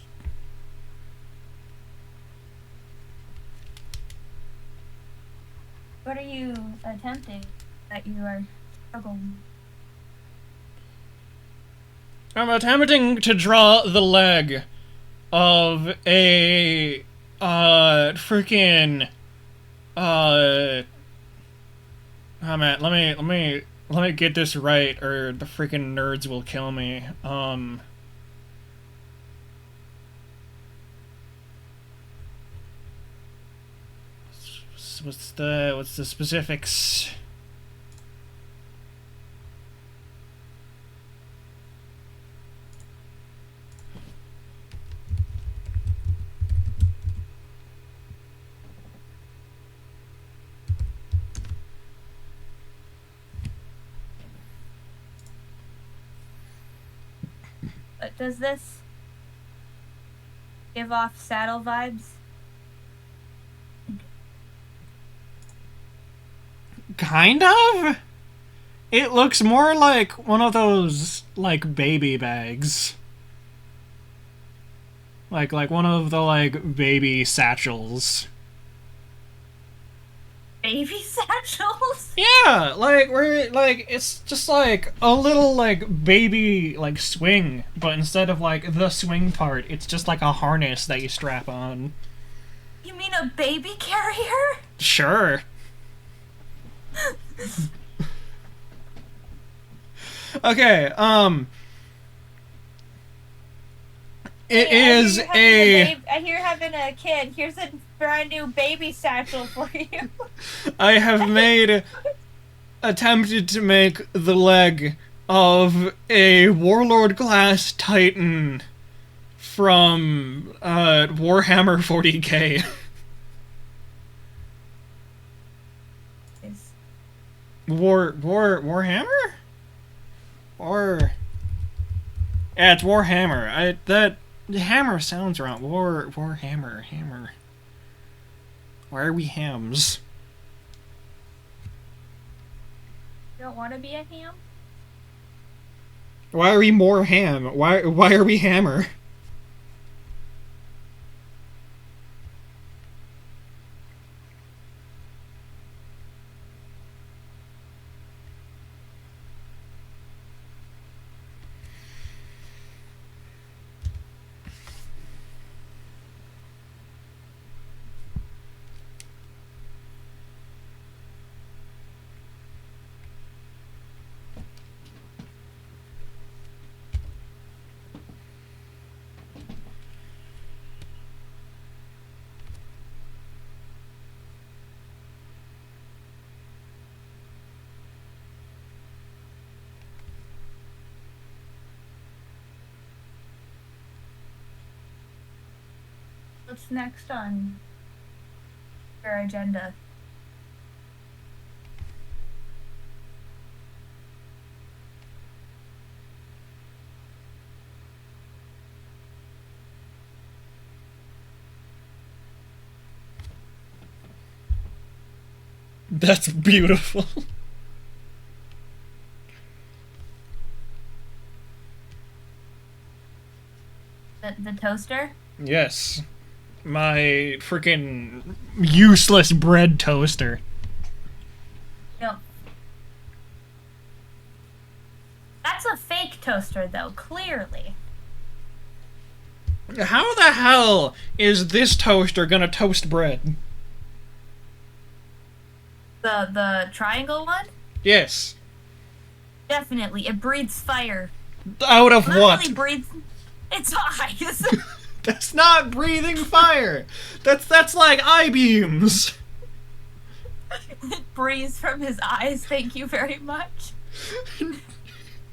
What are you attempting that you are struggling? I'm attempting to draw the leg of a freaking oh man, let me get this right or the freaking nerds will kill me. What's the specifics? Does this give off saddle vibes? Kind of? It looks more like one of those, like, baby bags. Like one of the, like, baby satchels. Baby satchels? Yeah, like, where, like, it's just, like, a little, like, baby, like, swing. But instead of, like, the swing part, it's just, like, a harness that you strap on. You mean a baby carrier? Sure. Okay, it is I hear having a kid. Here's a brand new baby satchel for you. I have attempted to make the leg of a Warlord class Titan from Warhammer 40k. Warhammer? Yeah, it's Warhammer. That hammer sounds wrong. Warhammer. Why are we hams? You don't want to be a ham? Why are we more ham? Why are we hammer? What's next on your agenda? That's beautiful. The toaster? Yes. My freaking useless bread toaster. No. That's a fake toaster, though, clearly. How the hell is this toaster gonna toast bread? The triangle one? Yes. Definitely. It breathes fire. Out of Not what? really breathes... Its eyes. That's not breathing fire. That's like I-beams. breeze from his eyes. Thank you very much.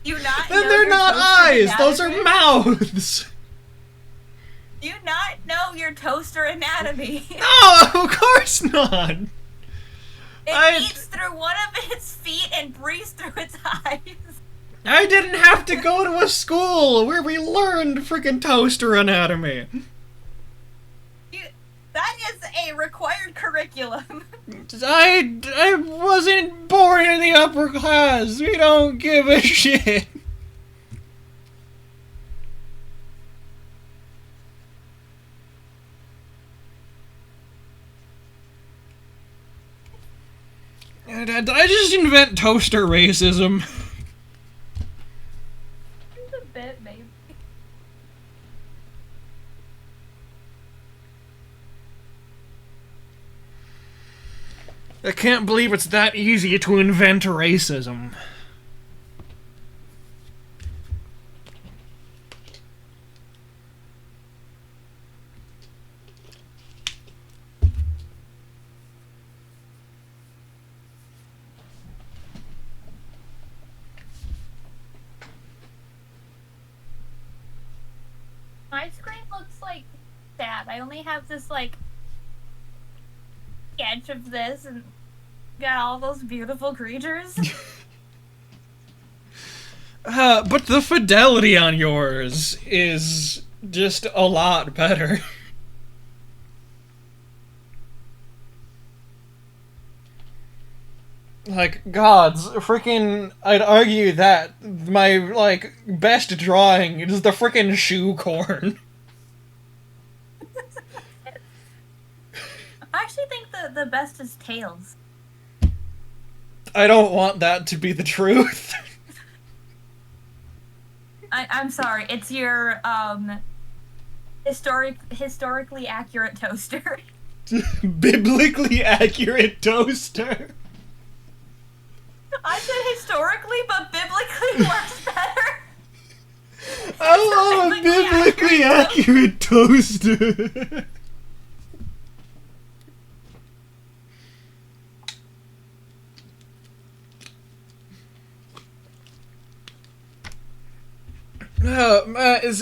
You not Then know they're your not toaster eyes, those are anatomy? mouths! Do you not know your toaster anatomy? No, of course not! It eats through one of its feet and breathes through its eyes. I didn't have to go to a school where we learned freaking toaster anatomy. That is a required curriculum. I wasn't born in the upper class. We don't give a shit. Did I just invent toaster racism? It's a bit, maybe. I can't believe it's that easy to invent racism. My screen looks like sad. I only have this like sketch of this and got all those beautiful creatures. But the fidelity on yours is just a lot better. Like, gods, freaking, I'd argue that my, like, best drawing is the freaking shoe corn. I actually think the best is tails. I don't want that to be the truth. I'm sorry. It's your historically accurate toaster. Biblically accurate toaster. I said historically, but biblically works better. I love a biblically accurate toaster. Is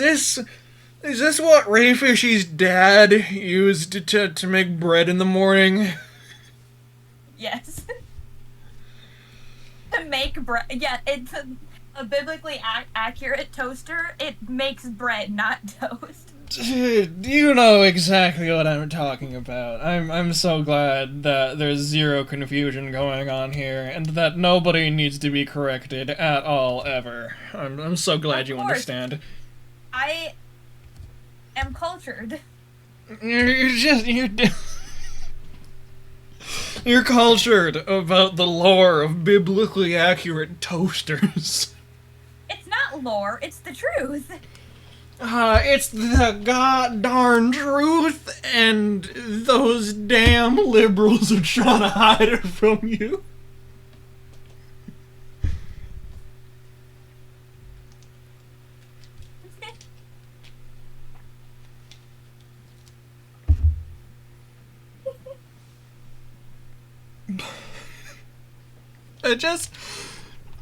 this what Ray Fishy's dad used to make bread in the morning? Yes. To make bread. Yeah, it's a biblically accurate toaster. It makes bread, not toast. Dude, you know exactly what I'm talking about. I'm so glad that there's zero confusion going on here, and that nobody needs to be corrected at all, ever. I'm so glad you understand. I am cultured. You're cultured about the lore of biblically accurate toasters. It's not lore, it's the truth. It's the god darn truth, and those damn liberals are trying to hide it from you.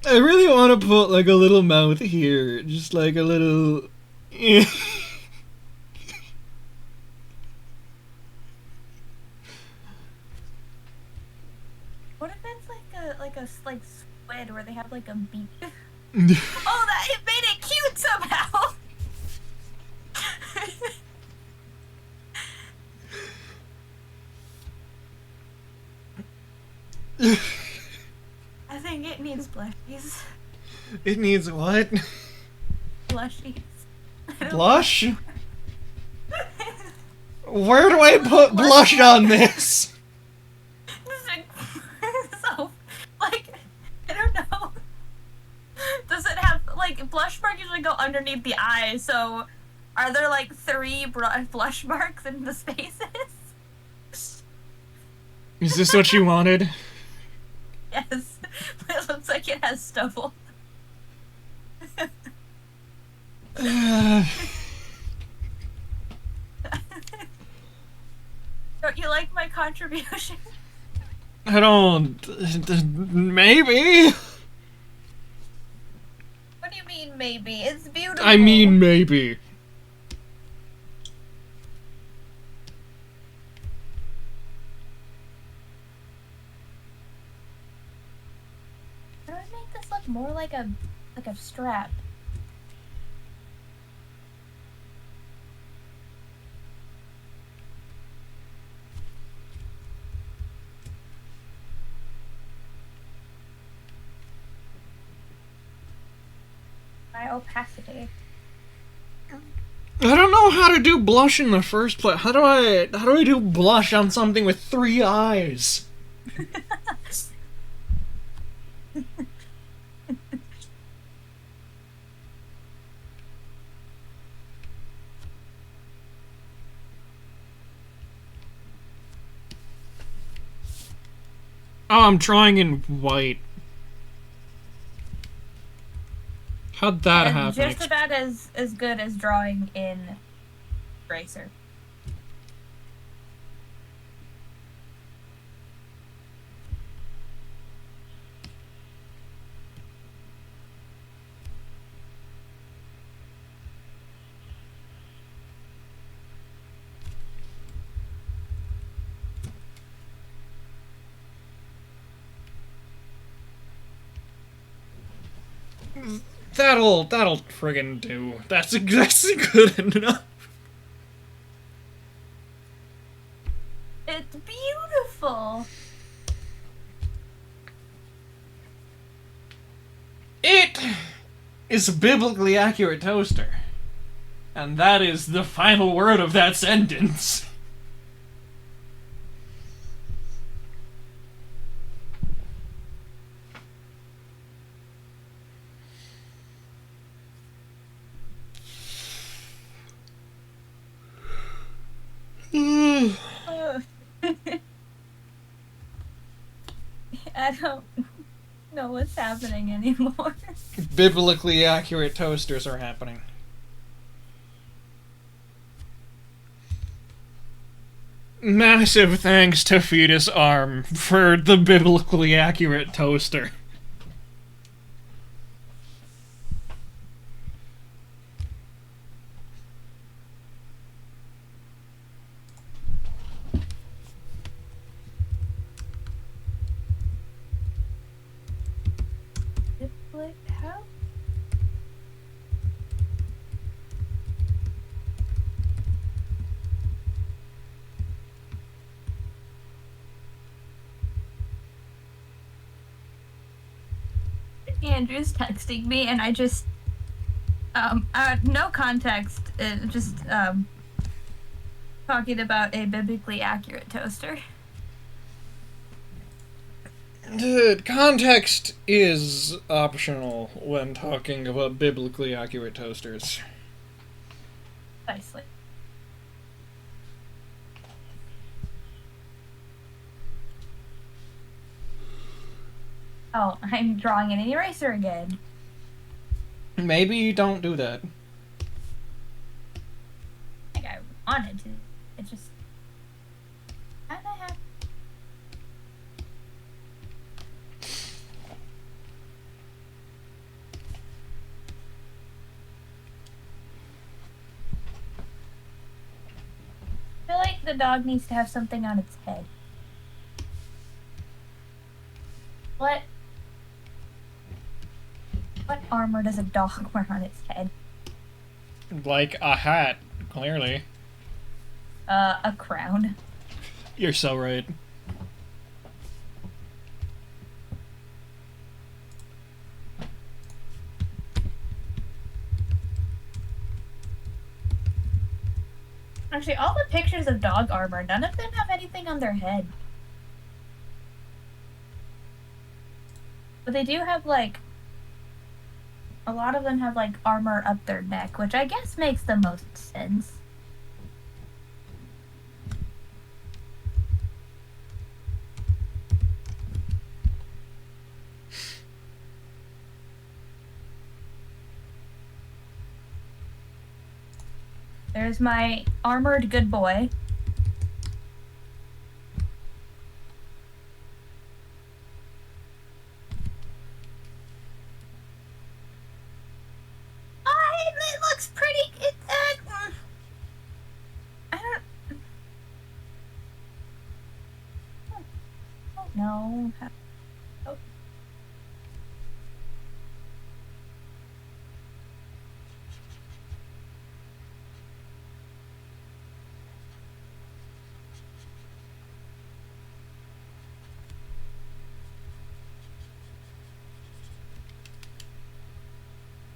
I really want to put like a little mouth here, just like a little. What if it's like a squid where they have like a beak? Oh, that it made it cute somehow. I think it needs blushies. It needs what? Blushies. Blush? Where do I put blush on this? So, like, I don't know. Does it have, like, blush marks usually go underneath the eye, so are there, like, 3 blush marks in the spaces? Is this what you wanted? Yes. It looks like it has stubble. Don't you like my contribution? I don't. Maybe. What do you mean, maybe? It's beautiful. I mean, maybe. How do I make this look more like a strap? My opacity. I don't know how to do blush in the first place. How do I do blush on something with 3 eyes? Oh, I'm drawing in white. How'd that happen? Just about as good as drawing in Racer. That'll friggin' do. That's good enough. It's beautiful. It is a biblically accurate toaster. And that is the final word of that sentence. I don't know what's happening anymore. Biblically accurate toasters are happening. Massive thanks to Fetus Arm for the biblically accurate toaster. How? Andrew's texting me, and I just no context, just talking about a biblically accurate toaster. Context is optional when talking about biblically accurate toasters. Precisely. Oh, I'm drawing in an eraser again. Maybe you don't do that. I think I wanted to. It just kinda happened. I feel like the dog needs to have something on its head. What armor does a dog wear on its head? Like a hat, clearly. A crown. You're so right. Actually, all the pictures of dog armor, none of them have anything on their head. But they do have, like, a lot of them have, like, armor up their neck, which I guess makes the most sense. There's my armored good boy. No. Oh,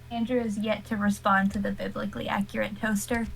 Andrew is yet to respond to the biblically accurate toaster.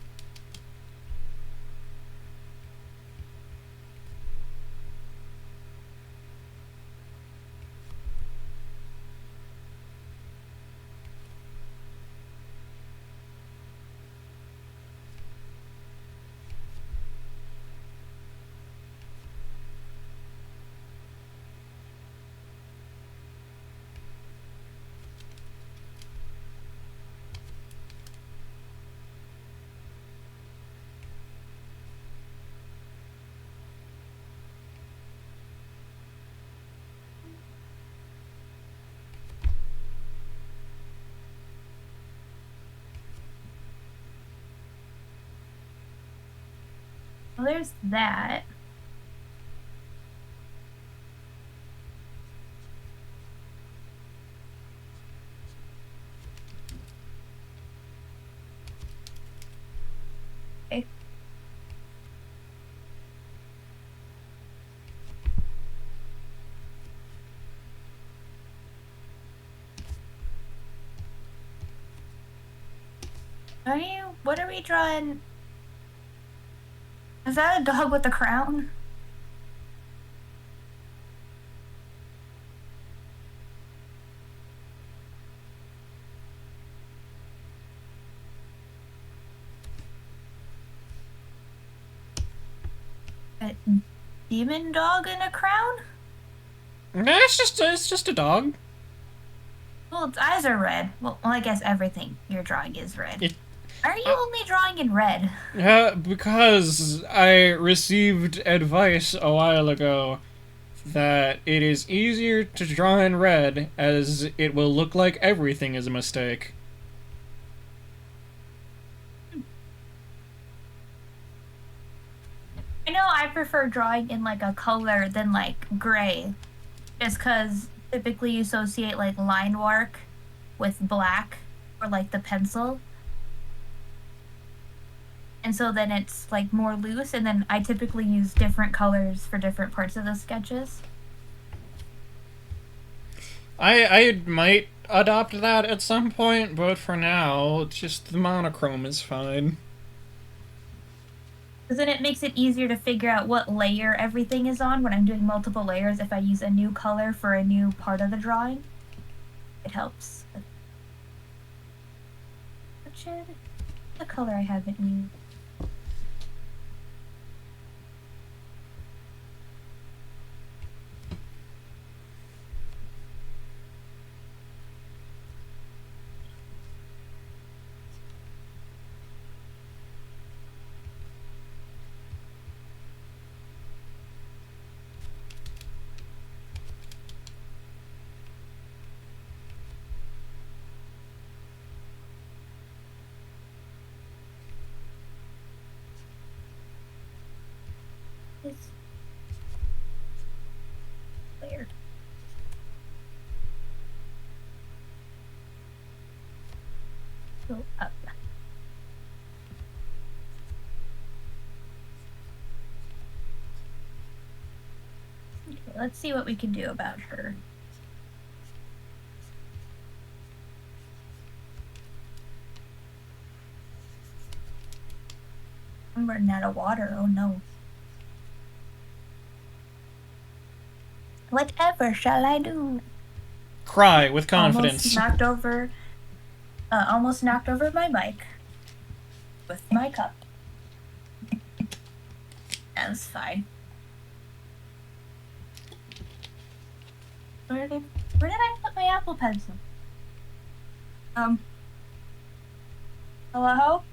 Well, there's that. Okay. What are we drawing? Is that a dog with a crown? A demon dog in a crown? Nah, it's just a dog. Well, its eyes are red. Well, I guess everything you're drawing is red. Are you uh, only drawing in red? Because I received advice a while ago that it is easier to draw in red as it will look like everything is a mistake. I know I prefer drawing in like a color than like gray, just because typically you associate like line work with black or like the pencil. And so then it's like more loose, and then I typically use different colors for different parts of the sketches. I might adopt that at some point, but for now, just the monochrome is fine. Because then it makes it easier to figure out what layer everything is on when I'm doing multiple layers. If I use a new color for a new part of the drawing, it helps. Which the color I haven't used. It's weird. Go up. Okay, let's see what we can do about her. I'm running out of water. Oh no. Whatever shall I do? Cry with confidence. Almost knocked over my mic with my cup. That's fine. Where did I put my Apple Pencil? Hello?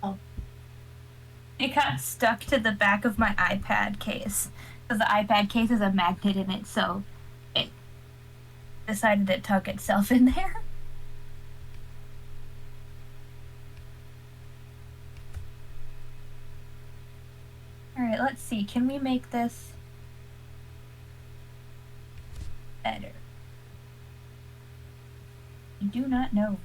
Oh. It got stuck to the back of my iPad case. Because the iPad case has a magnet in it, so it decided to tuck itself in there. Alright, let's see. Can we make this better? I do not know.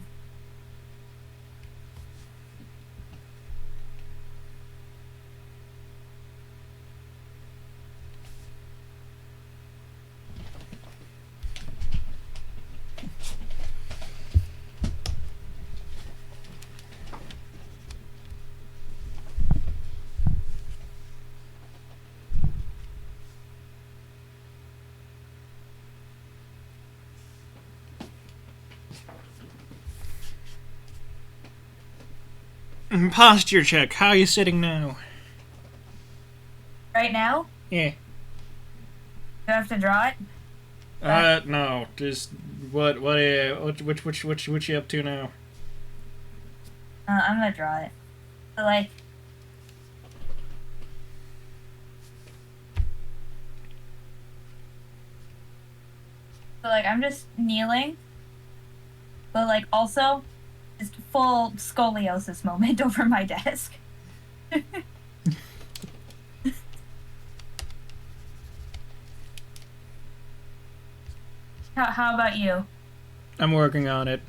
Posture check. How are you sitting now? Right now? Yeah. Do I have to draw it? No. Just what you up to now? I'm gonna draw it. So, like... I'm just kneeling. But, like, also... just full scoliosis moment over my desk. How about you? I'm working on it.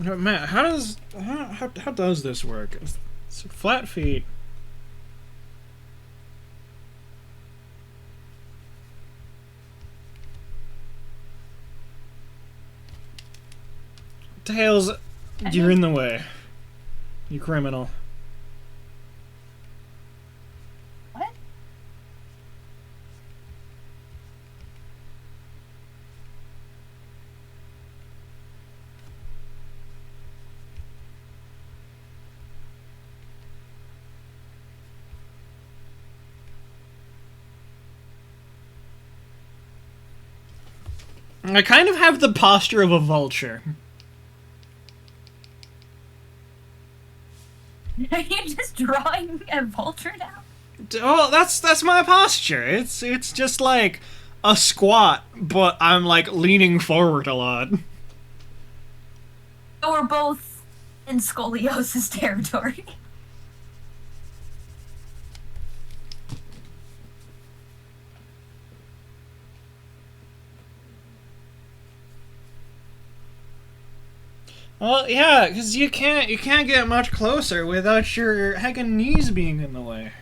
Matt, how does this work? It's flat feet. Tails, you're in the way. You criminal. What? I kind of have the posture of a vulture. Are you just drawing a vulture now? Oh, that's my posture. It's just like a squat, but I'm like leaning forward a lot. So we're both in scoliosis territory. Well, yeah, because you can't get much closer without your heckin' knees being in the way.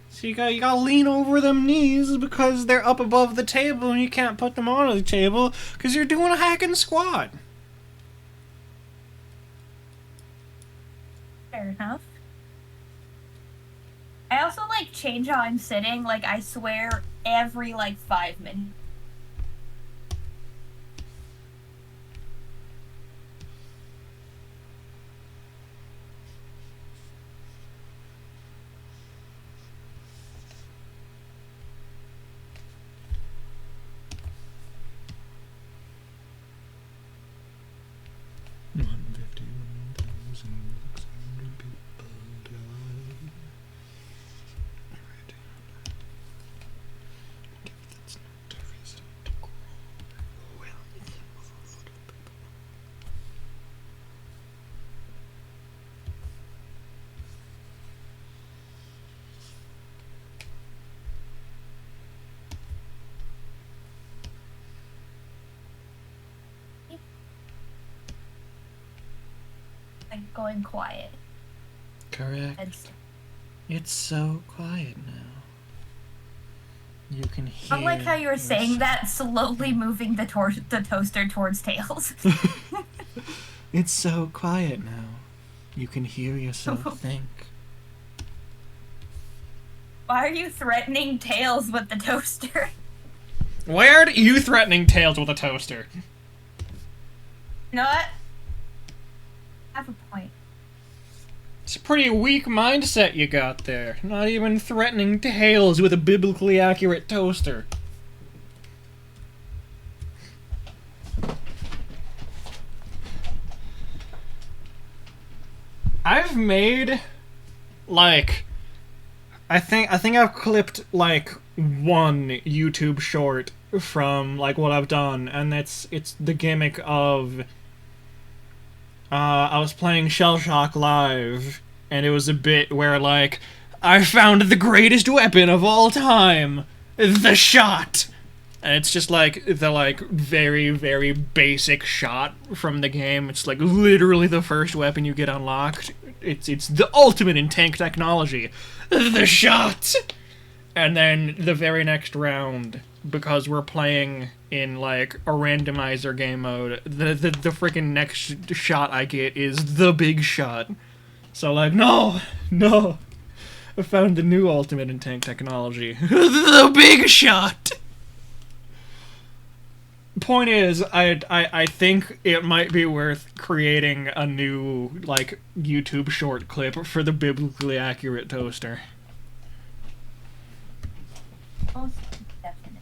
So you gotta lean over them knees because they're up above the table and you can't put them onto the table because you're doing a heckin' squat. Fair enough. I also, like, change how I'm sitting, like, I swear, every, like, 5 minutes. Like, going quiet. Correct. It's so quiet now. You can hear. I like how you were saying that, slowly moving the toaster towards Tails. It's so quiet now. You can hear yourself think. Why are you threatening Tails with the toaster? Why are you threatening Tails with a toaster? You know what? I have a point. It's a pretty weak mindset you got there. Not even threatening Tails with a biblically accurate toaster. I've made, like, I think I've clipped, like, one YouTube short from, like, what I've done, and it's the gimmick of, I was playing Shell Shock Live, and it was a bit where, like, I found the greatest weapon of all time, the shot. And it's just like the like very, very basic shot from the game. It's like literally the first weapon you get unlocked. It's the ultimate in tank technology, the shot. And then the very next round, because we're playing in like a randomizer game mode, the freaking next shot I get is the big shot. So like, no, I found the new ultimate in tank technology, the big shot. Point is, I think it might be worth creating a new like YouTube short clip for the biblically accurate toaster. Most definitely.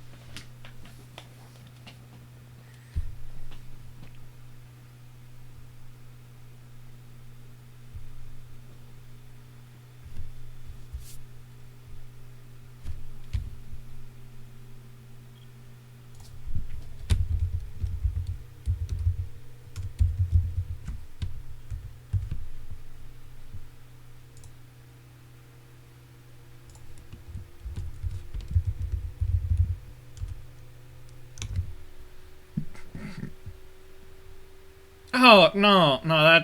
Oh no, no.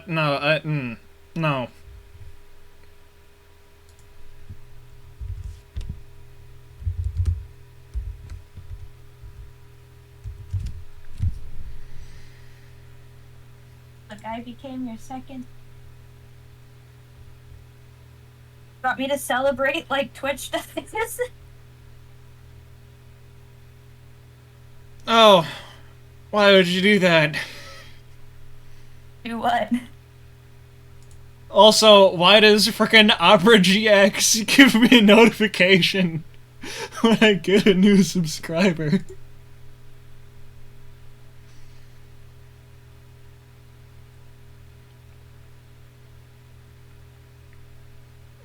Look, I became your second. Want me to celebrate like Twitch does? Oh, why would you do that? Do what? Also, why does frickin' Opera GX give me a notification when I get a new subscriber?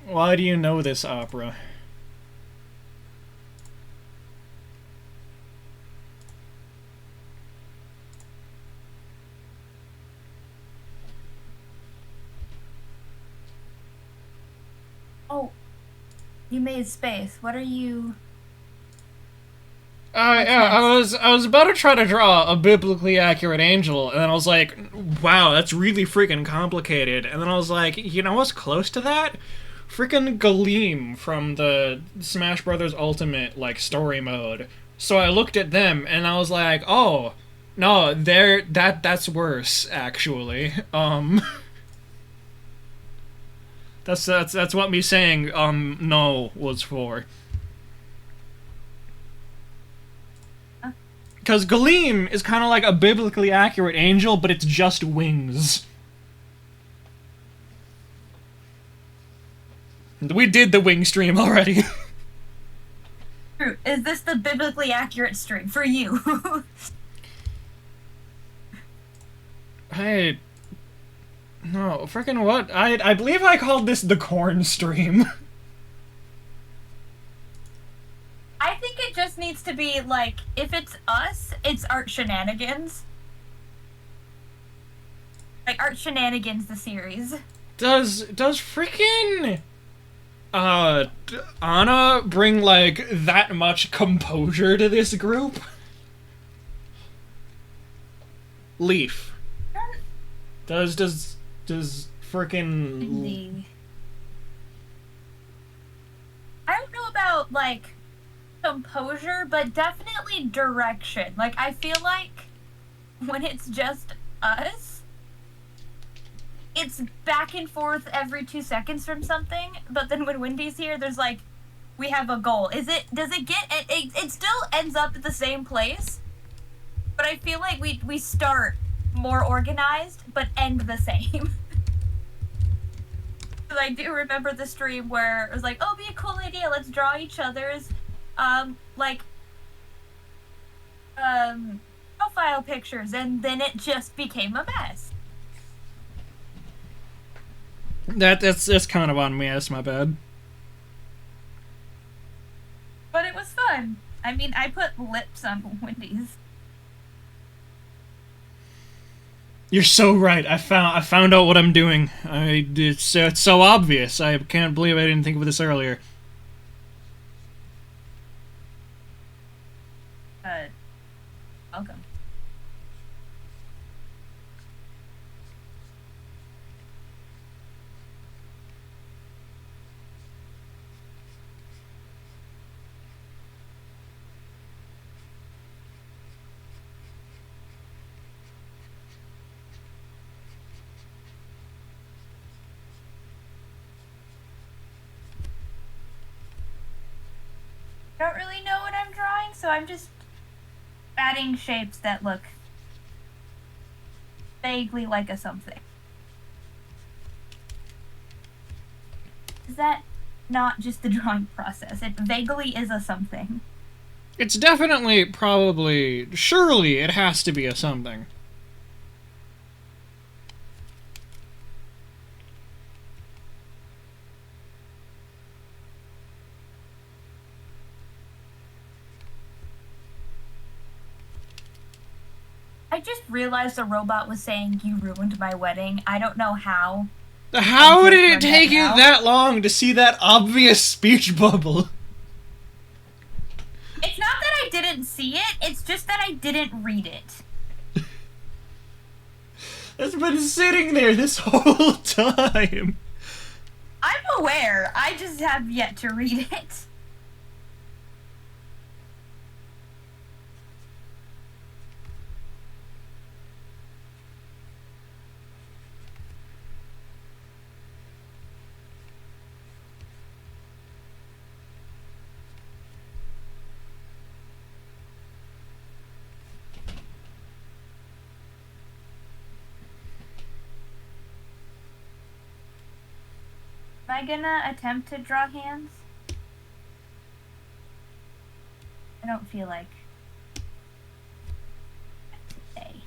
Why do you know this, Opera? Oh, you made space. What are you? Yeah, I was about to try to draw a biblically accurate angel, and then I was like, wow, that's really freaking complicated. And then I was like, you know what's close to that? Freaking Galeem from the Smash Brothers Ultimate, like, story mode. So I looked at them, and I was like, oh, no, that's worse, actually. That's what me saying, no was for. Because Galeem is kind of like a biblically accurate angel, but it's just wings. We did the wing stream already. True. Is this the biblically accurate stream for you? Hey. No, freaking what? I believe I called this the corn stream. I think it just needs to be like, if it's us, it's Art Shenanigans. Like Art Shenanigans, the series. Does freaking Anna bring like that much composure to this group? Leaf. Does freaking I don't know about like composure, but definitely direction. Like I feel like when it's just us, it's back and forth every 2 seconds from something, but then when Wendy's here, there's like, we have a goal. Does it get, it still ends up at the same place, but I feel like we start more organized, but end the same. Because I do remember the stream where it was like, oh, be a cool idea, let's draw each other's, profile pictures, and then it just became a mess. That's kind of on me. That's my bad. But it was fun. I mean, I put lips on Wendy's. You're so right. I found out what I'm doing. It's so obvious. I can't believe I didn't think of this earlier. Uh, welcome. I don't really know what I'm drawing, so I'm just adding shapes that look vaguely like a something. Is that not just the drawing process? It vaguely is a something. It's definitely, probably, surely it has to be a something. I just realized the robot was saying, "You ruined my wedding." I don't know how. How did it take you now. that long to see that obvious speech bubble? It's not that I didn't see it, it's just that I didn't read it. It's been sitting there this whole time. I'm aware, I just have yet to read it. Am I gonna attempt to draw hands? I don't feel like today.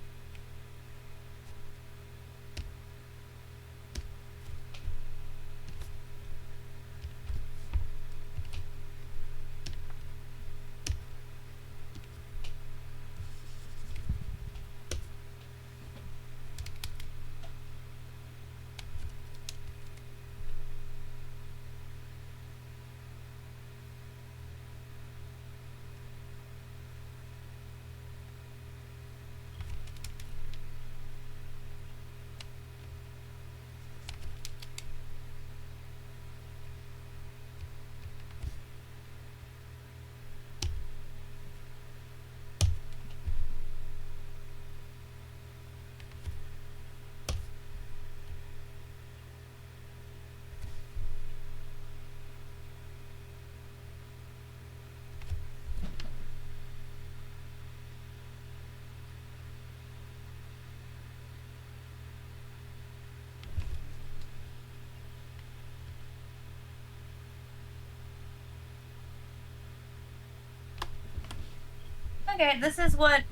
Okay, this is what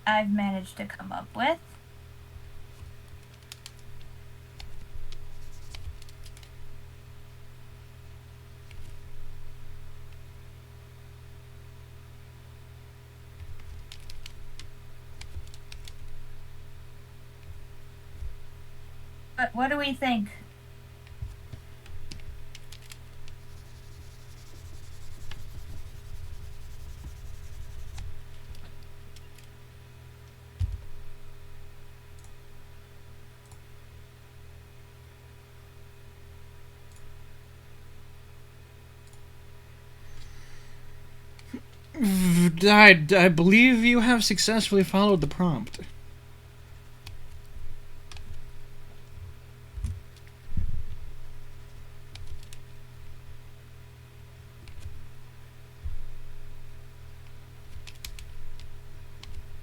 I've managed to come up with. But what do we think? I believe you have successfully followed the prompt.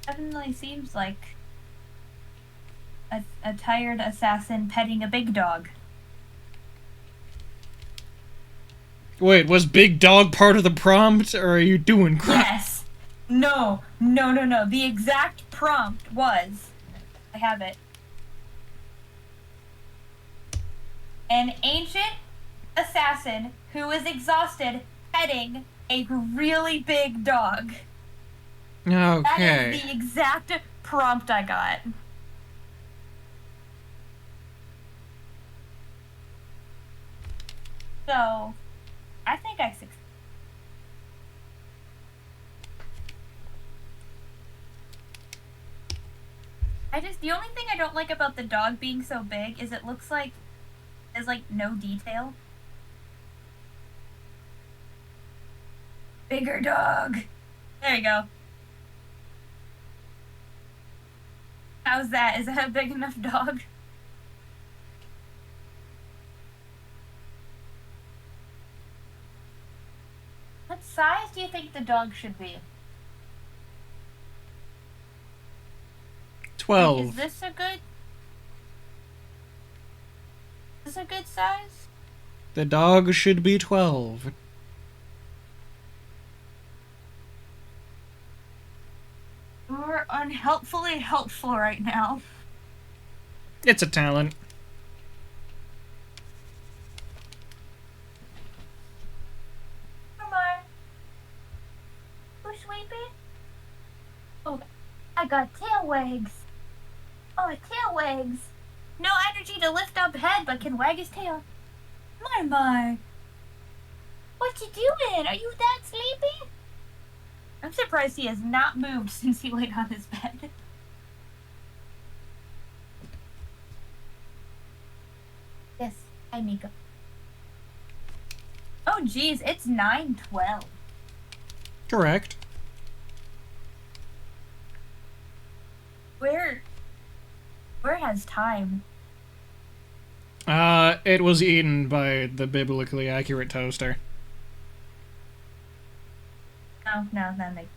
Definitely seems like a tired assassin petting a big dog. Wait, was Big Dog part of the prompt, or are you doing crap? Yes. No. The exact prompt was, I have it. An ancient assassin who is exhausted petting a really big dog. That is Okay. the exact prompt I got. So, I think I succeeded. The only thing I don't like about the dog being so big is it looks like there's like no detail. Bigger dog. There you go. How's that? Is that a big enough dog? What size do you think the dog should be? Like, 12. is this a good size? The dog should be 12. You're unhelpfully helpful right now. It's a talent. Come on. Who's sleepy? Oh, I got tail wags. Oh, tail wags. No energy to lift up head, but can wag his tail. My. What you doing? Are you that sleepy? I'm surprised he has not moved since he laid on his bed. Yes, hi, Mika. Oh, geez, it's 9:12. Correct. Where has time? It was eaten by the biblically accurate toaster. No, that makes.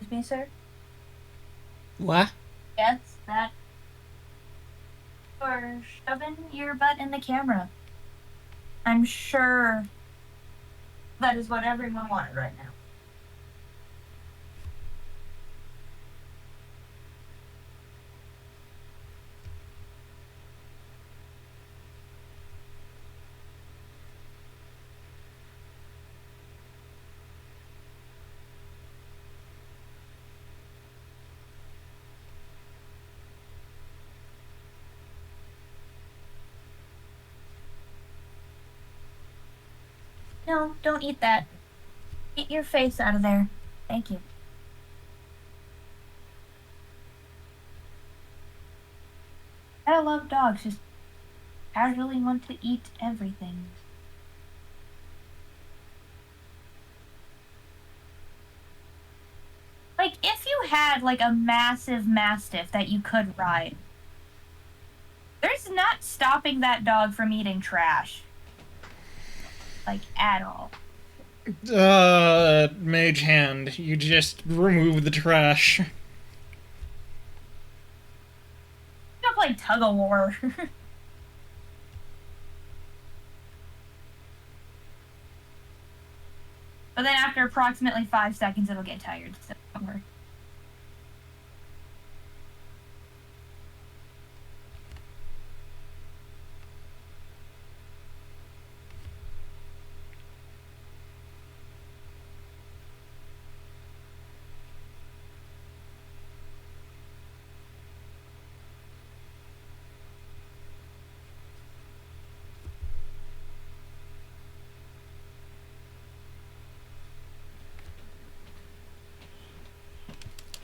Excuse me, sir? What? Yes, that. Or shoving your butt in the camera. I'm sure that is what everyone wanted right now. No, don't eat that. Get your face out of there. Thank you. I love dogs, just casually want to eat everything. Like, if you had, like, a massive mastiff that you could ride, there's not stopping that dog from eating trash. Like, at all. Mage hand. You just remove the trash. You play tug of war. But then after approximately 5 seconds, it'll get tired, so don't worry.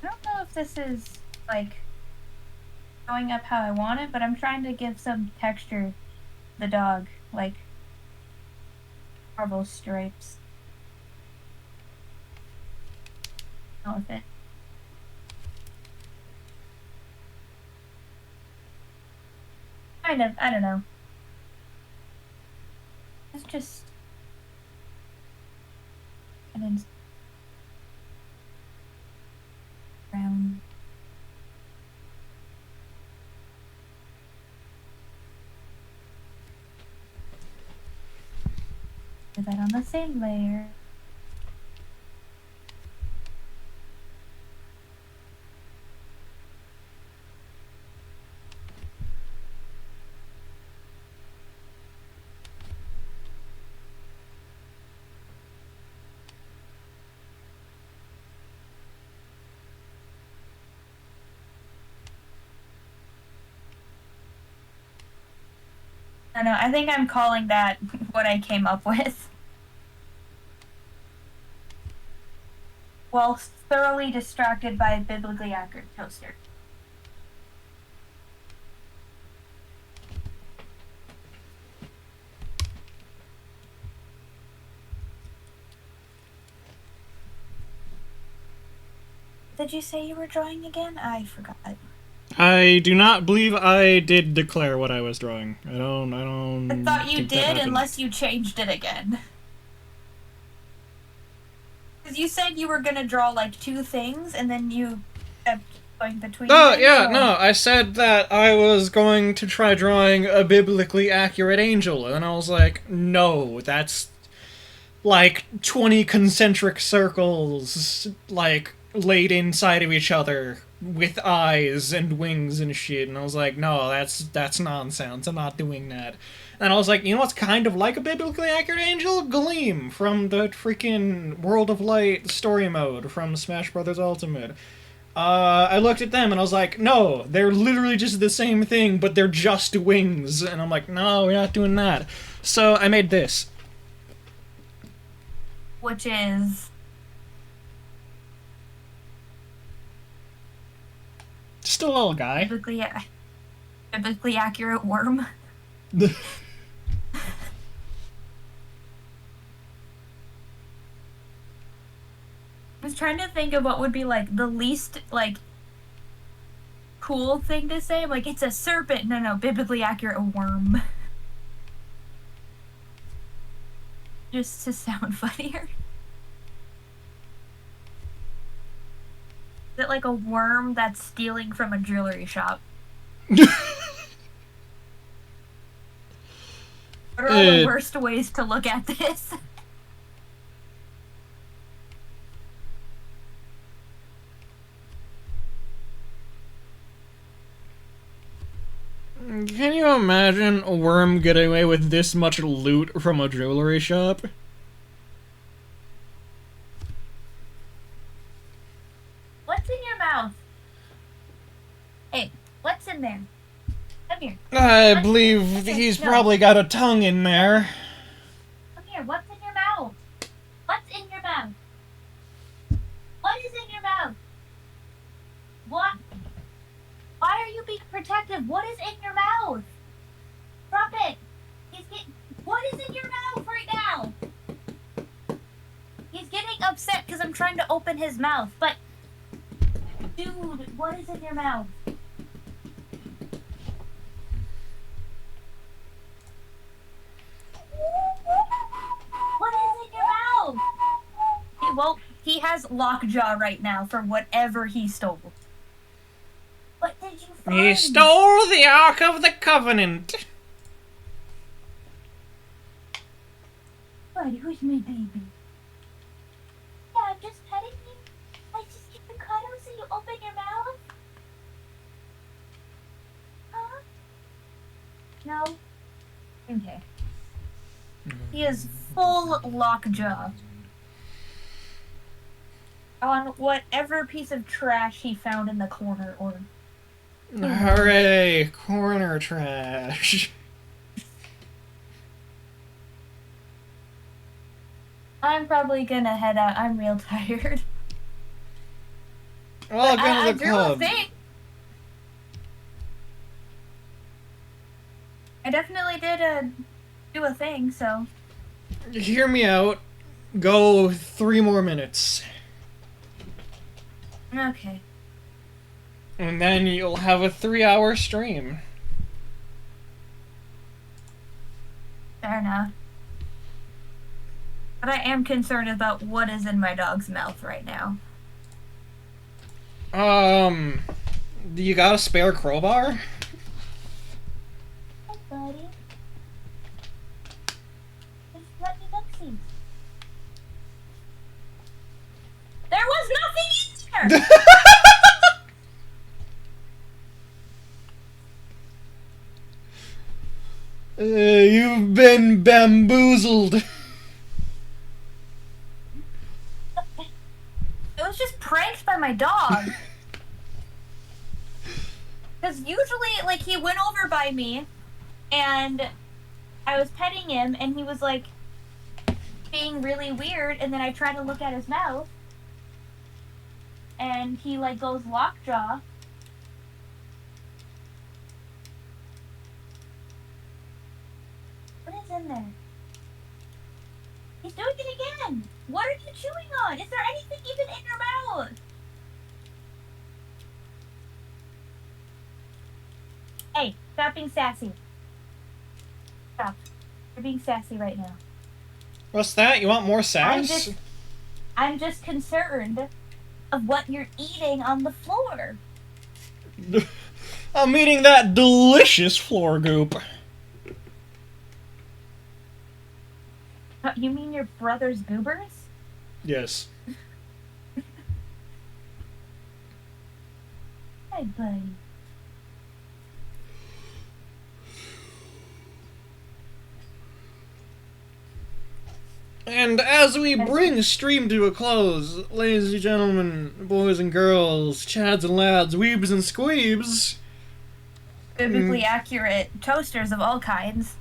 I don't know if this is, like, going up how I want it, but I'm trying to give some texture to the dog. Like, Marvel stripes. Not with it. Kind of, I don't know. It's just kind of brown. Put that on the same layer. I don't know, I think I'm calling that what I came up with. While thoroughly distracted by a biblically accurate toaster. Did you say you were drawing again? I forgot. I do not believe I did declare what I was drawing. I don't I thought you think that did, happened. unless you changed it again. Because you said you were gonna draw like 2 things, and then you kept going between Oh, them, yeah, so... no, I said that I was going to try drawing a biblically accurate angel, and I was like, no, that's like 20 concentric circles, like, laid inside of each other, with eyes and wings and shit, and I was like, no, that's nonsense, I'm not doing that. And I was like, you know what's kind of like a biblically accurate angel? Gleam from the freaking World of Light story mode from Smash Bros. Ultimate. I looked at them and I was like, no, they're literally just the same thing, but they're just wings. And I'm like, no, we're not doing that. So I made this. Which is... Just a little guy. biblically accurate worm. I was trying to think of what would be, like, the least, like, cool thing to say. Like, it's a serpent. No, biblically accurate worm. Just to sound funnier. Is it like a worm that's stealing from a jewelry shop? What are all the worst ways to look at this? Can you imagine a worm getting away with this much loot from a jewelry shop? What's in your mouth? Hey, what's in there? Come here. I believe he's probably got a tongue in there. Come here, what's in your mouth? What's in your mouth? What is in your mouth? What? Why are you being protective? What is in your mouth? Drop it. What is in your mouth right now? He's getting upset because I'm trying to open his mouth, but... Dude, what is in your mouth? What is in your mouth? Well, he has lockjaw right now for whatever he stole. What did you find? He stole the Ark of the Covenant. Buddy, who's my baby? Yeah, I'm just petting you. I just give you cuddles so you open your mouth? Huh? No? Okay. He is full lockjaw. On whatever piece of trash he found in the corner, or... Hooray! Corner trash. I'm probably gonna head out. I'm real tired. Well, go to I the drew club. a thing. I definitely did do a thing, so... Hear me out. Go 3 more minutes. Okay. And then you'll have a 3-hour stream. Fair enough. But I am concerned about what is in my dog's mouth right now. Do you got a spare crowbar? Hey, buddy. Just let me look see. There was nothing in there! You've been bamboozled. It was just pranked by my dog. Because usually, like, he went over by me, and I was petting him, and he was, like, being really weird, and then I tried to look at his mouth, and he, like, goes lockjaw. What is in there? He's doing it again! What are you chewing on? Is there anything even in your mouth? Hey, stop being sassy. Stop. You're being sassy right now. What's that? You want more sass? I'm just concerned of what you're eating on the floor. I'm eating that delicious floor goop. You mean your brother's goobers? Yes. Hey, buddy. And as we bring stream to a close, ladies and gentlemen, boys and girls, chads and lads, weebs and squeebs, Biblically accurate toasters of all kinds.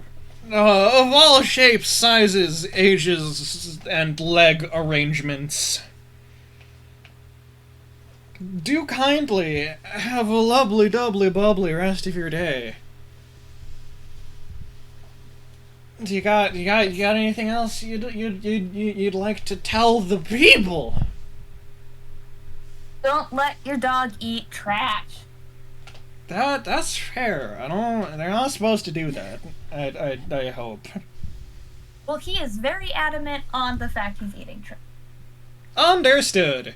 of all shapes, sizes, ages, and leg arrangements, do kindly have a lovely, doubly, bubbly rest of your day. You got anything else you'd like to tell the people? Don't let your dog eat trash. That's fair. They're not supposed to do that. I hope. Well, he is very adamant on the fact he's eating trash. Understood.